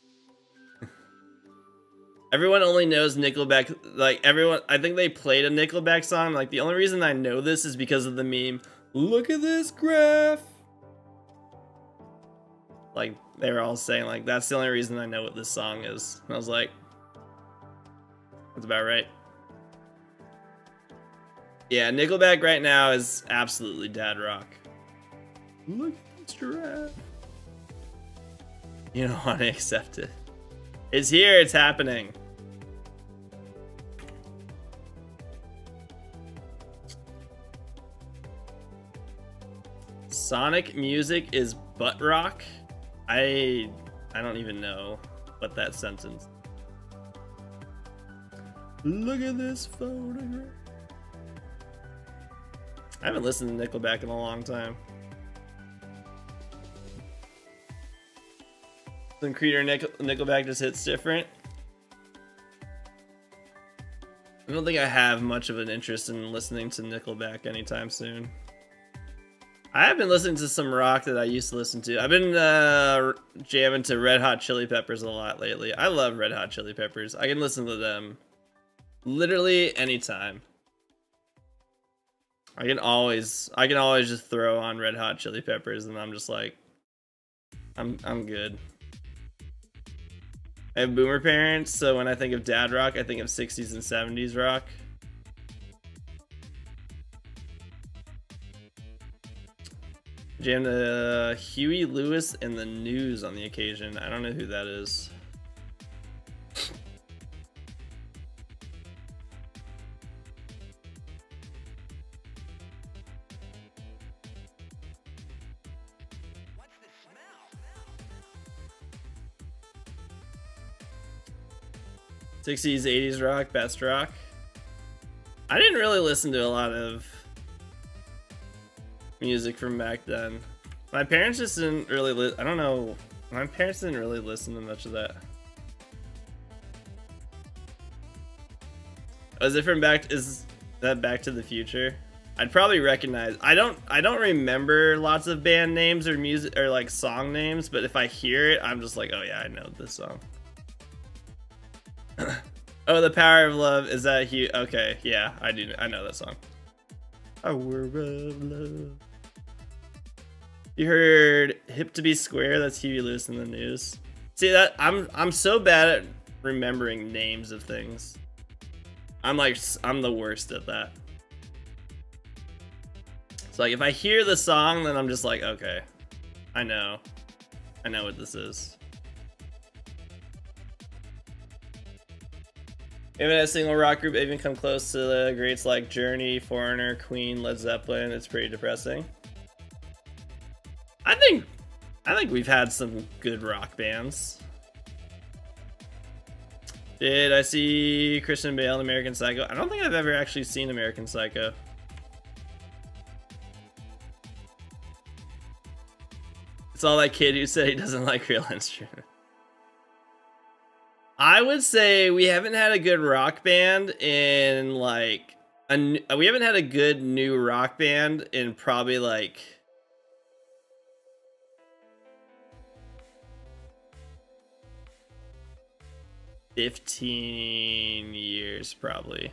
Everyone only knows Nickelback, like, everyone, I think they played a Nickelback song. Like, the only reason I know this is because of the meme, look at this graph. Like, they were all saying, like, that's the only reason I know what this song is. And I was like, that's about right. Yeah, Nickelback right now is absolutely dad rock. Look at this giraffe. You don't want to accept it. It's here, it's happening. Sonic music is butt rock? I don't even know what that sentence. Look at this photograph. I haven't listened to Nickelback in a long time. Some Creed or Nickelback just hits different. I don't think I have much of an interest in listening to Nickelback anytime soon. I have been listening to some rock that I used to listen to. I've been jamming to Red Hot Chili Peppers a lot lately. I love Red Hot Chili Peppers. I can listen to them literally anytime. I can always just throw on Red Hot Chili Peppers and I'm just like, I'm good. I have boomer parents, so when I think of dad rock, I think of 60s and 70s rock. Jammed Huey Lewis and the News on the occasion. I don't know who that is. What's the smell? 60s, 80s rock, best rock. I didn't really listen to a lot of music from back then. My parents just didn't really I don't know. My parents didn't really listen to much of that. Oh, is it from is that Back to the Future? I'd probably recognize. I don't remember lots of band names or music or like song names, but if I hear it, I'm just like, oh yeah, I know this song. Oh, The Power of Love, is that Hugh? Okay, yeah, I know that song. Power of Love. You heard Hip to Be Square? That's Huey Lewis in the News. See that I'm so bad at remembering names of things. I'm the worst at that. So like if I hear the song, then I'm just like, okay, I know what this is. We haven't had a single rock group even come close to the greats like Journey, Foreigner, Queen, Led Zeppelin. It's pretty depressing. I think we've had some good rock bands. Did I see Christian Bale in American Psycho? I don't think I've ever actually seen American Psycho. It's all that kid who said he doesn't like real instruments. I would say we haven't had a good rock band in like we haven't had a good new rock band in probably like 15 years probably.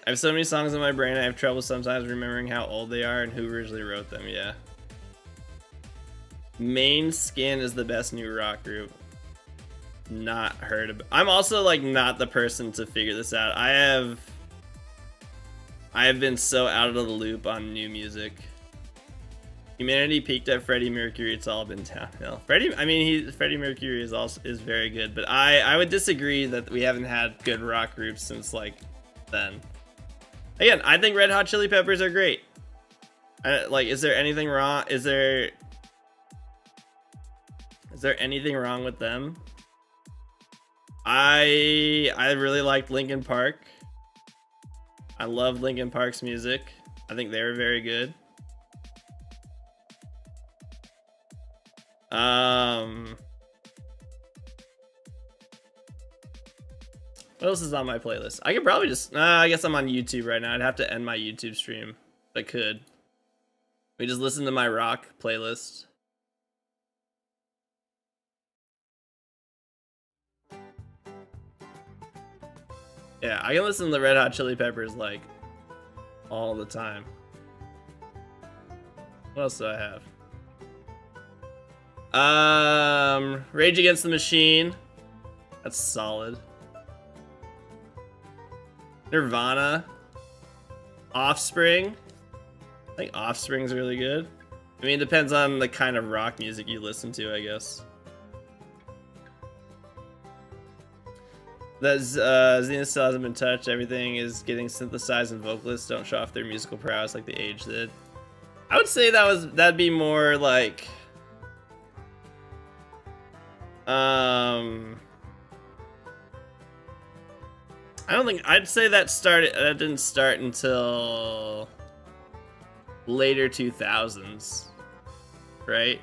I have so many songs in my brain, I have trouble sometimes remembering how old they are and who originally wrote them, yeah. Main Skin is the best new rock group. Not heard of. I'm also like not the person to figure this out. I have been so out of the loop on new music. Humanity peaked at Freddie Mercury, it's all been downhill. Freddie Mercury is very good, but I would disagree that we haven't had good rock groups since like then. Again, I think Red Hot Chili Peppers are great. Like, is there anything wrong? Is there anything wrong with them? I really liked Linkin Park. I love Linkin Park's music. I think they were very good. What else is on my playlist? I could probably just... I guess I'm on YouTube right now. I'd have to end my YouTube stream if I could. We just listen to my rock playlist. Yeah, I can listen to the Red Hot Chili Peppers like all the time. What else do I have? Rage Against the Machine. That's solid. Nirvana. Offspring. I think Offspring's really good. I mean, it depends on the kind of rock music you listen to, I guess. That Xena still hasn't been touched. Everything is getting synthesized, and vocalists don't show off their musical prowess like the Age did. I would say that'd be more like I don't think I'd say that didn't start until later 2000s, right?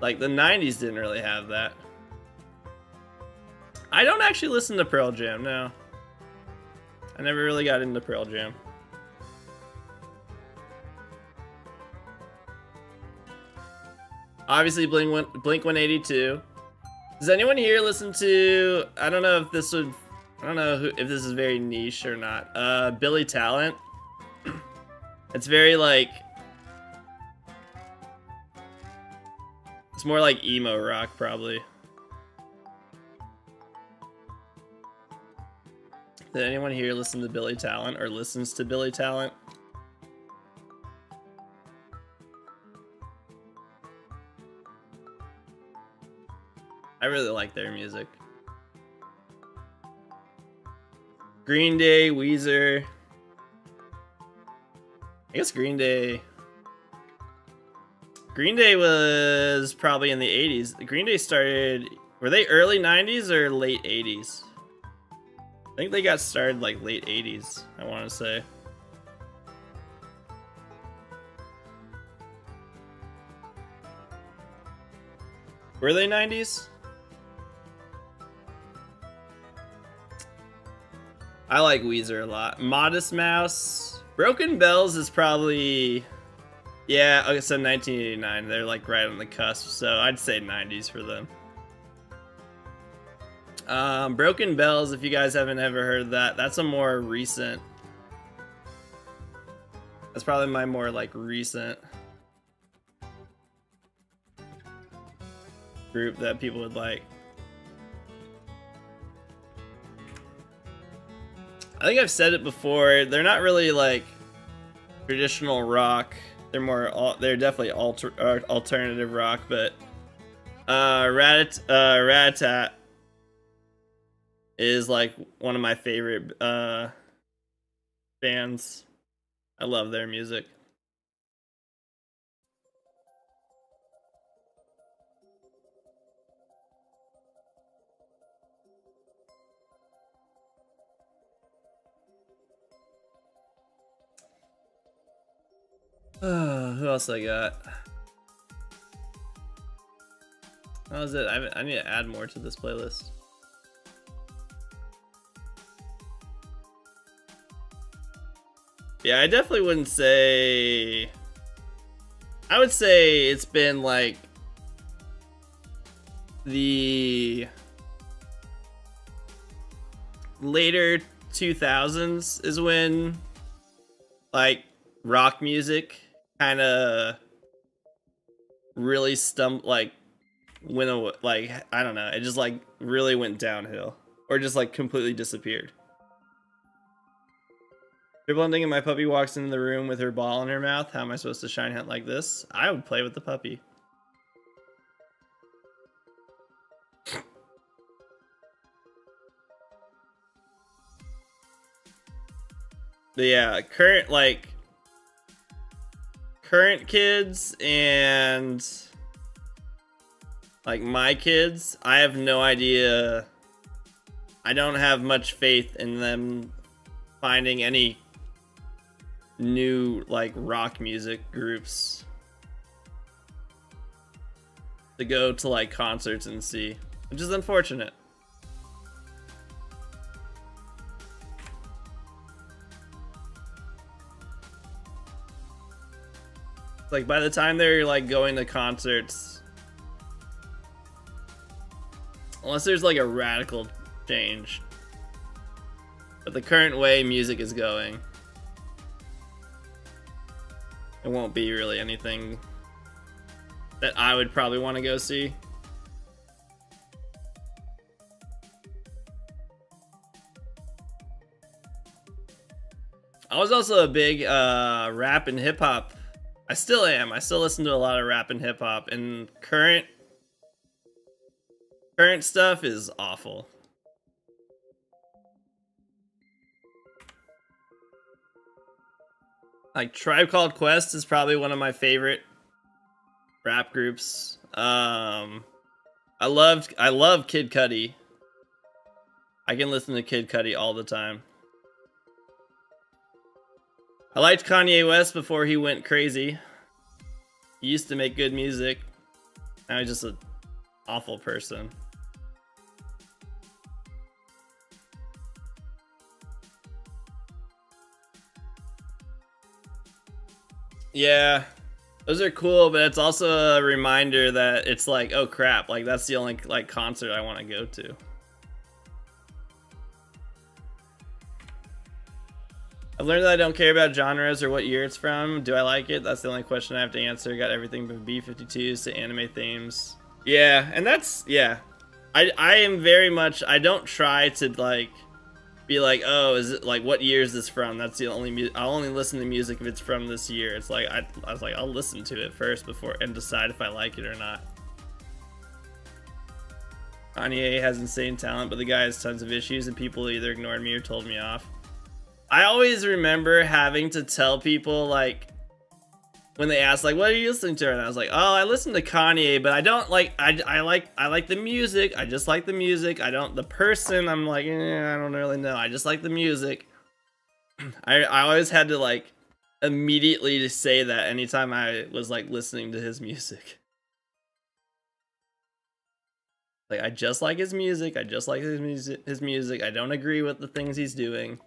Like the 90s didn't really have that. I don't actually listen to Pearl Jam, no. I never really got into Pearl Jam. Obviously Blink 182. Does anyone here listen to, I don't know if this is very niche or not. Billy Talent. It's very like, it's more like emo rock probably. Did anyone here listen to Billy Talent or listens to Billy Talent? I really like their music. Green Day, Weezer. I guess Green Day was probably in the 80s. Green Day started, were they early 90s or late 80s? I think they got started like late 80s, I want to say. Were they 90s? I like Weezer a lot. Modest Mouse. Broken Bells is probably... Yeah, okay, so 1989. They're like right on the cusp, so I'd say 90s for them. Broken Bells, if you guys haven't ever heard that, that's a more recent... That's probably my more like recent group that people would like. I think I've said it before, they're not really like traditional rock. They're definitely alternative rock, but Rat-a-tat is like one of my favorite bands. I love their music. Who else I got? That was it. I need to add more to this playlist. Yeah, I definitely wouldn't say... I would say it's been like the later 2000s is when like rock music kind of really went away, like, I don't know, it just like really went downhill or just like completely disappeared. Triple ending and my puppy walks into the room with her ball in her mouth. How am I supposed to shine hunt like this? I would play with the puppy. But yeah, current kids and like my kids, I have no idea. I don't have much faith in them finding any new like rock music groups to go to like concerts and see, which is unfortunate. Like by the time they're like going to concerts, unless there's like a radical change, but the current way music is going, it won't be really anything that I would probably want to go see. I was also a big rap and hip hop. I still am. I still listen to a lot of rap and hip hop, and current stuff is awful. Like Tribe Called Quest is probably one of my favorite rap groups. I love Kid Cudi. I can listen to Kid Cudi all the time. I liked Kanye West before he went crazy. He used to make good music. Now he's just an awful person. Yeah, those are cool, but it's also a reminder that it's like, oh crap, like that's the only like concert I want to go to. I've learned that I don't care about genres or what year it's from. Do I like it? That's the only question I have to answer. Got everything from B-52s to anime themes. Yeah, and that's, yeah. I am very much, I don't try to like, be like, oh, is it like, what year is this from? That's the only, I'll only listen to music if it's from this year. It's like, I was like, I'll listen to it first before, and decide if I like it or not. Kanye has insane talent, but the guy has tons of issues and people either ignored me or told me off. I always remember having to tell people, like, when they asked, like, what are you listening to? And I was like, oh, I listen to Kanye, but I don't like, I like the music. I just like the music. I don't, the person, I'm like, I don't really know. I just like the music. I always had to, like, immediately say that anytime I was, like, listening to his music. Like, I just like his music. I just like his music. I don't agree with the things he's doing.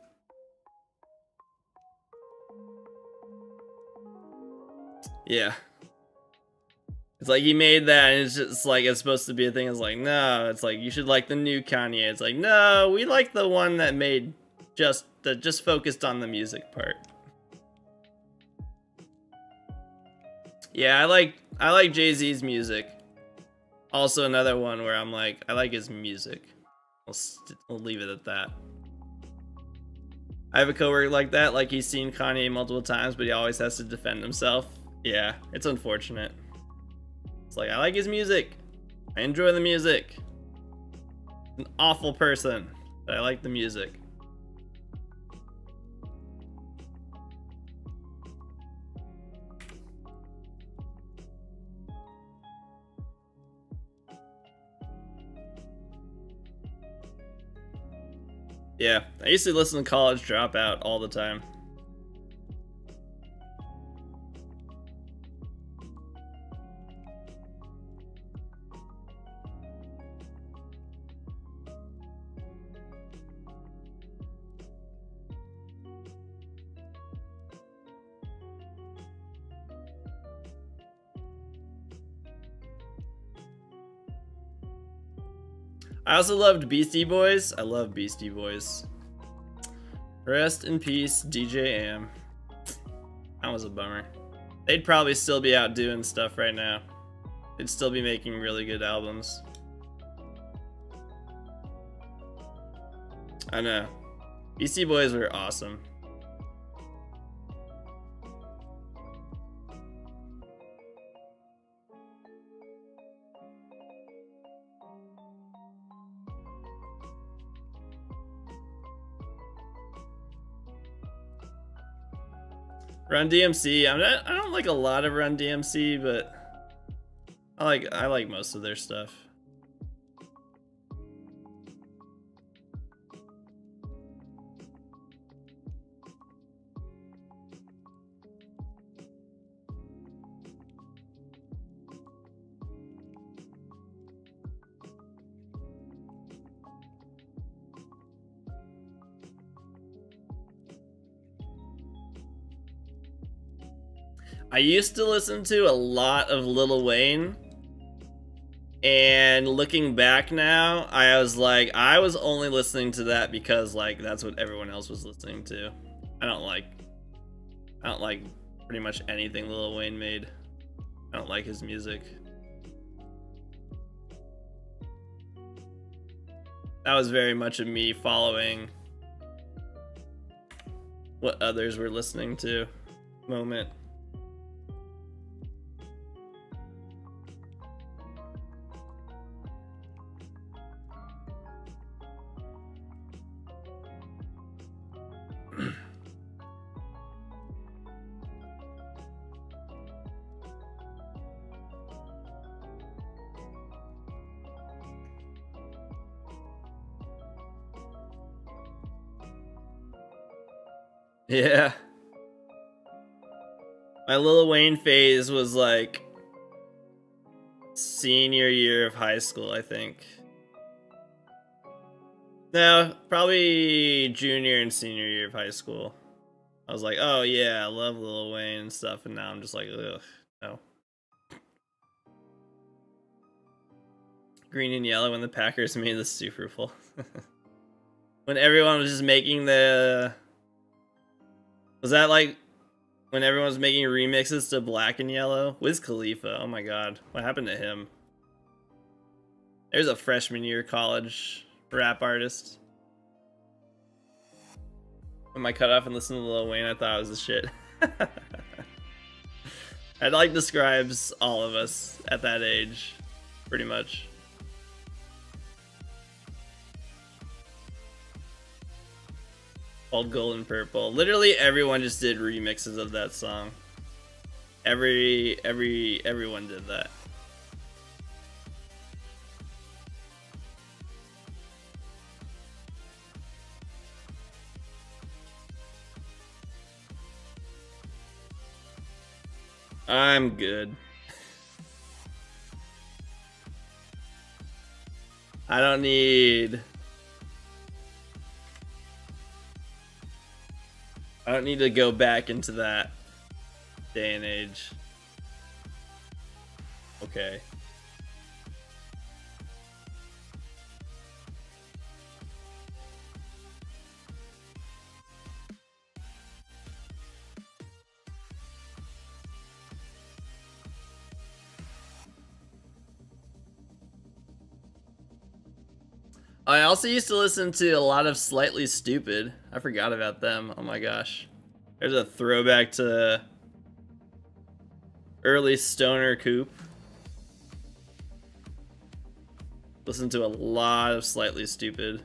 Yeah. It's like he made that and it's just like it's supposed to be a thing. It's like, no, it's like you should like the new Kanye. It's like, no, we like the one that made just focused on the music part. Yeah, I like Jay-Z's music. Also another one where I'm like, I like his music. We'll leave it at that. I have a coworker like that, like he's seen Kanye multiple times, but he always has to defend himself. Yeah, it's unfortunate. It's like, I like his music. I enjoy the music. An awful person, but I like the music. Yeah, I used to listen to College Dropout all the time. I also loved Beastie Boys. I love Beastie Boys. Rest in peace, DJ Am. That was a bummer. They'd probably still be out doing stuff right now. They'd still be making really good albums. I know. Beastie Boys were awesome. Run DMC. I don't like a lot of Run DMC, but I like most of their stuff. I used to listen to a lot of Lil Wayne, and looking back now, I was like, I was only listening to that because like that's what everyone else was listening to. I don't like pretty much anything Lil Wayne made. I don't like his music. That was very much of me following what others were listening to moment. Yeah. My Lil Wayne phase was like senior year of high school, I think. No, probably junior and senior year of high school. I was like, oh yeah, I love Lil Wayne and stuff, and now I'm just like, ugh, no. Green and yellow when the Packers made the Super Bowl. When everyone was just making the... Was that like when everyone was making remixes to Black and Yellow? Wiz Khalifa, oh my god, what happened to him? There's a freshman year college rap artist. When I cut off and listened to Lil Wayne, I thought it was the shit. That like describes all of us at that age, pretty much. Called Gold and Purple. Literally everyone just did remixes of that song. Everyone did that. I'm good. I don't need to go back into that day and age. Okay. I also used to listen to a lot of Slightly Stupid. I forgot about them. Oh my gosh. There's a throwback to early stoner Coop. Listen to a lot of Slightly Stupid.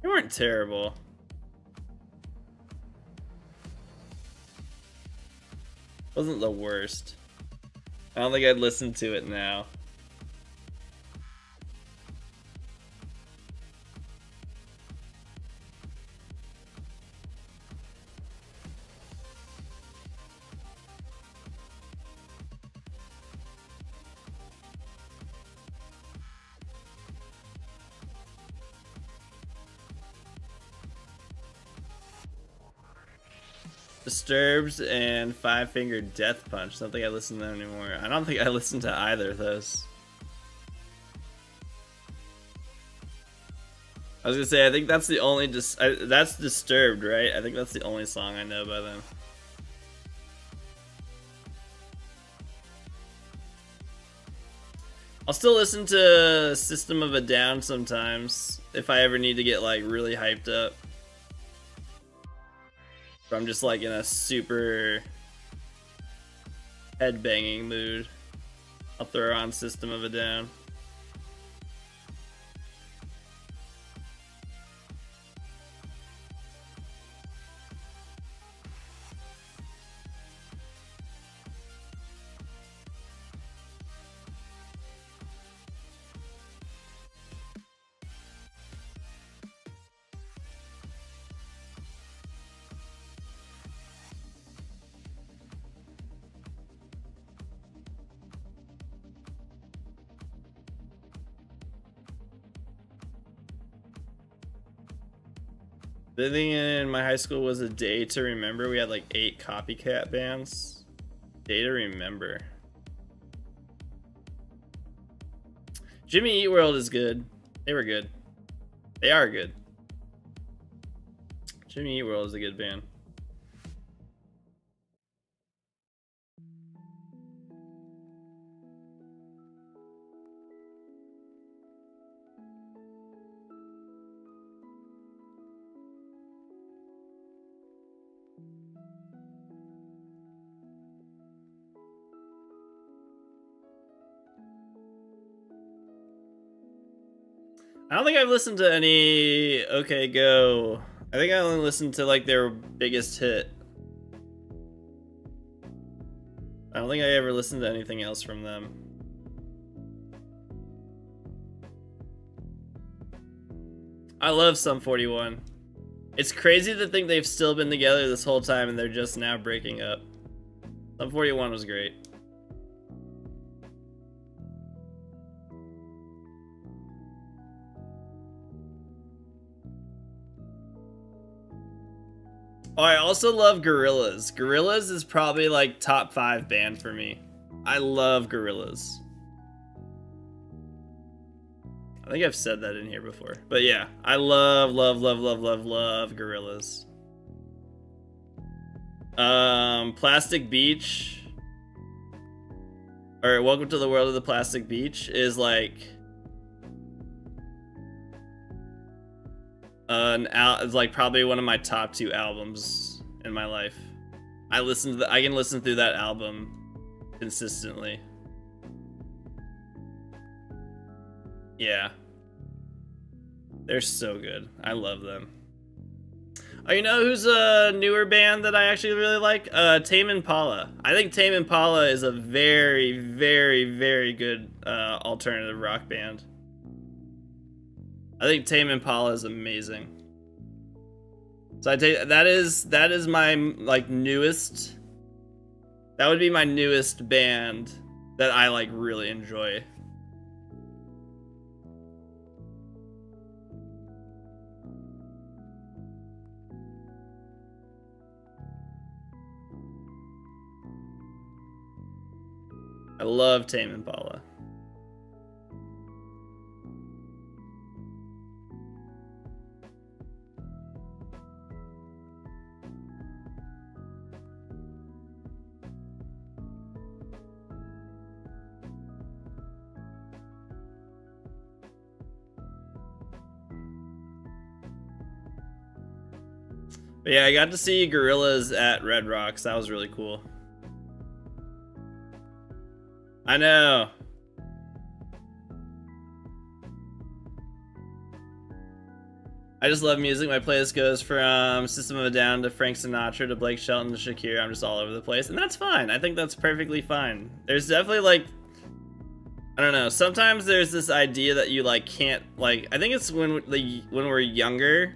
They weren't terrible. Wasn't the worst. I don't think I'd listen to it now. Disturbed and Five Finger Death Punch. Don't think I listen to them anymore. I don't think I listen to either of those. I was gonna say, I think that's the only that's Disturbed, right? I think that's the only song I know by them. I'll still listen to System of a Down sometimes if I ever need to get like really hyped up. If I'm just like in a super headbanging mood, I'll throw on System of a Down. The thing in my high school was a day to remember. We had like 8 copycat bands. Day to remember. Jimmy Eat World is good. They were good. They are good. Jimmy Eat World is a good band. I don't think I've listened to any OK Go. I think I only listened to like their biggest hit. I don't think I ever listened to anything else from them. I love Sum 41. It's crazy to think they've still been together this whole time and they're just now breaking up. Sum 41 was great. Oh, I also love Gorillaz. Gorillaz is probably like top 5 band for me. I love Gorillaz. I think I've said that in here before. But yeah, I love Gorillaz. Plastic Beach, or Welcome to the World of the Plastic Beach, is like it's like probably one of my top 2 albums in my life. I can listen through that album consistently. Yeah. They're so good. I love them. Oh, you know who's a newer band that I actually really like? Tame Impala. I think Tame Impala is a very, very, very good alternative rock band. I think Tame Impala is amazing. So I take that is my like newest. That would be my newest band that I like really enjoy. I love Tame Impala. But yeah, I got to see Gorillaz at Red Rocks. That was really cool. I know. I just love music. My playlist goes from System of a Down to Frank Sinatra to Blake Shelton to Shakira. I'm just all over the place, and that's fine. I think that's perfectly fine. There's definitely like, I don't know. Sometimes there's this idea that you like can't like. I think it's when we're younger.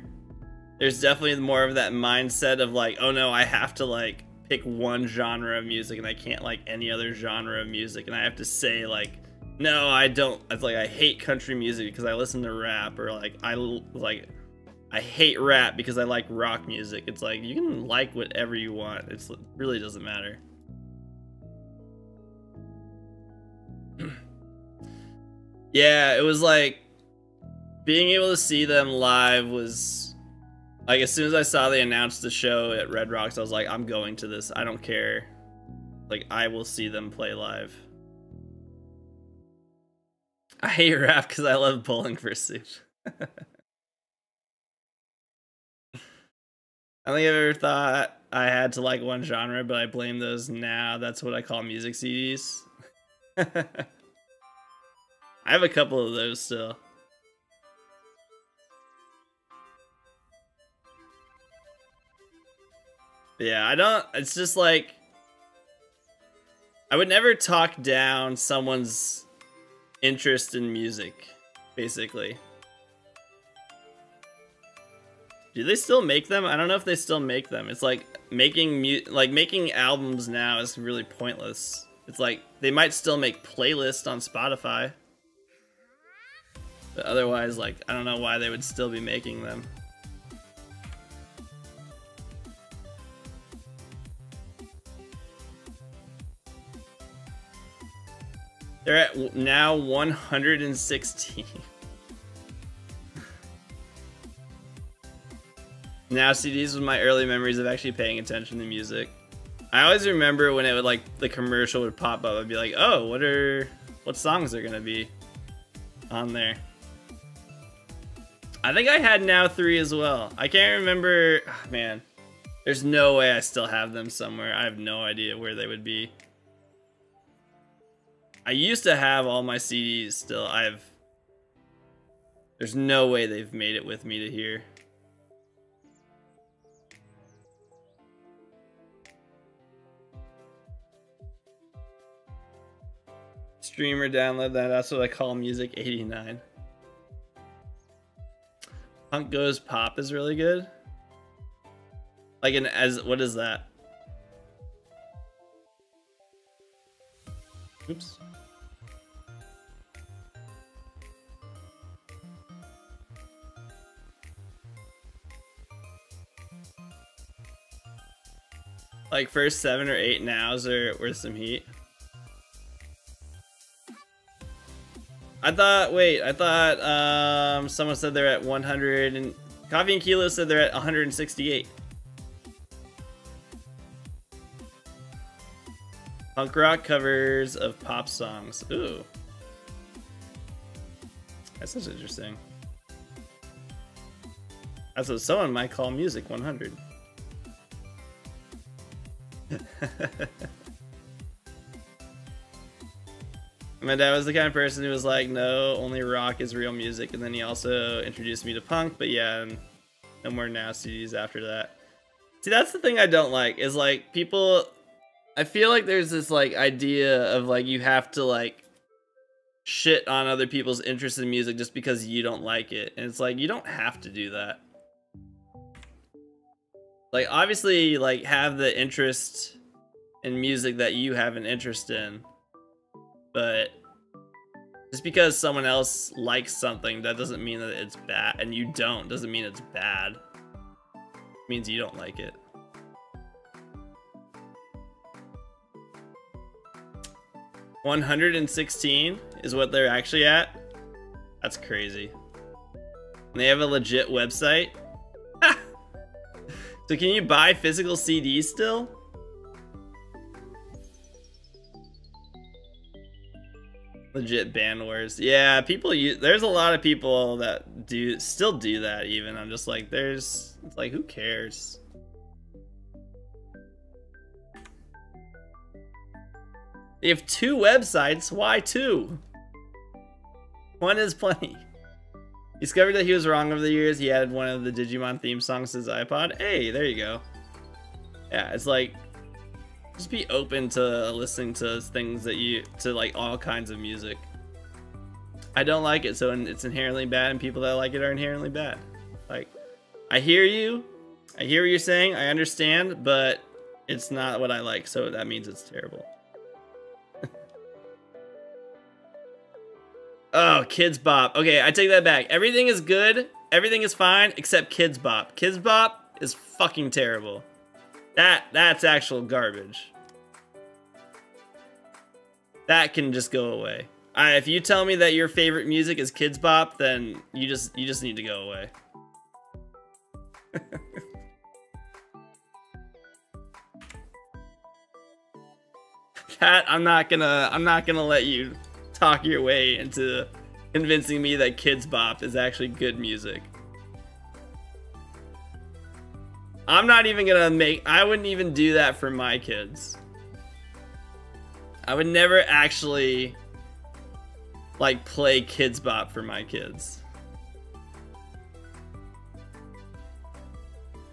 There's definitely more of that mindset of like, oh no, I have to like pick one genre of music and I can't like any other genre of music, and I have to say like, no, I don't. It's like I hate country music because I listen to rap, or like I hate rap because I like rock music. It's like you can like whatever you want. It really doesn't matter. Yeah, it was like being able to see them live was like, as soon as I saw they announced the show at Red Rocks, I was like, I'm going to this. I don't care. Like, I will see them play live. I hate rap because I love Bowling for Soup. I don't think I've ever thought I had to like one genre, but I blame those now. That's what I call music CDs. I have a couple of those still. Yeah, I don't, it's just like, I would never talk down someone's interest in music, basically. Do they still make them? I don't know if they still make them. It's like making albums now is really pointless. It's like they might still make playlists on Spotify, but otherwise, like, I don't know why they would still be making them. They're at now 116. Now CDs was my early memories of actually paying attention to music. I always remember when it would like the commercial would pop up. I'd be like, oh, what songs are gonna be on there? I think I had Now 3 as well. I can't remember. Oh, man, there's no way I still have them somewhere. I have no idea where they would be. I used to have all my CDs still. There's no way they've made it with me to here. Streamer download that. That's what I call music 89. Punk Goes Pop is really good. Like what is that? Oops. Like first 7 or 8 nows are worth some heat. I thought someone said they're at 100 and Coffee and Kilo said they're at 168. Punk rock covers of pop songs. Ooh. That's such interesting. That's what someone might call music 100. My dad was the kind of person who was like, no, only rock is real music. And then he also introduced me to punk, but yeah, no more Now CDs after that. See, that's the thing I don't like, is like people, I feel like there's this like idea of like you have to like shit on other people's interest in music just because you don't like it. And it's like, you don't have to do that. Like obviously like have the interest in music that you have an interest in. But just because someone else likes something, that doesn't mean that it's bad, and you don't, doesn't mean it's bad. It means you don't like it. $116 is what they're actually at? That's crazy. And they have a legit website? So can you buy physical CDs still? Legit band wars. Yeah, there's a lot of people that still do that even. I'm just like, it's like, who cares? They have 2 websites. Why 2? 1 is plenty. He discovered that he was wrong over the years. He added one of the Digimon theme songs to his iPod. Hey, there you go. Yeah, it's like, just be open to listening to things to like all kinds of music. I don't like it, so it's inherently bad, and people that like it are inherently bad. Like, I hear you, I hear what you're saying, I understand, but it's not what I like, so that means it's terrible. Oh, Kids Bop. Okay, I take that back. Everything is good, everything is fine, except Kids Bop. Kids Bop is fucking terrible. That's actual garbage. That can just go away. If you tell me that your favorite music is Kids Bop, then you just need to go away. I'm not gonna let you talk your way into convincing me that Kids Bop is actually good music. I'm not even gonna I wouldn't even do that for my kids. I would never actually like play Kids Bop for my kids.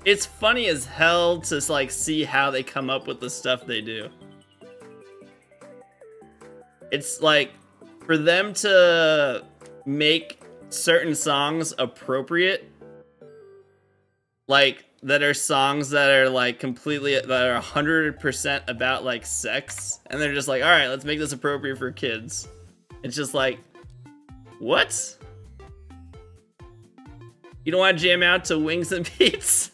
It's funny as hell to like see how they come up with the stuff they do. It's like for them to make certain songs appropriate, like that are songs that are like that are 100% about like sex, and they're just like, all right, let's make this appropriate for kids. It's just like, what? You don't want to jam out to Wings and Beats?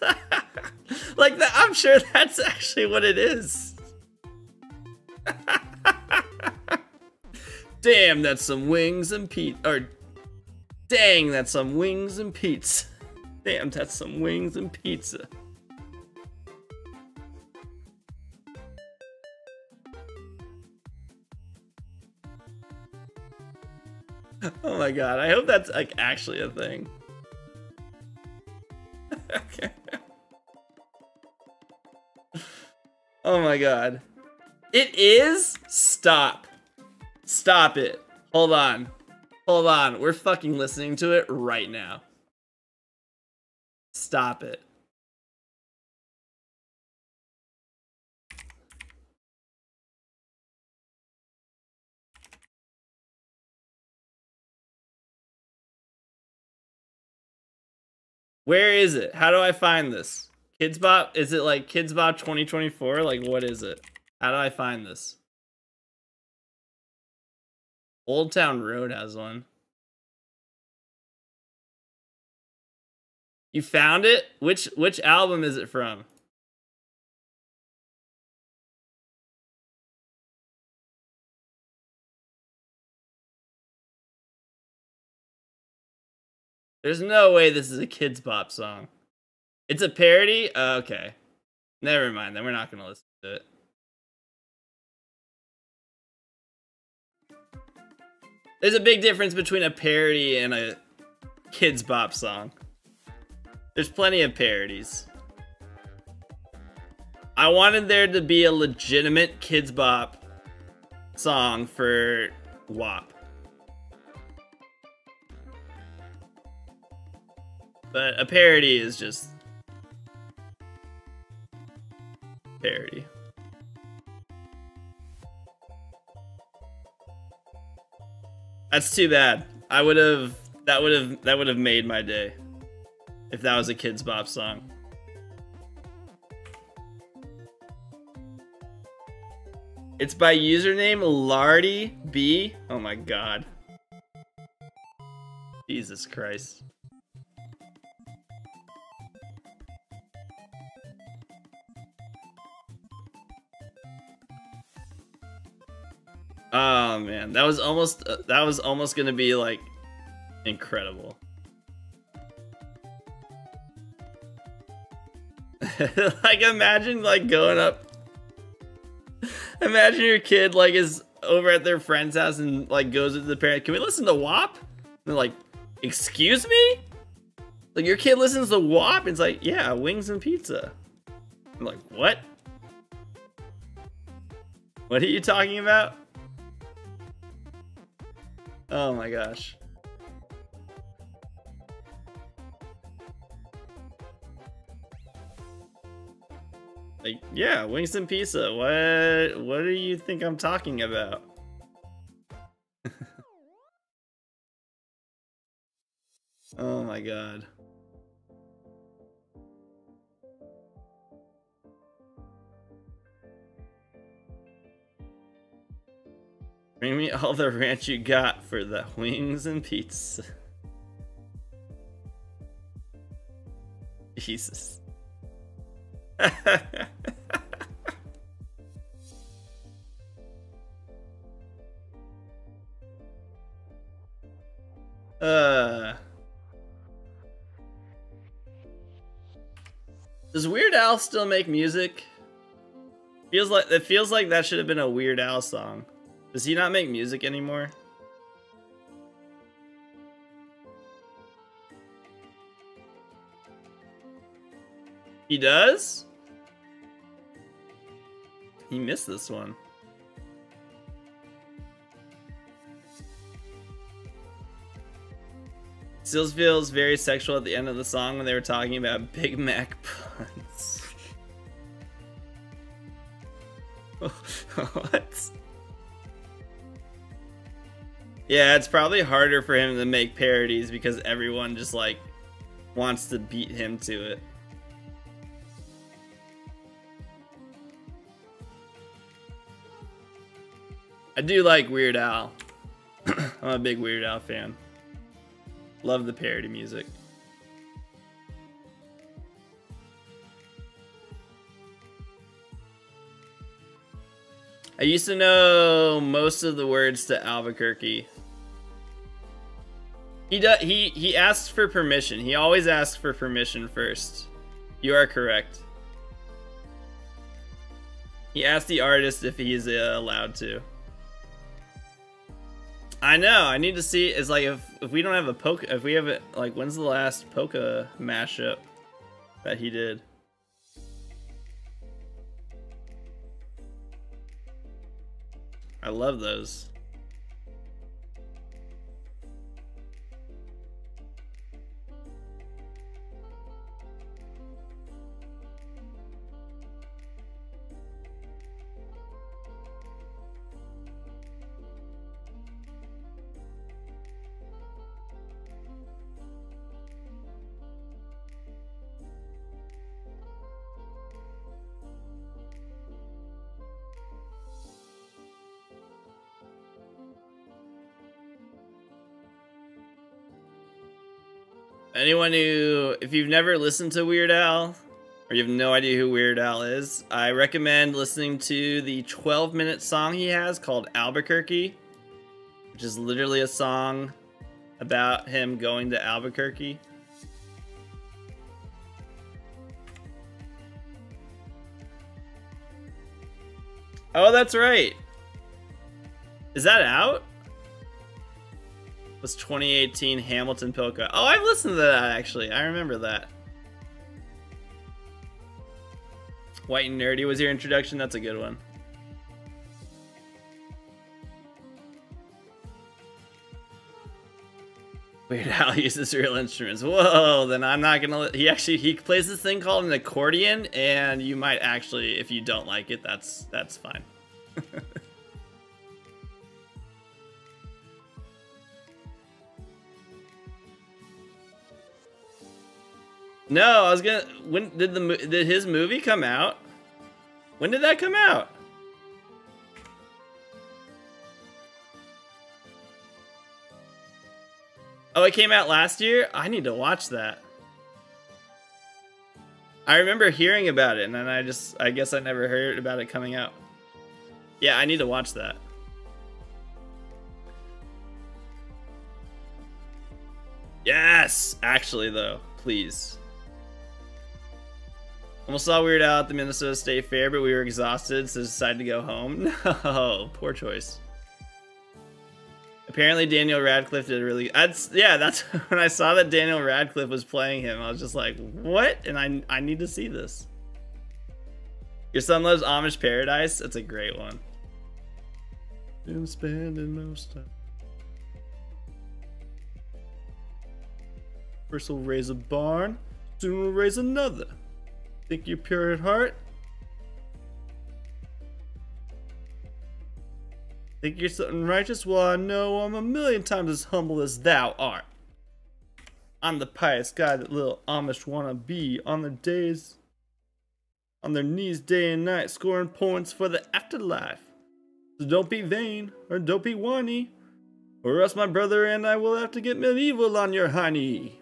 Like that, I'm sure that's actually what it is. Damn, that's some wings and pizza. Or, dang, that's some wings and pizza. Damn, that's some wings and pizza. Oh my god, I hope that's like actually a thing. Okay. Oh my god. It is? Stop. Stop it. Hold on. Hold on. We're fucking listening to it right now. Stop it. Where is it? How do I find this? Kids Bop? Is it like Kids Bop 2024? Like, what is it? How do I find this? Old Town Road has one. You found it? Which album is it from? There's no way this is a Kids Bop song. It's a parody? Okay. Never mind, then we're not gonna listen to it. There's a big difference between a parody and a Kids Bop song. There's plenty of parodies. I wanted there to be a legitimate Kids Bop song for WAP. But a parody is just parody. That's too bad. That would have made my day if that was a Kids Bop song. It's by username Lardy B. Oh my god. Jesus Christ. Oh man, that was almost gonna be like incredible. Like imagine like going up. Imagine your kid like is over at their friend's house and like goes with the parent. Can we listen to WAP? And they're like, excuse me? Like your kid listens to WAP and it's like, yeah, wings and pizza. I'm like, what? What are you talking about? Oh my gosh. Like, yeah, wings and pizza. What do you think I'm talking about? Oh my god. Bring me all the ranch you got for the wings and pizza. Jesus. Does Weird Al still make music? It feels like that should have been a Weird Al song. Does he not make music anymore? He does? He missed this one. Still feels very sexual at the end of the song when they were talking about Big Mac puns. What? Yeah, it's probably harder for him to make parodies because everyone just like wants to beat him to it. I do like Weird Al. I'm a big Weird Al fan. Love the parody music. I used to know most of the words to Albuquerque. He asks for permission. He always asks for permission first. You are correct. He asked the artist if he's allowed to. I know. I need to see. It's like if we don't have a polka, if we have it, like when's the last polka mashup that he did? I love those. Anyone who, if you've never listened to Weird Al, or you have no idea who Weird Al is, I recommend listening to the 12-minute song he has called Albuquerque, which is literally a song about him going to Albuquerque. Oh, that's right. Is that out? Was 2018 Hamilton Polka. Oh, I've listened to that actually. I remember that. White and Nerdy was your introduction. That's a good one. Weird Al uses real instruments. Whoa, then I'm not gonna. He plays this thing called an accordion, and you might actually, if you don't like it, that's fine. No, I was gonna. When did his movie come out? When did that come out? Oh, it came out last year? I need to watch that. I remember hearing about it, and then I guess I never heard about it coming out. Yeah, I need to watch that. Yes! Actually, though, please. Almost saw Weird Al at the Minnesota State Fair, but we were exhausted, so decided to go home. No, poor choice. Apparently Daniel Radcliffe did a really... yeah, that's when I saw that Daniel Radcliffe was playing him. I was just like, what? And I need to see this. Your son loves Amish Paradise? That's a great one. Been spending most time. First we'll raise a barn, soon we'll raise another. Think you're pure at heart? Think you're something righteous? Well, I know I'm a million times as humble as thou art. I'm the pious guy that little Amish wanna be on their knees day and night, scoring points for the afterlife. So don't be vain, or don't be whiny, or else my brother and I will have to get medieval on your hiney.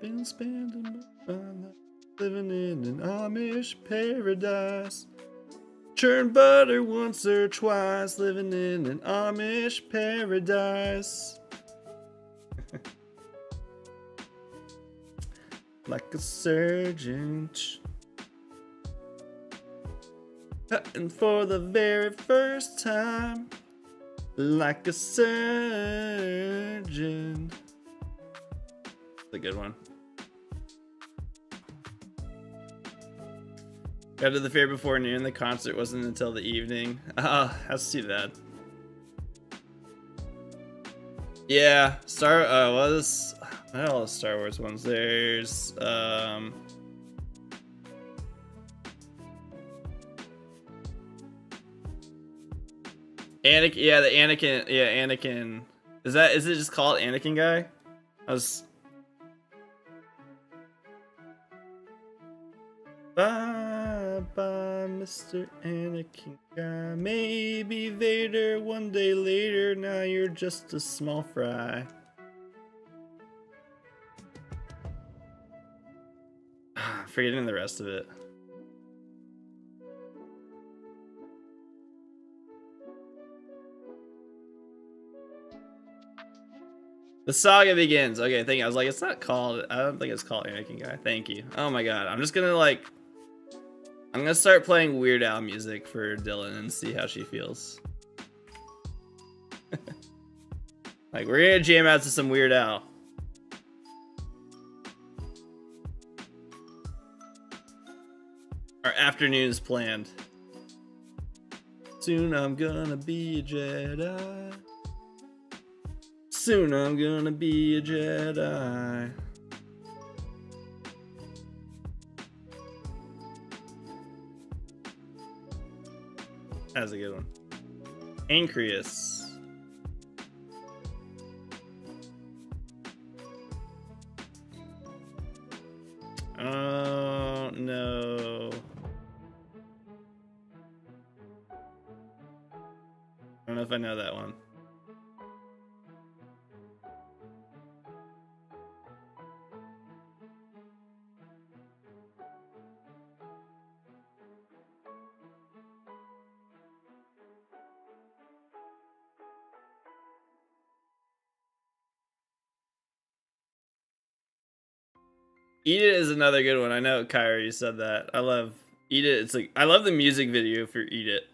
Been spending my life living in an Amish paradise. Churn butter once or twice, living in an Amish paradise. Like a surgeon, cutting for the very first time. Like a surgeon. That's a good one. Got to the fair before noon. The concert wasn't until the evening. That's too bad. Yeah, what are all the Star Wars ones? There's Anakin. Yeah, the Anakin. Yeah, Anakin. Is it just called Anakin guy? Bye bye, Mr. Anakin guy. Maybe Vader one day later. Now you're just a small fry. Forgetting the rest of it. The saga begins. Okay, thank you. I was like, it's not called. I don't think it's called Anakin Guy. Thank you. Oh my god. I'm just gonna like. I'm gonna start playing Weird Al music for Dylan and see how she feels. Like, we're gonna jam out to some Weird Al. Our afternoon's planned. Soon I'm gonna be a Jedi. Soon I'm gonna be a Jedi. That's a good one. Ancreus. Oh no. I don't know if I know that one. Eat It is another good one. I know, Kyra, you said that. I love Eat It. It's like, I love the music video for Eat It.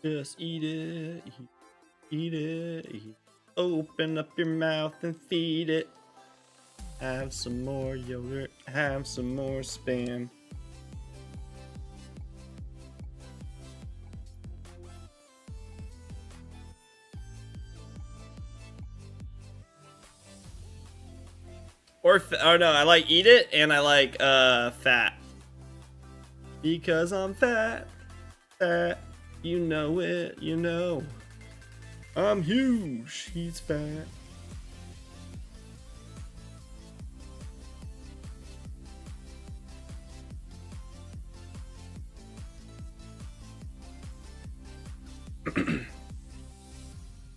Just eat it, eat it, eat. Open up your mouth and feed it. Have some more yogurt, have some more Spam. Or, oh no, I like Eat It and I like Fat. Because I'm fat, fat, you know it, you know. I'm huge, he's fat.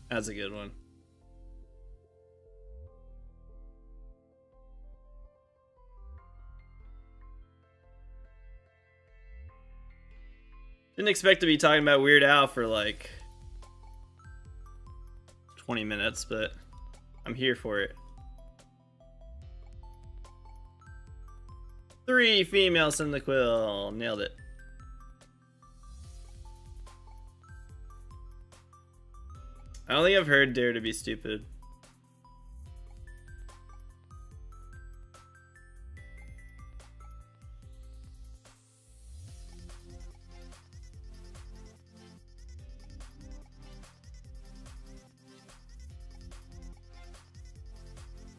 That's a good one. Didn't expect to be talking about Weird Al for like 20 minutes, but I'm here for it. 3 female Cyndaquil. Nailed it. I don't think I've heard Dare to Be Stupid.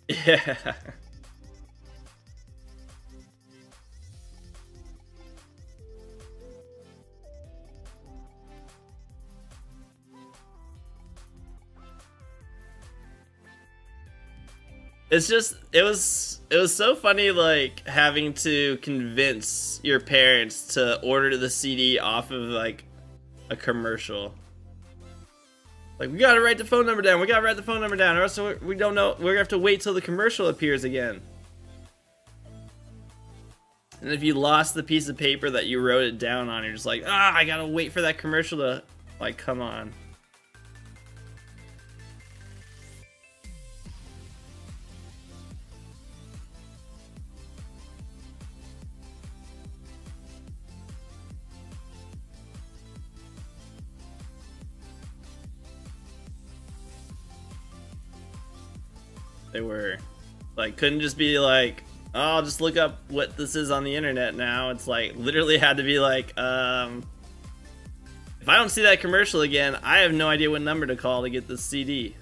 Yeah. It's just, it was so funny, like, having to convince your parents to order the CD off of, like, a commercial. Like, we gotta write the phone number down, we gotta write the phone number down, or else we don't know, we're gonna have to wait till the commercial appears again. And if you lost the piece of paper that you wrote it down on, you're just like, ah, I gotta wait for that commercial to, like, come on. They were. Like, couldn't just be like, oh, I'll just look up what this is on the internet now. It's like, literally had to be like, if I don't see that commercial again, I have no idea what number to call to get this CD.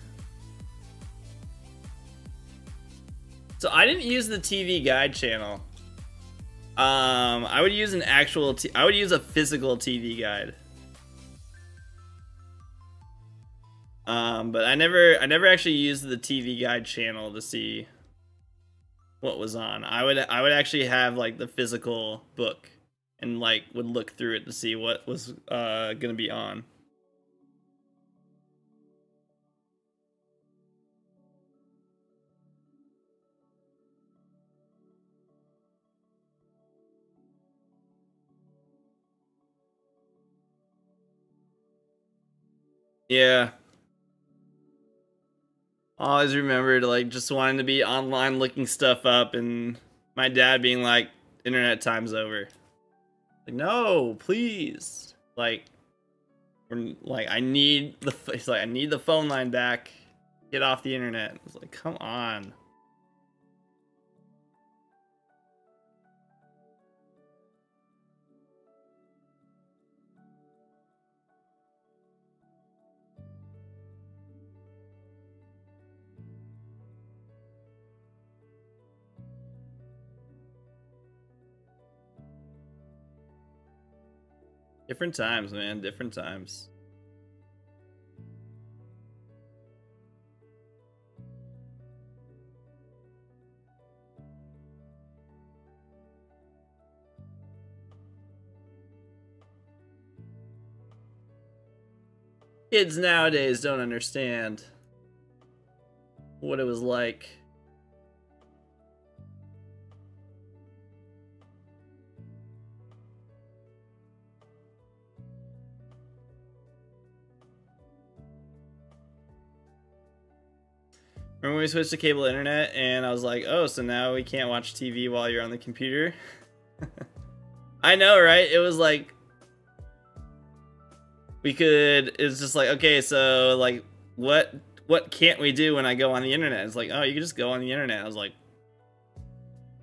So I didn't use the TV guide channel. I would use an actual, I would use a physical TV guide. But I never actually used the TV guide channel to see what was on. I would actually have like the physical book and like would look through it to see what was gonna be on. Yeah. I always remembered like just wanting to be online looking stuff up and my dad being like, internet time's over. Like, no, please. Like, I need it's like I need the phone line back. Get off the internet. I was like, come on. Different times, man. Different times. Kids nowadays don't understand what it was like. Remember when we switched to cable internet and I was like, oh, so now we can't watch TV while you're on the computer? I know, right? It was like, it's just like, okay, so like, what can't we do when I go on the internet? It's like, oh, you can just go on the internet. I was like,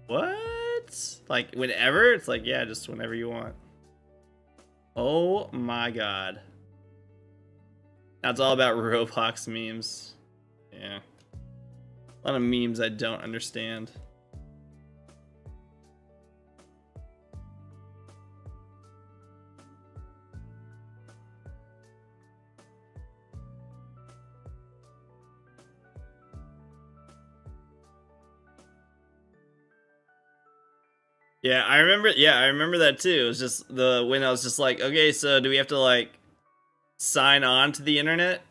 what? Like, whenever? It's like, yeah, just whenever you want. Oh my god. Now it's all about Roblox memes. Yeah. A lot of memes I don't understand. Yeah, I remember that too. It was just when I was just like, okay, so do we have to like sign on to the internet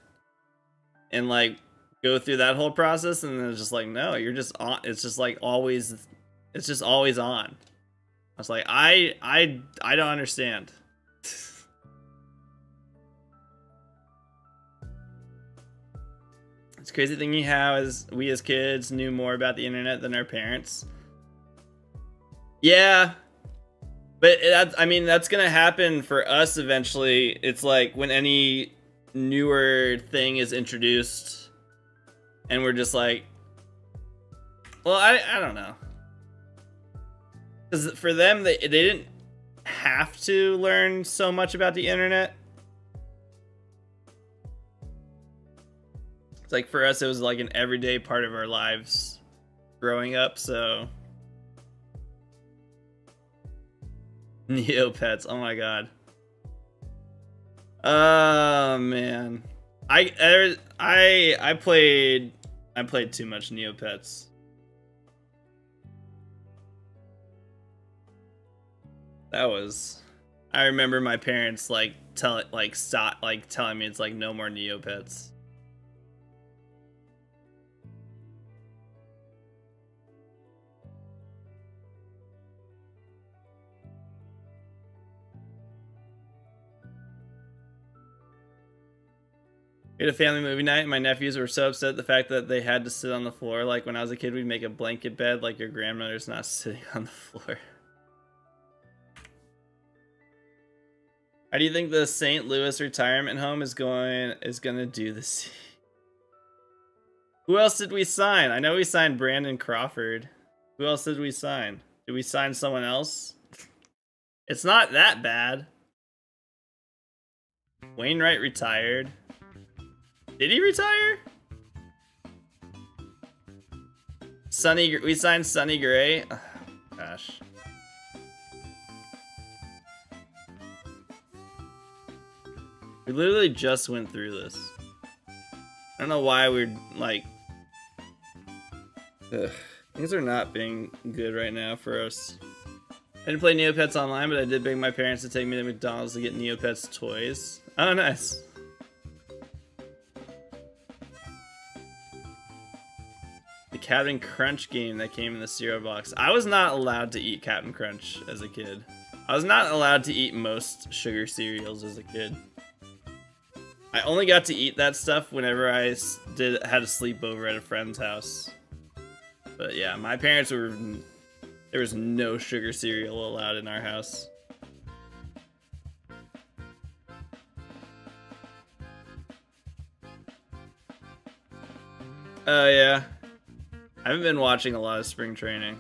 and like go through that whole process? And then it's just like, no, you're just on. It's just like always, it's just always on. I was like, I don't understand. It's crazy thing you have is we as kids knew more about the internet than our parents. Yeah, but I mean, that's gonna happen for us eventually. It's like when any newer thing is introduced and we're just like, well, I don't know. Because for them, they didn't have to learn so much about the internet. It's like for us, it was like an everyday part of our lives growing up, so. Neopets, oh my god. Oh man. I played too much Neopets. That was, I remember my parents like telling me it's like no more Neopets. We had a family movie night and my nephews were so upset at the fact that they had to sit on the floor. Like when I was a kid, we'd make a blanket bed like your grandmother's not sitting on the floor. How do you think the St. Louis retirement home is gonna do this? Who else did we sign? I know we signed Brandon Crawford. Who else did we sign? Did we sign someone else? It's not that bad. Wainwright retired. Did he retire? We signed Sonny Gray. Oh, gosh. We literally just went through this. I don't know why we're like... Ugh. Things are not being good right now for us. I didn't play Neopets online, but I did beg my parents to take me to McDonald's to get Neopets toys. Oh, nice. The Captain Crunch game that came in the cereal box. I was not allowed to eat Captain Crunch as a kid. I was not allowed to eat most sugar cereals as a kid. I only got to eat that stuff whenever I had a sleepover at a friend's house. But yeah, my parents were... There was no sugar cereal allowed in our house. Oh yeah. I haven't been watching a lot of spring training.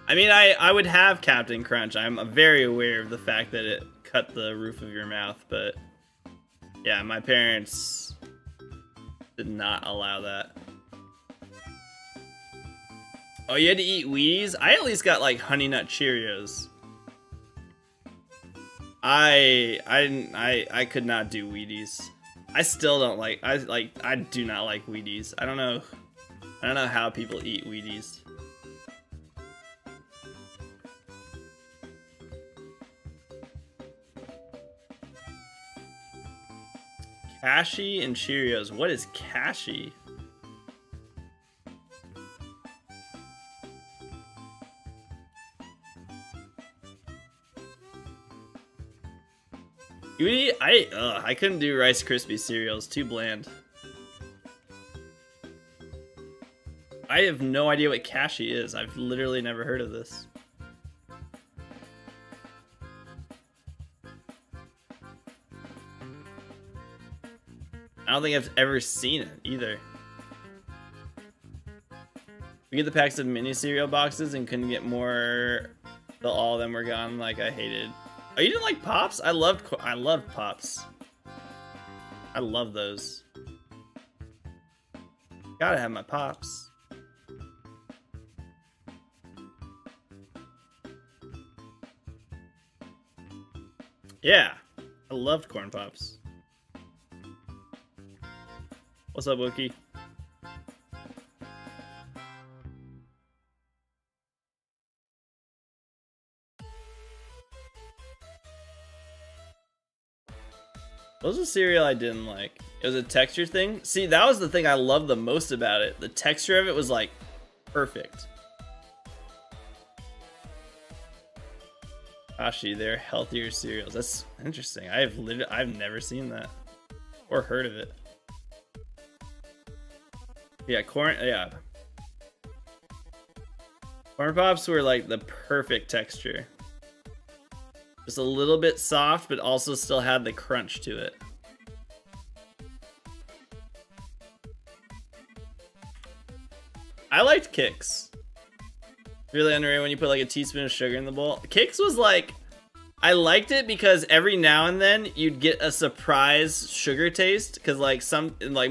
I mean, I would have Captain Crunch. I'm very aware of the fact that it cut the roof of your mouth, but yeah, my parents did not allow that. Oh, you had to eat Wheaties? I at least got like Honey Nut Cheerios. I could not do Wheaties. I still don't like. I do not like Wheaties. I don't know how people eat Wheaties. Cashy and Cheerios. What is Cashy? I couldn't do Rice Krispie cereals. Too bland. I have no idea what Cashy is. I've literally never heard of this. I don't think I've ever seen it either. We get the packs of mini cereal boxes and couldn't get more till all of them were gone. Like I hated. Oh, you didn't like Pops? I loved Pops. I love those. Gotta have my Pops. Yeah, I loved Corn Pops. What's up, Wookie? What was a cereal I didn't like? It was a texture thing? See, that was the thing I loved the most about it. The texture of it was like perfect. Kashi, they're healthier cereals. That's interesting. I've never seen that or heard of it. Yeah, Corn Pops were like the perfect texture. Just a little bit soft, but also still had the crunch to it. I liked Kix. Really underrated when you put like a teaspoon of sugar in the bowl. Kix was like, I liked it because every now and then you'd get a surprise sugar taste. Cause like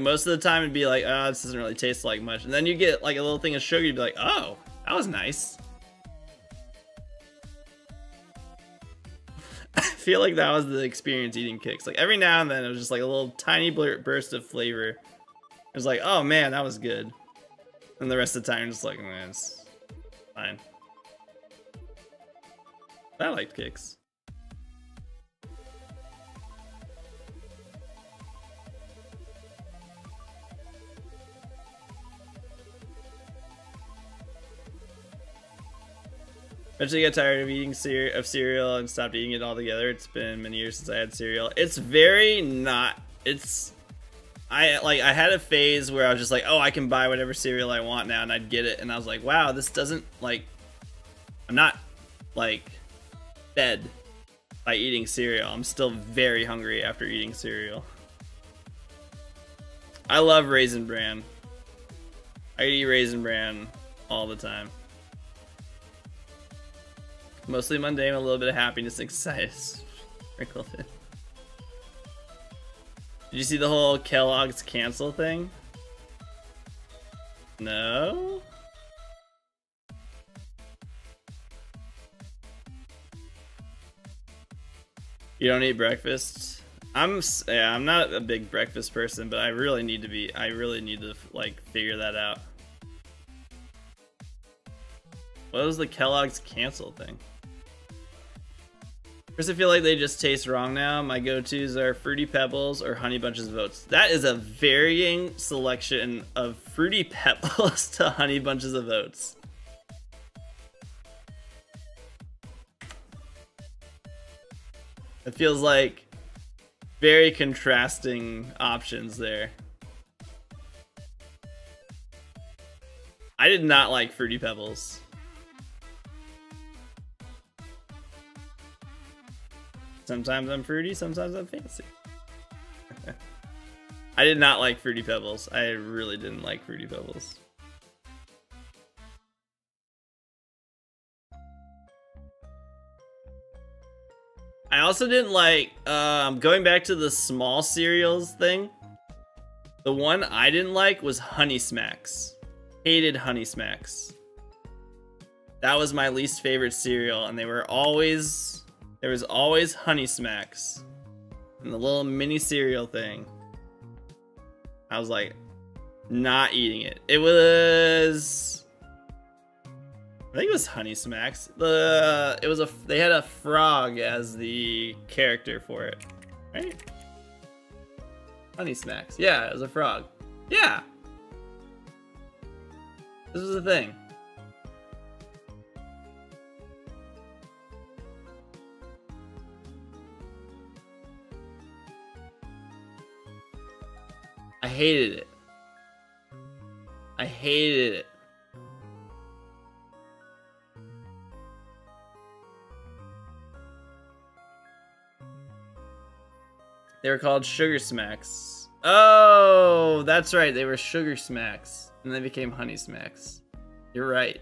most of the time it'd be like, oh, this doesn't really taste like much. And then you get like a little thing of sugar, you'd be like, oh, that was nice. I feel like that was the experience eating Kix. Like every now and then it was just like a little tiny burst of flavor. It was like, oh man, that was good. And the rest of the time just like, man, it's fine. I liked Kix. Eventually got tired of eating cereal and stopped eating it altogether. It's been many years since I had cereal. It's very not. I had a phase where I was just like, oh, I can buy whatever cereal I want now, and I'd get it, and I was like, wow, this doesn't like. I'm not like fed by eating cereal. I'm still very hungry after eating cereal. I love Raisin Bran. I eat Raisin Bran all the time. Mostly mundane, a little bit of happiness and excitement sprinkled in. Did you see the whole Kellogg's cancel thing? No? You don't eat breakfast? I'm not a big breakfast person, but I really need to like figure that out. What was the Kellogg's cancel thing? First, I feel like they just taste wrong now. My go-tos are Fruity Pebbles or Honey Bunches of Oats. That is a varying selection of Fruity Pebbles to Honey Bunches of Oats. It feels like very contrasting options there. I did not like Fruity Pebbles. Sometimes I'm fruity, sometimes I'm fancy. I did not like Fruity Pebbles. I really didn't like Fruity Pebbles. I also didn't like, going back to the small cereals thing, the one I didn't like was Honey Smacks. Hated Honey Smacks. That was my least favorite cereal, and there was always Honey Smacks. And the little mini cereal thing. I was like, not eating it. It was... I think it was Honey Smacks. They had a frog as the character for it, right? Honey Smacks. Yeah, it was a frog. Yeah. This was a thing. I hated it. I hated it. They were called Sugar Smacks. Oh, that's right. They were Sugar Smacks. And they became Honey Smacks. You're right.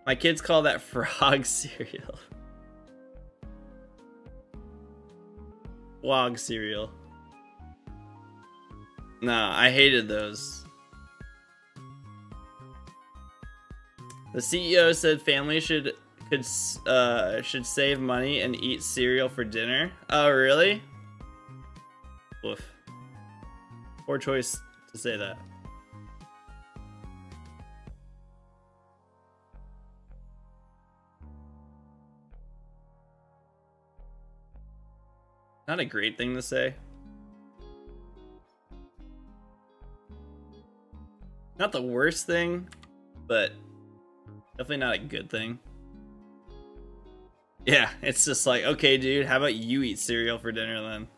My kids call that frog cereal. Wog cereal. Nah, I hated those. The CEO said families should save money and eat cereal for dinner. Oh, really? Oof. Poor choice to say that. Not a great thing to say. Not the worst thing, but definitely not a good thing. Yeah, it's just like, okay, dude, how about you eat cereal for dinner then?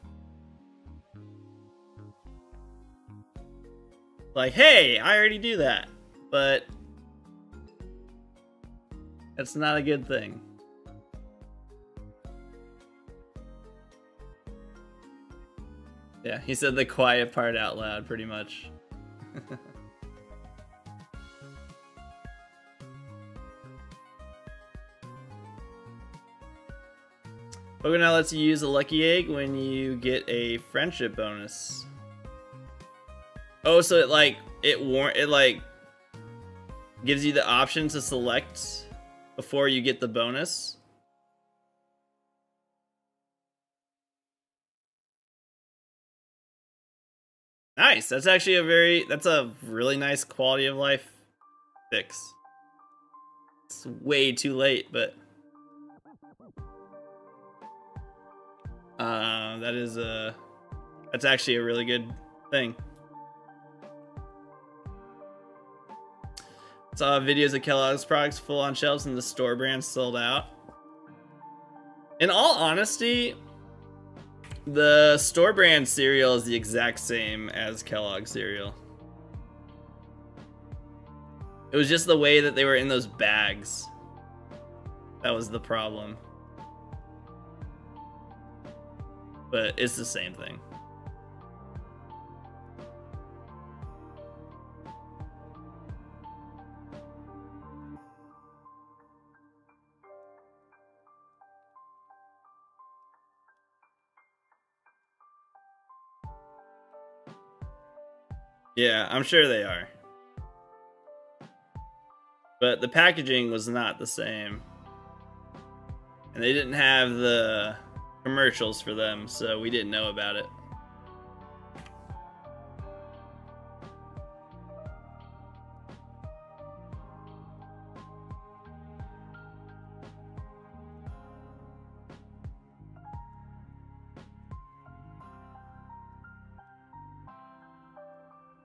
Like, hey, I already do that, but that's not a good thing. Yeah, he said the quiet part out loud, pretty much. Pokemon now lets you use a lucky egg when you get a friendship bonus. Oh, so it like gives you the option to select before you get the bonus. Nice. That's actually that's a really nice quality of life fix. It's way too late, but that's actually a really good thing. Saw videos of Kellogg's products full on shelves and the store brand sold out. In all honesty, the store brand cereal is the exact same as Kellogg's cereal. It was just the way that they were in those bags. That was the problem. But it's the same thing. Yeah, I'm sure they are. But the packaging was not the same. And they didn't have the commercials for them, so we didn't know about it.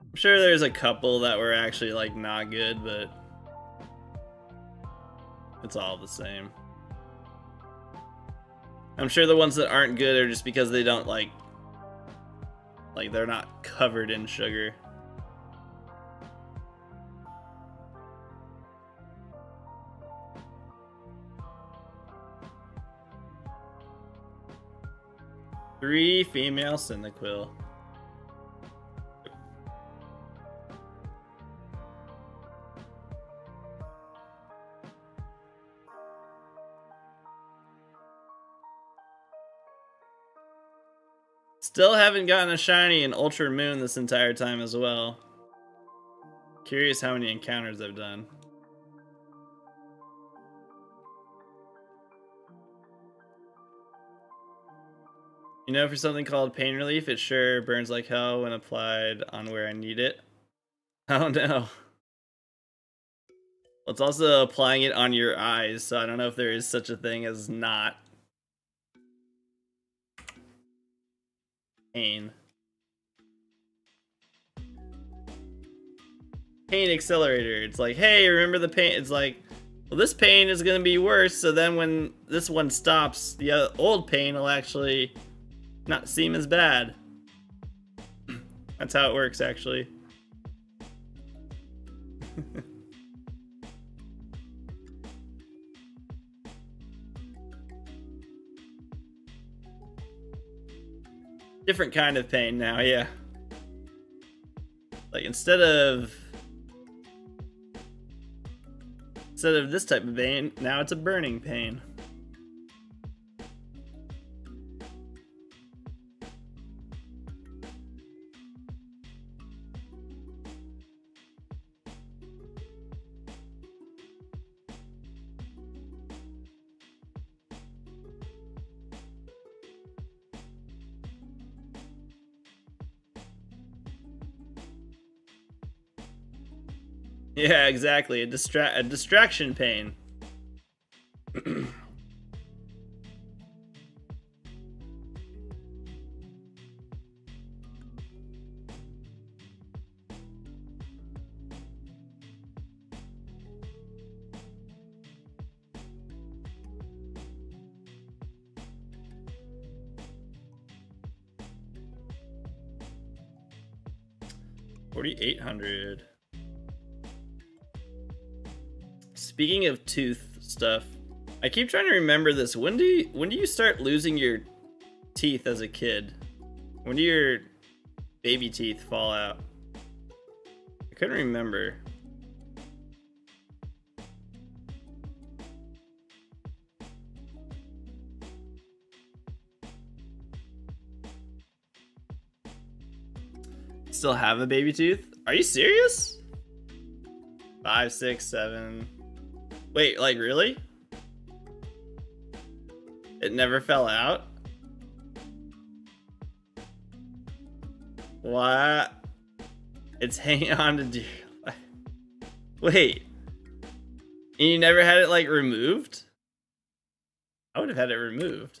I'm sure there's a couple that were actually like not good, but It's all the same. I'm sure the ones that aren't good are just because they don't like they're not covered in sugar. Three female Cyndaquil. Still haven't gotten a shiny in Ultra Moon this entire time as well. Curious how many encounters I've done. You know, for something called pain relief, it sure burns like hell when applied on where I need it. Oh no. Well, it's also applying it on your eyes, so I don't know if there is such a thing as not pain. Pain accelerator. It's like, hey, remember the pain? It's like, well, this pain is gonna be worse, so then when this one stops, the old pain will actually not seem as bad. That's how it works, actually. Different kind of pain now, yeah. Like instead of this type of pain, now it's a burning pain. Yeah, exactly. A distraction pain. $4,800. Speaking of tooth stuff, I keep trying to remember this. When do you start losing your teeth as a kid? When do your baby teeth fall out? I couldn't remember. Still have a baby tooth? Are you serious? 5, 6, 7. Wait, like really? It never fell out? What? It's hanging on to dear life. Wait. And you never had it like removed? I would have had it removed.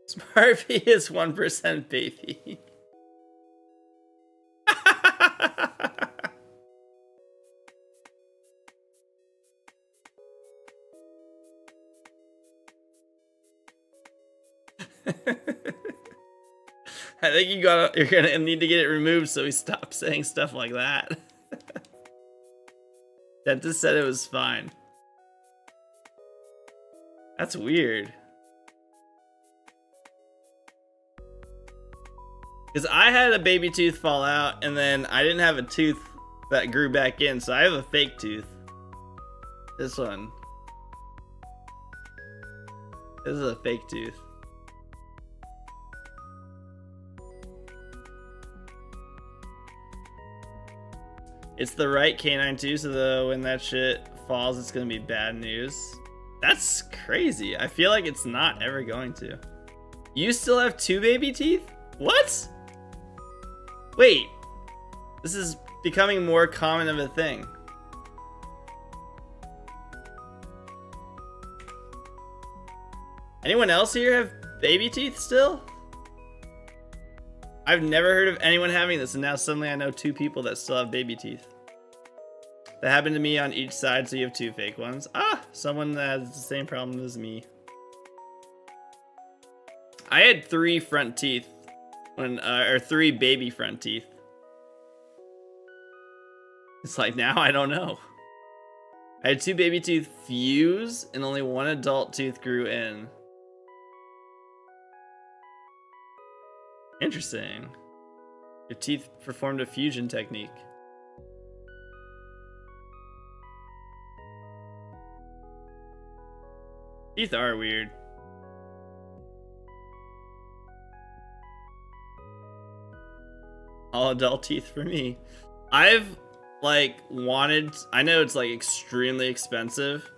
Smart P is 1% baby. I think you're gonna need to get it removed so we stop saying stuff like that. Dentist said it was fine. That's weird. Because I had a baby tooth fall out and then I didn't have a tooth that grew back in, so I have a fake tooth. This one. This is a fake tooth. It's the right canine too, so when that shit falls, it's gonna be bad news. That's crazy. I feel like it's not ever going to. You still have 2 baby teeth? What? Wait. This is becoming more common of a thing. Anyone else here have baby teeth still? I've never heard of anyone having this, and now suddenly I know 2 people that still have baby teeth. That happened to me on each side, so you have 2 fake ones. Ah, someone that has the same problem as me. I had 3 front teeth when, or 3 baby front teeth. It's like now I don't know. I had 2 baby teeth fuse and only 1 adult tooth grew in. Interesting. Your teeth performed a fusion technique. Teeth are weird. All adult teeth for me. I've like wanted, I know it's like extremely expensive,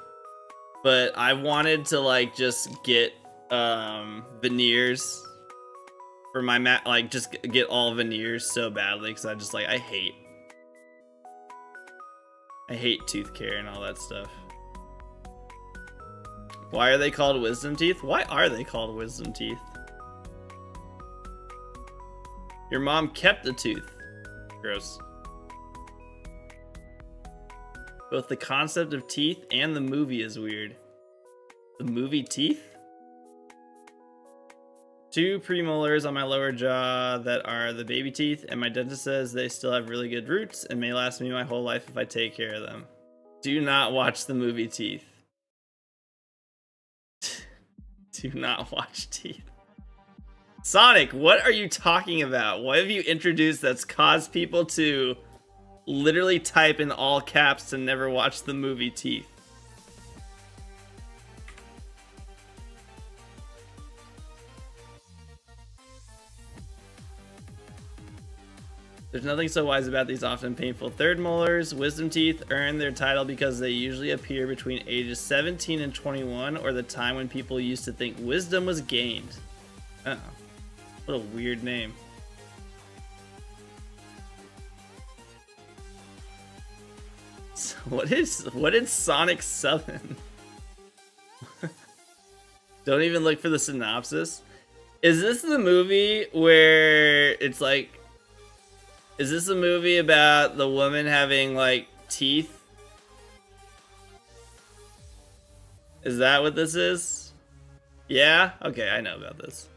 but I wanted to like just get veneers for my like just get all veneers so badly because I just like I hate tooth care and all that stuff. Why are they called wisdom teeth? Why are they called wisdom teeth? Your mom kept a tooth. Gross. Both the concept of teeth and the movie is weird. The movie Teeth? 2 premolars on my lower jaw that are the baby teeth, and my dentist says they still have really good roots and may last me my whole life if I take care of them. Do not watch the movie Teeth. Do not watch Teeth. Sonic, what are you talking about? What have you introduced that's caused people to literally type in all caps to never watch the movie Teeth? There's nothing so wise about these often painful third molars. Wisdom teeth earn their title because they usually appear between ages 17 and 21, or the time when people used to think wisdom was gained. Oh, what a weird name. So what did Sonic summon? Don't even look for the synopsis. Is this the movie where it's like, is this a movie about the woman having, like, teeth? Is that what this is? Yeah? Okay, I know about this.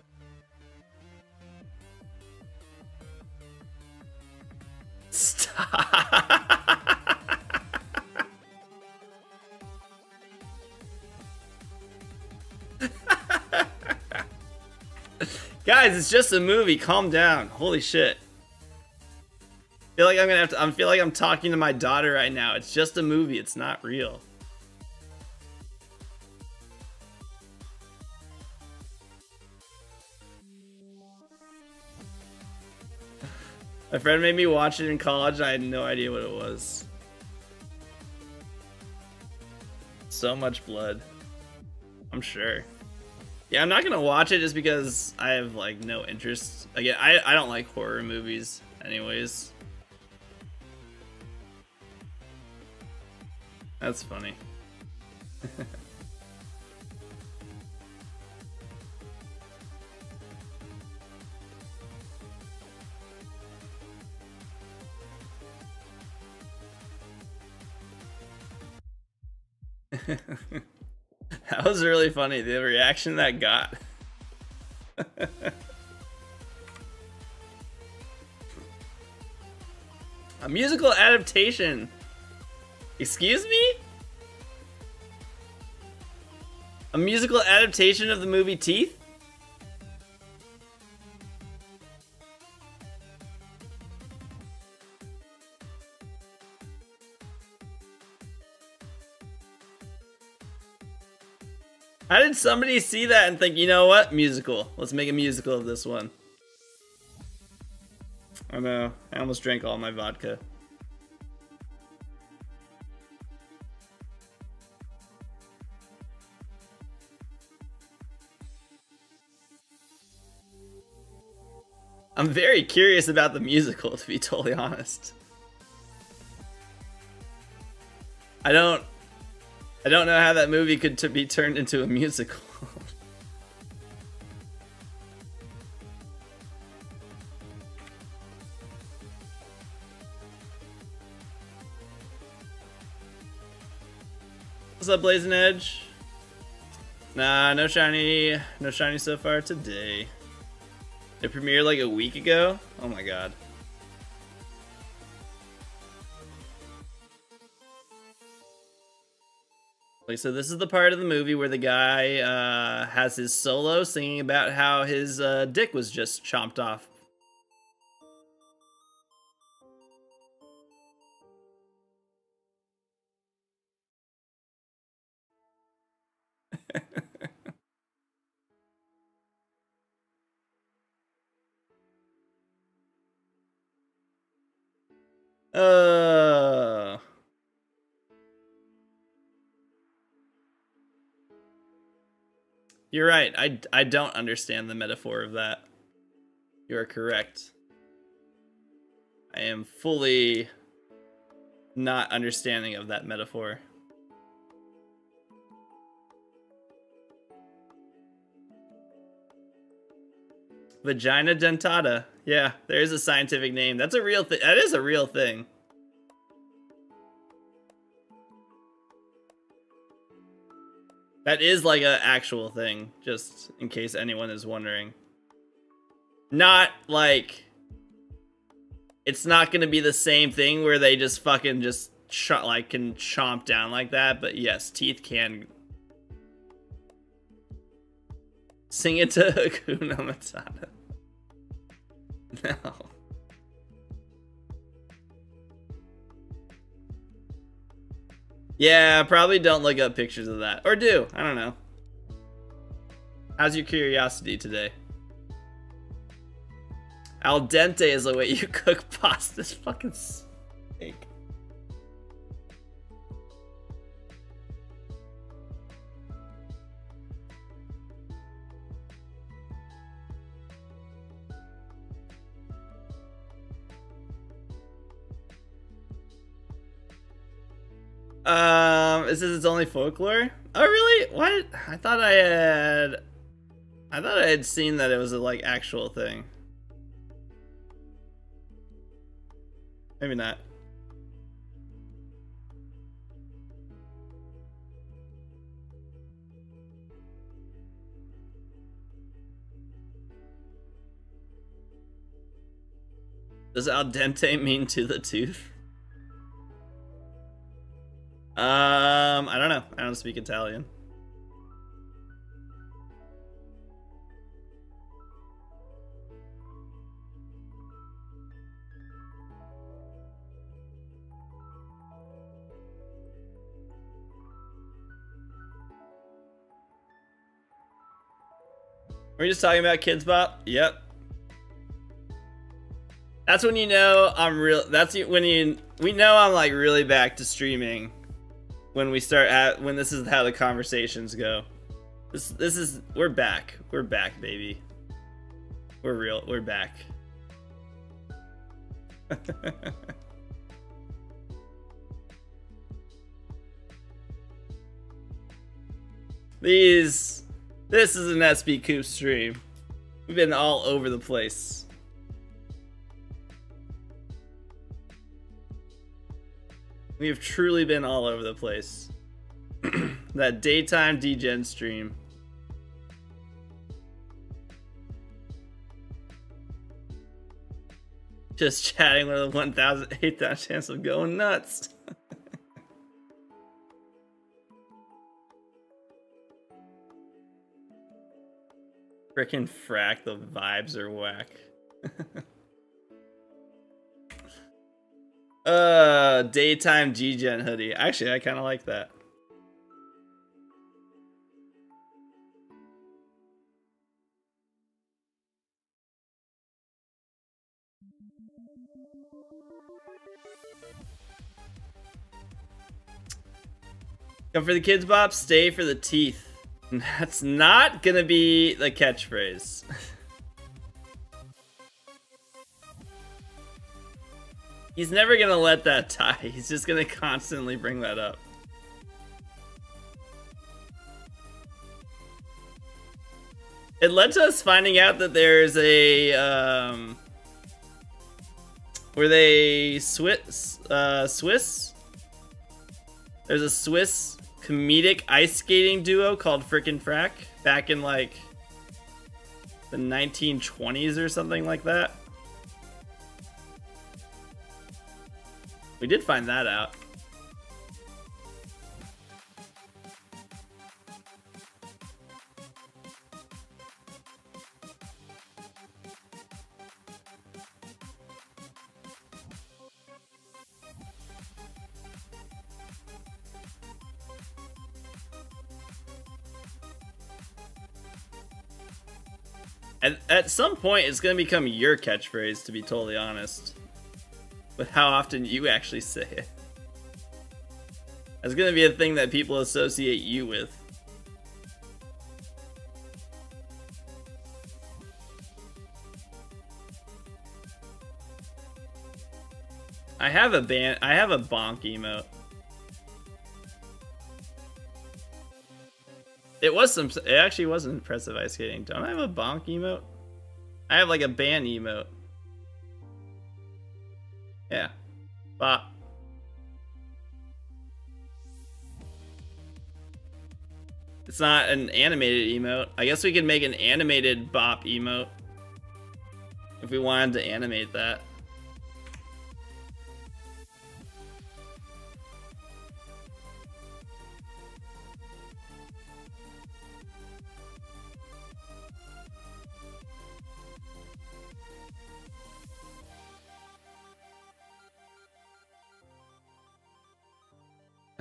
Stop. Guys, it's just a movie. Calm down. Holy shit. I feel like I'm gonna have to. I feel like I'm talking to my daughter right now. It's just a movie. It's not real. My friend made me watch it in college, and I had no idea what it was. So much blood. I'm sure. Yeah, I'm not gonna watch it just because I have like no interest. Again, I don't like horror movies, anyways. That's funny. That was really funny, the reaction that got. A musical adaptation. Excuse me? A musical adaptation of the movie Teeth? How did somebody see that and think, you know what? Musical. Let's make a musical of this one. I know. I almost drank all my vodka. I'm very curious about the musical, to be totally honest. I don't know how that movie could be turned into a musical. up, Blazing Edge? Nah, no shiny so far today. It premiered like a week ago? Oh my god. Like, so this is the part of the movie where the guy has his solo singing about how his dick was just chomped off. You're right. I don't understand the metaphor of that. You are correct. I am fully not understanding of that metaphor. Vagina dentata. Yeah, there is a scientific name. That's a real thing. That is a real thing. That is like an actual thing, just in case anyone is wondering. Not like... It's not gonna be the same thing where they just fucking just can chomp down like that, but yes, teeth can... Sing it to Hakuna Matata. No. Yeah, probably don't look up pictures of that. Or do. I don't know. How's your curiosity today? Al dente is the way you cook pasta. This fucking steak. It says it's only folklore. Oh really? What? I thought I had seen that it was a like actual thing. Maybe not. Does al dente mean to the tooth? I don't know. I don't speak Italian. We're just talking about Kids Bop? Yep. That's when you know I'm real. That's when we know I'm like really back to streaming. When we start when this is how the conversations go. This is we're back. We're back, baby. We're real. We're back. This is an SB Coop stream. We've been all over the place. We have truly been all over the place. That daytime degen stream. Just chatting with a 1,000, 8,000 chance of going nuts. Frickin' frack, the vibes are whack. Daytime G-Gen hoodie. Actually, I kind of like that. Come for the Kids Bop, stay for the teeth. That's not gonna be the catchphrase. He's never gonna let that die. He's just gonna constantly bring that up. It led to us finding out that there's a were they Swiss? There's a Swiss comedic ice skating duo called Frickin' Frack back in like the 1920s or something like that. We did find that out. At some point, it's going to become your catchphrase, to be totally honest. With how often you actually say it. It's going to be a thing that people associate you with. I have a bonk emote. It actually was impressive ice skating. Don't I have a bonk emote? I have like a ban emote. Yeah. Bop. It's not an animated emote. I guess we could make an animated bop emote. If we wanted to animate that.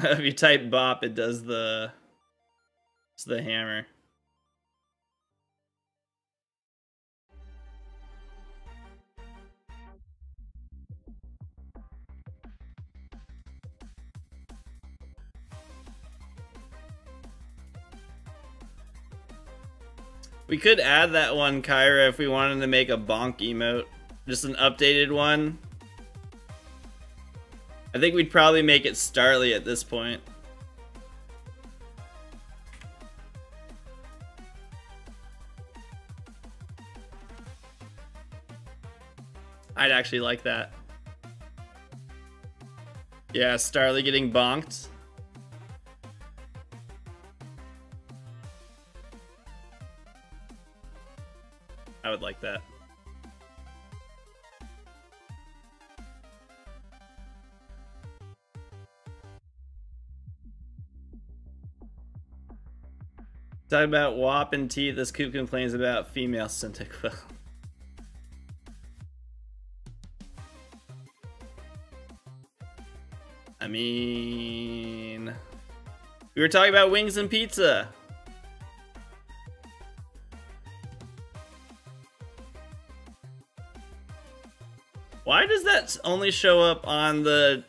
If you type bop, it does it's the hammer. We could add that one, Kyra, if we wanted to make a bonk emote. Just an updated one. I think we'd probably make it Starly at this point. I'd actually like that. Yeah, Starly getting bonked. I would like that. Talking about WAP and teeth, this coop complains about female Cyndaquil. I mean... We were talking about wings and pizza. Why does that only show up on the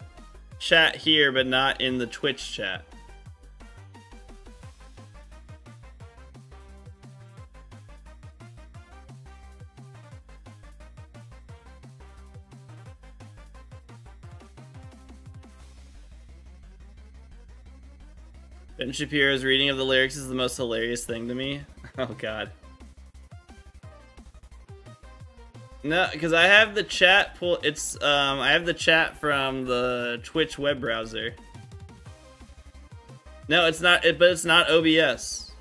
chat here, but not in the Twitch chat? Ben Shapiro's reading of the lyrics is the most hilarious thing to me. Oh god. No, because I have the chat pull. I have the chat from the Twitch web browser. No, it's not. But it's not OBS.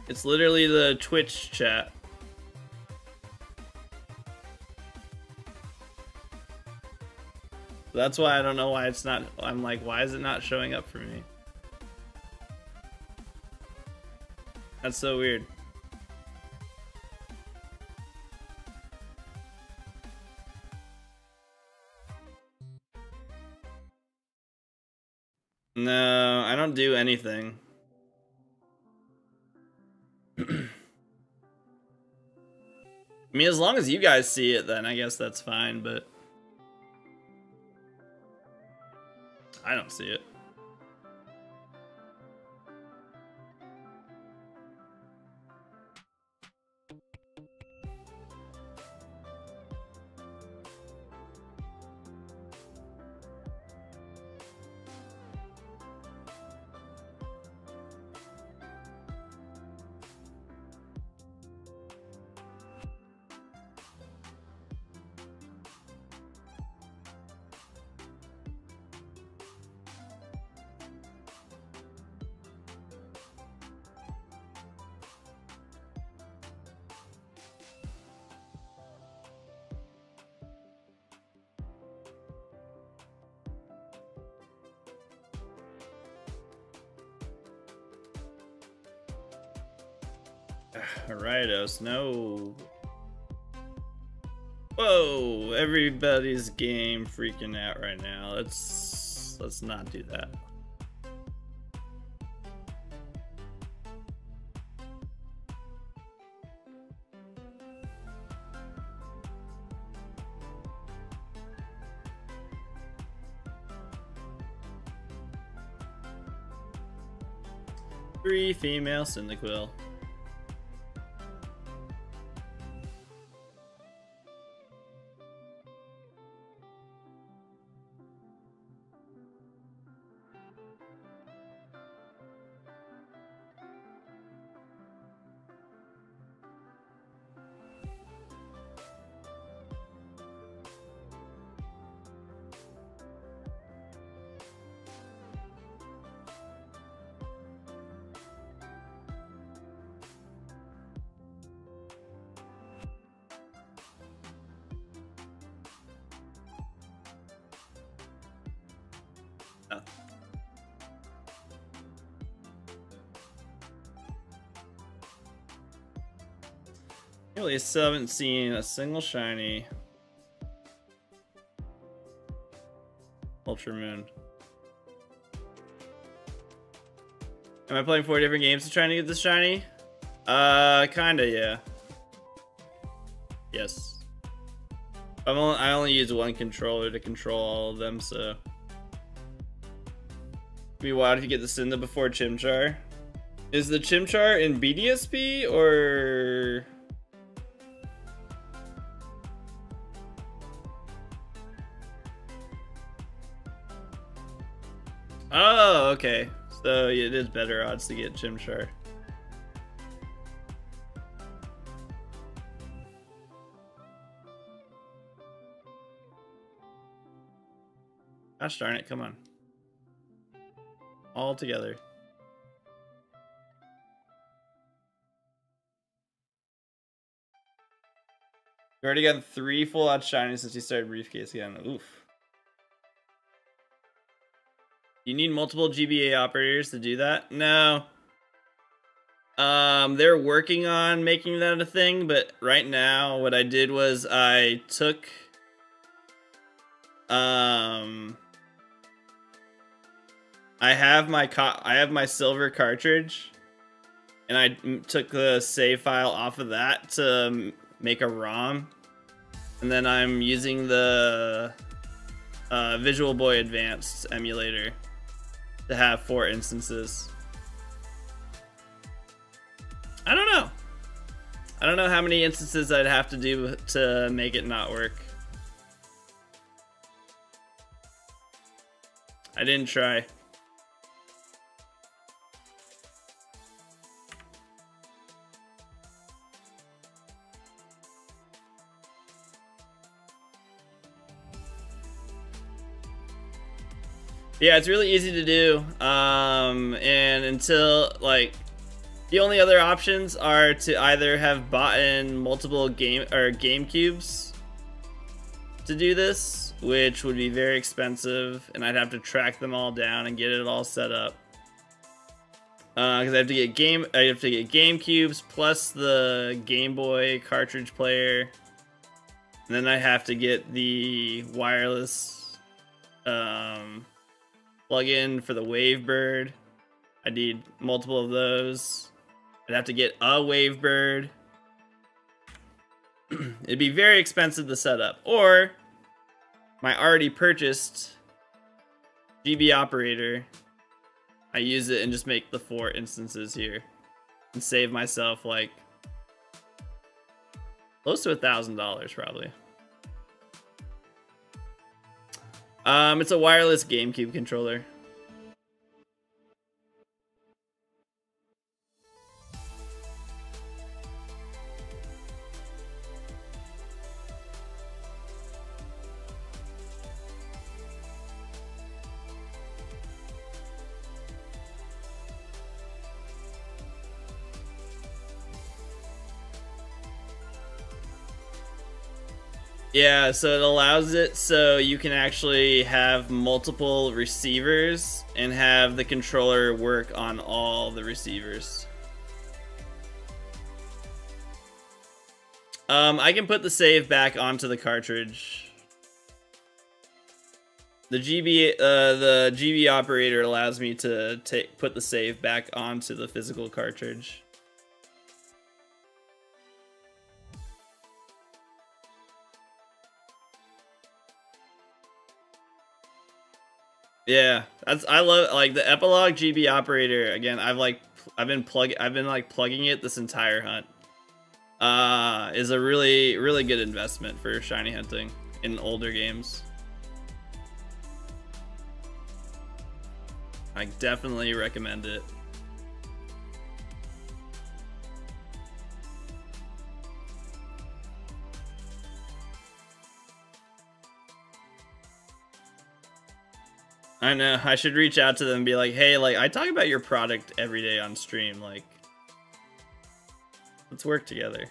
It's literally the Twitch chat. That's why I don't know why it's not. I'm like, why is it not showing up for me? That's so weird. No, I don't do anything. I mean, as long as you guys see it, then I guess that's fine, but I don't see it. Rightos, no. Whoa, everybody's game freaking out right now. Let's not do that. Three female Cyndaquil. Oh. Really still haven't seen a single shiny Ultra Moon. Am I playing 4 different games to try to get this shiny? Kinda, yeah. Yes. I only use one controller to control all of them, so. It'd be wild if you get the Cynda before Chimchar. Is the Chimchar in BDSP or? Oh, okay. So yeah, it is better odds to get Chimchar. Gosh darn it, come on. All together. You already got 3 full out shinies since you started briefcase again. Oof. You need multiple GBA operators to do that? No. They're working on making that a thing, but right now what I did was I took I have my silver cartridge, and I took the save file off of that to make a ROM, and then I'm using the Visual Boy Advanced emulator to have 4 instances. I don't know. I don't know how many instances I'd have to do to make it not work. I didn't try. Yeah, it's really easy to do, and until, like, the only other options are to either have bought in multiple GameCubes to do this, which would be very expensive, and I'd have to track them all down and get it all set up. Because I have to get GameCubes plus the Game Boy cartridge player, and then I have to get the wireless plug-in for the Wavebird. I need multiple of those. I'd have to get a Wavebird. It'd be very expensive to set up. Or my already purchased GB operator, I use it and just make the 4 instances here and save myself like close to $1,000 probably. It's a wireless GameCube controller. Yeah, so it allows it so you can actually have multiple receivers and have the controller work on all the receivers. I can put the save back onto the cartridge. The GB operator allows me to put the save back onto the physical cartridge. Yeah, I love like the epilogue GB operator. Again, I've been plugging it this entire hunt. Is a really good investment for shiny hunting in older games. I definitely recommend it. I know, I should reach out to them and be like, hey, like, I talk about your product every day on stream, like, let's work together.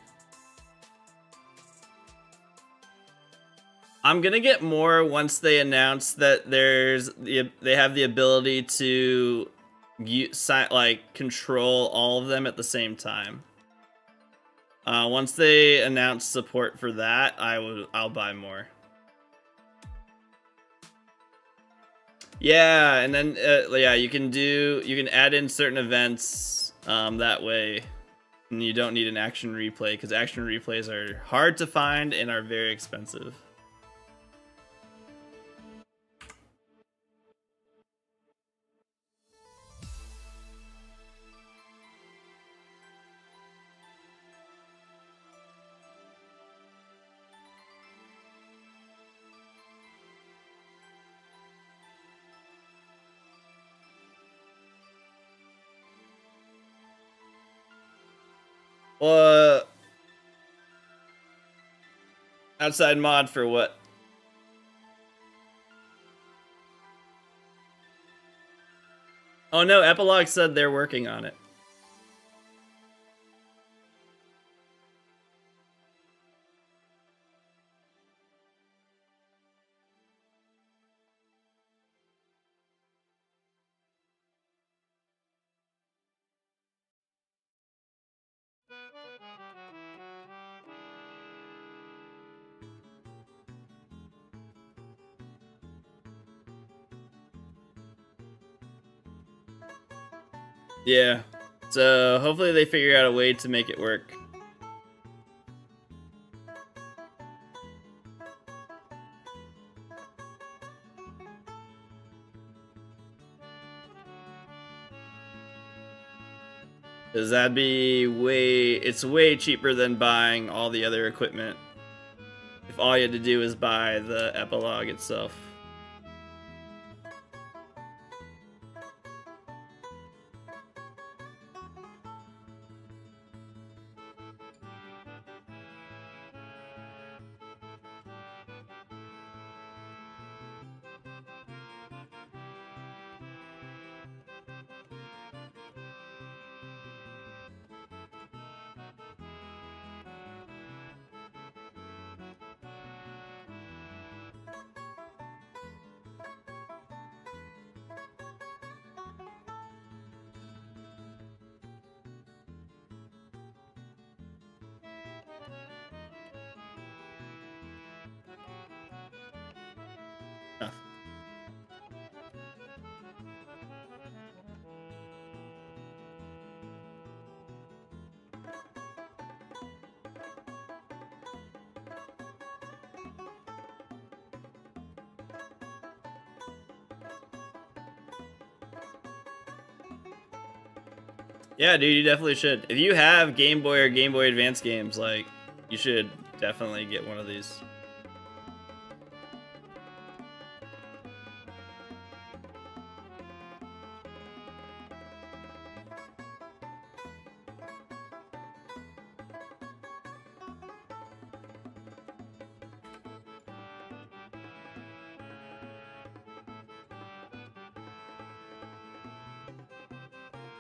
I'm gonna get more once they announce that they have the ability to control all of them at the same time. Once they announce support for that, I'll buy more. Yeah, and then yeah, you can add in certain events that way, and you don't need an action replay because action replays are hard to find and are very expensive. Outside mod for what? Oh no, Epilogue said they're working on it. Yeah, so hopefully they figure out a way to make it work. Cause that'd be it's way cheaper than buying all the other equipment. If all you had to do is buy the Epilogue itself. Yeah, dude, you definitely should. If you have Game Boy or Game Boy Advance games, like, you should definitely get one of these.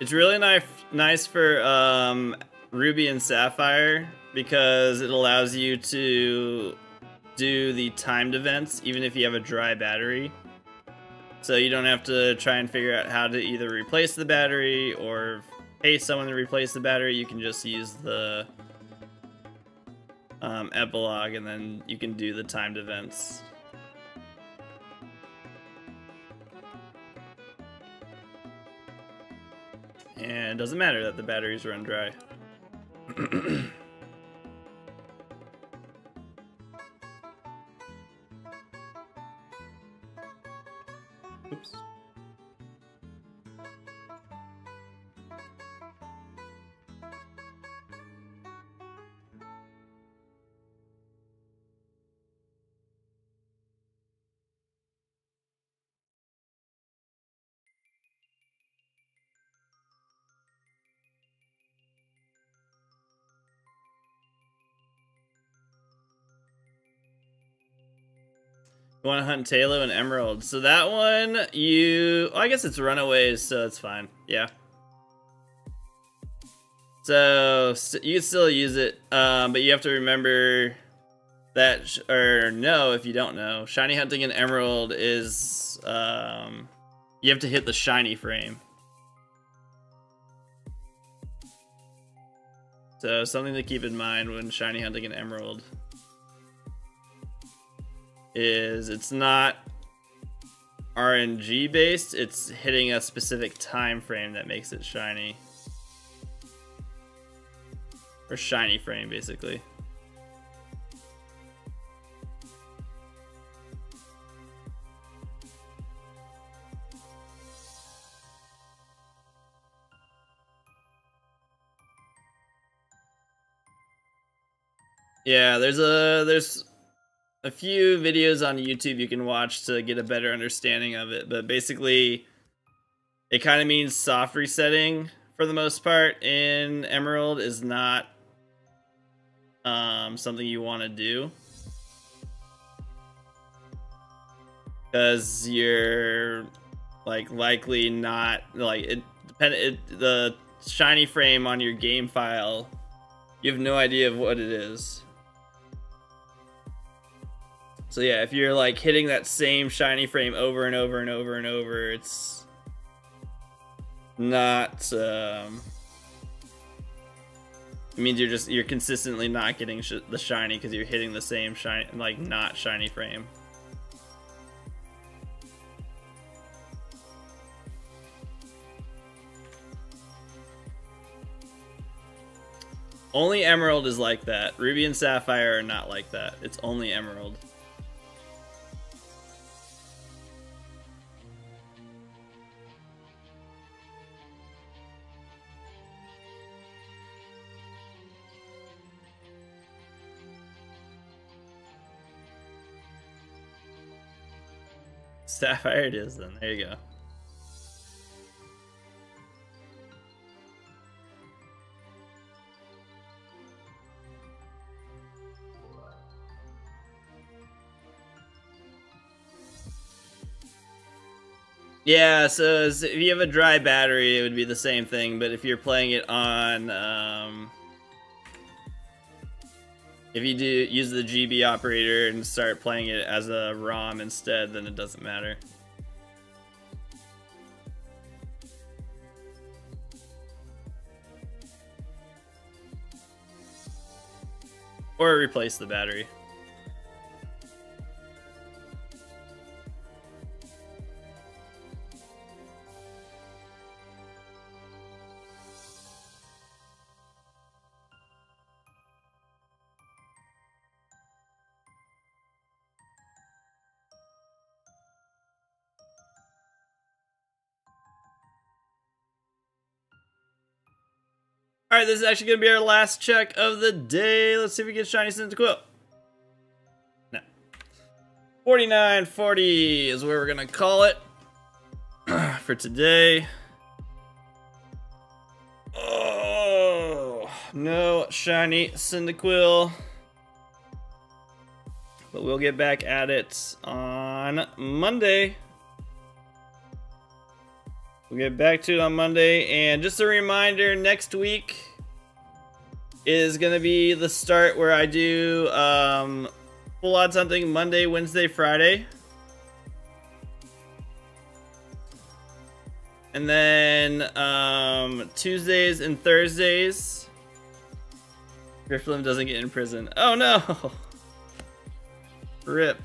It's really nice for Ruby and Sapphire because it allows you to do the timed events even if you have a dry battery. So you don't have to try and figure out how to either replace the battery or pay someone to replace the battery. You can just use the epilogue, and then you can do the timed events. And it doesn't matter that the batteries run dry. Oops. You want to hunt Talo and Emerald. So that one, I guess it's Runaways, so it's fine. Yeah. So you can still use it, but you have to remember that, or no, if you don't know, Shiny Hunting and Emerald is, you have to hit the shiny frame. So something to keep in mind when Shiny Hunting an Emerald is it's not RNG based, it's hitting a specific time frame that makes it shiny. Or shiny frame, basically. Yeah, there's a few videos on YouTube you can watch to get a better understanding of it, but basically it kind of means soft resetting for the most part in Emerald is not something you want to do, because you're like likely not like the shiny frame on your game file, you have no idea of what it is. So yeah, if you're like hitting that same shiny frame over and over and over and over, it's not, it means you're consistently not getting the shiny because you're hitting the same shiny, like not shiny frame. Only Emerald is like that. Ruby and Sapphire are not like that. It's only Emerald. Sapphire it is then. There you go. Yeah, so if you have a dry battery, it would be the same thing, but if you're playing it on, if you do use the GB operator and start playing it as a ROM instead, then it doesn't matter. Or replace the battery. Alright, this is actually going to be our last check of the day. Let's see if we get shiny Cyndaquil. No. 4940 is where we're going to call it for today. Oh, no shiny Cyndaquil. But we'll get back at it on Monday. We'll get back to it on Monday, and just a reminder, next week is going to be the start where I do full odds hunting Monday, Wednesday, Friday. And then Tuesdays and Thursdays Grifflim doesn't get in prison. Oh no! Rip.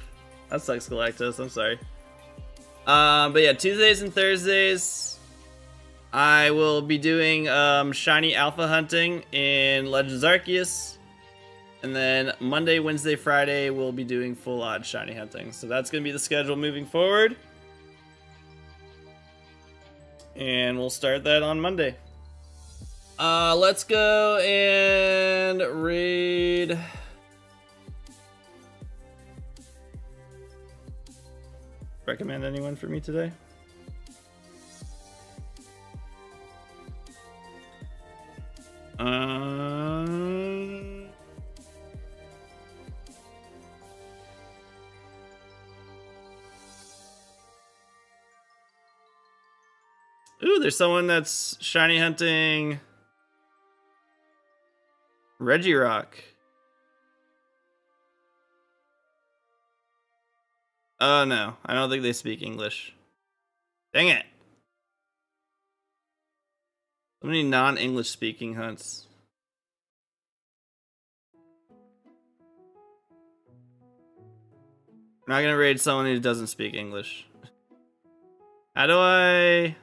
That sucks, Galactos. I'm sorry. But yeah, Tuesdays and Thursdays, I will be doing shiny alpha hunting in Legends Arceus. And then Monday, Wednesday, Friday, we'll be doing full odd shiny hunting. So that's going to be the schedule moving forward. And we'll start that on Monday. Let's go and raid. Recommend anyone for me today? Ooh, there's someone that's shiny hunting Regirock. Oh no, I don't think they speak English. Dang it. So many non-English speaking hunts. I'm not gonna raid someone who doesn't speak English. How do I...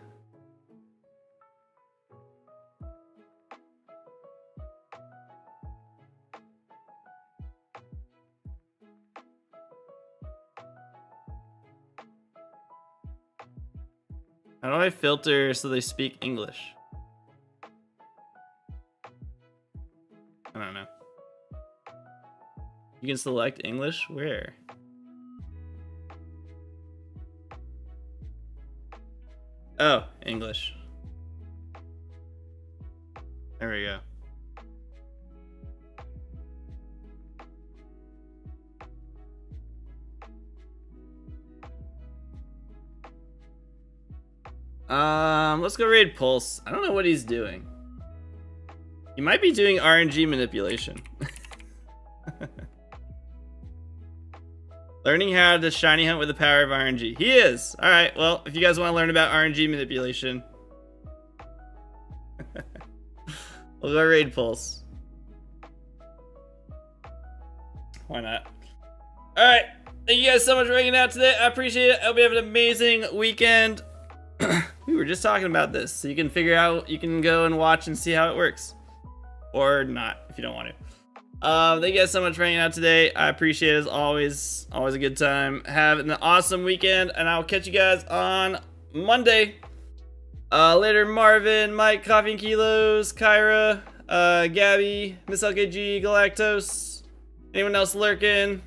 How do I filter so they speak English? I don't know. You can select English? Where? Oh, English. There we go. Let's go raid Pulse. I don't know what he's doing. He might be doing RNG manipulation. Learning how to shiny hunt with the power of RNG. He is! Alright, well, if you guys want to learn about RNG manipulation, we'll go raid Pulse. Why not? Alright, thank you guys so much for hanging out today. I appreciate it. I hope you have an amazing weekend. We were just talking about this, so you can figure out, you can go and watch and see how it works. Or not, if you don't want to. Thank you guys so much for hanging out today. I appreciate it as always. Always a good time. Have an awesome weekend, and I'll catch you guys on Monday. Later, Marvin, Mike, Coffee and Kilos, Kyra, Gabby, Miss LKG, Galactos, anyone else lurking.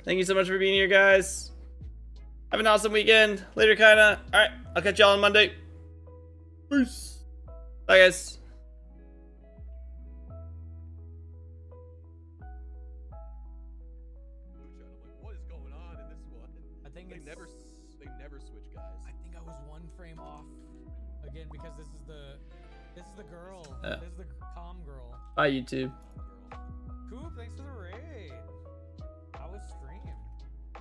Thank you so much for being here, guys. Have an awesome weekend. Later, kinda. Alright, I'll catch y'all on Monday. Peace. Bye, guys. What is going on in this one? I think They never switch guys. I think I was one frame off again because this is the girl. This is the calm girl. Bye, YouTube. Coop, thanks for the raid. I was streaming.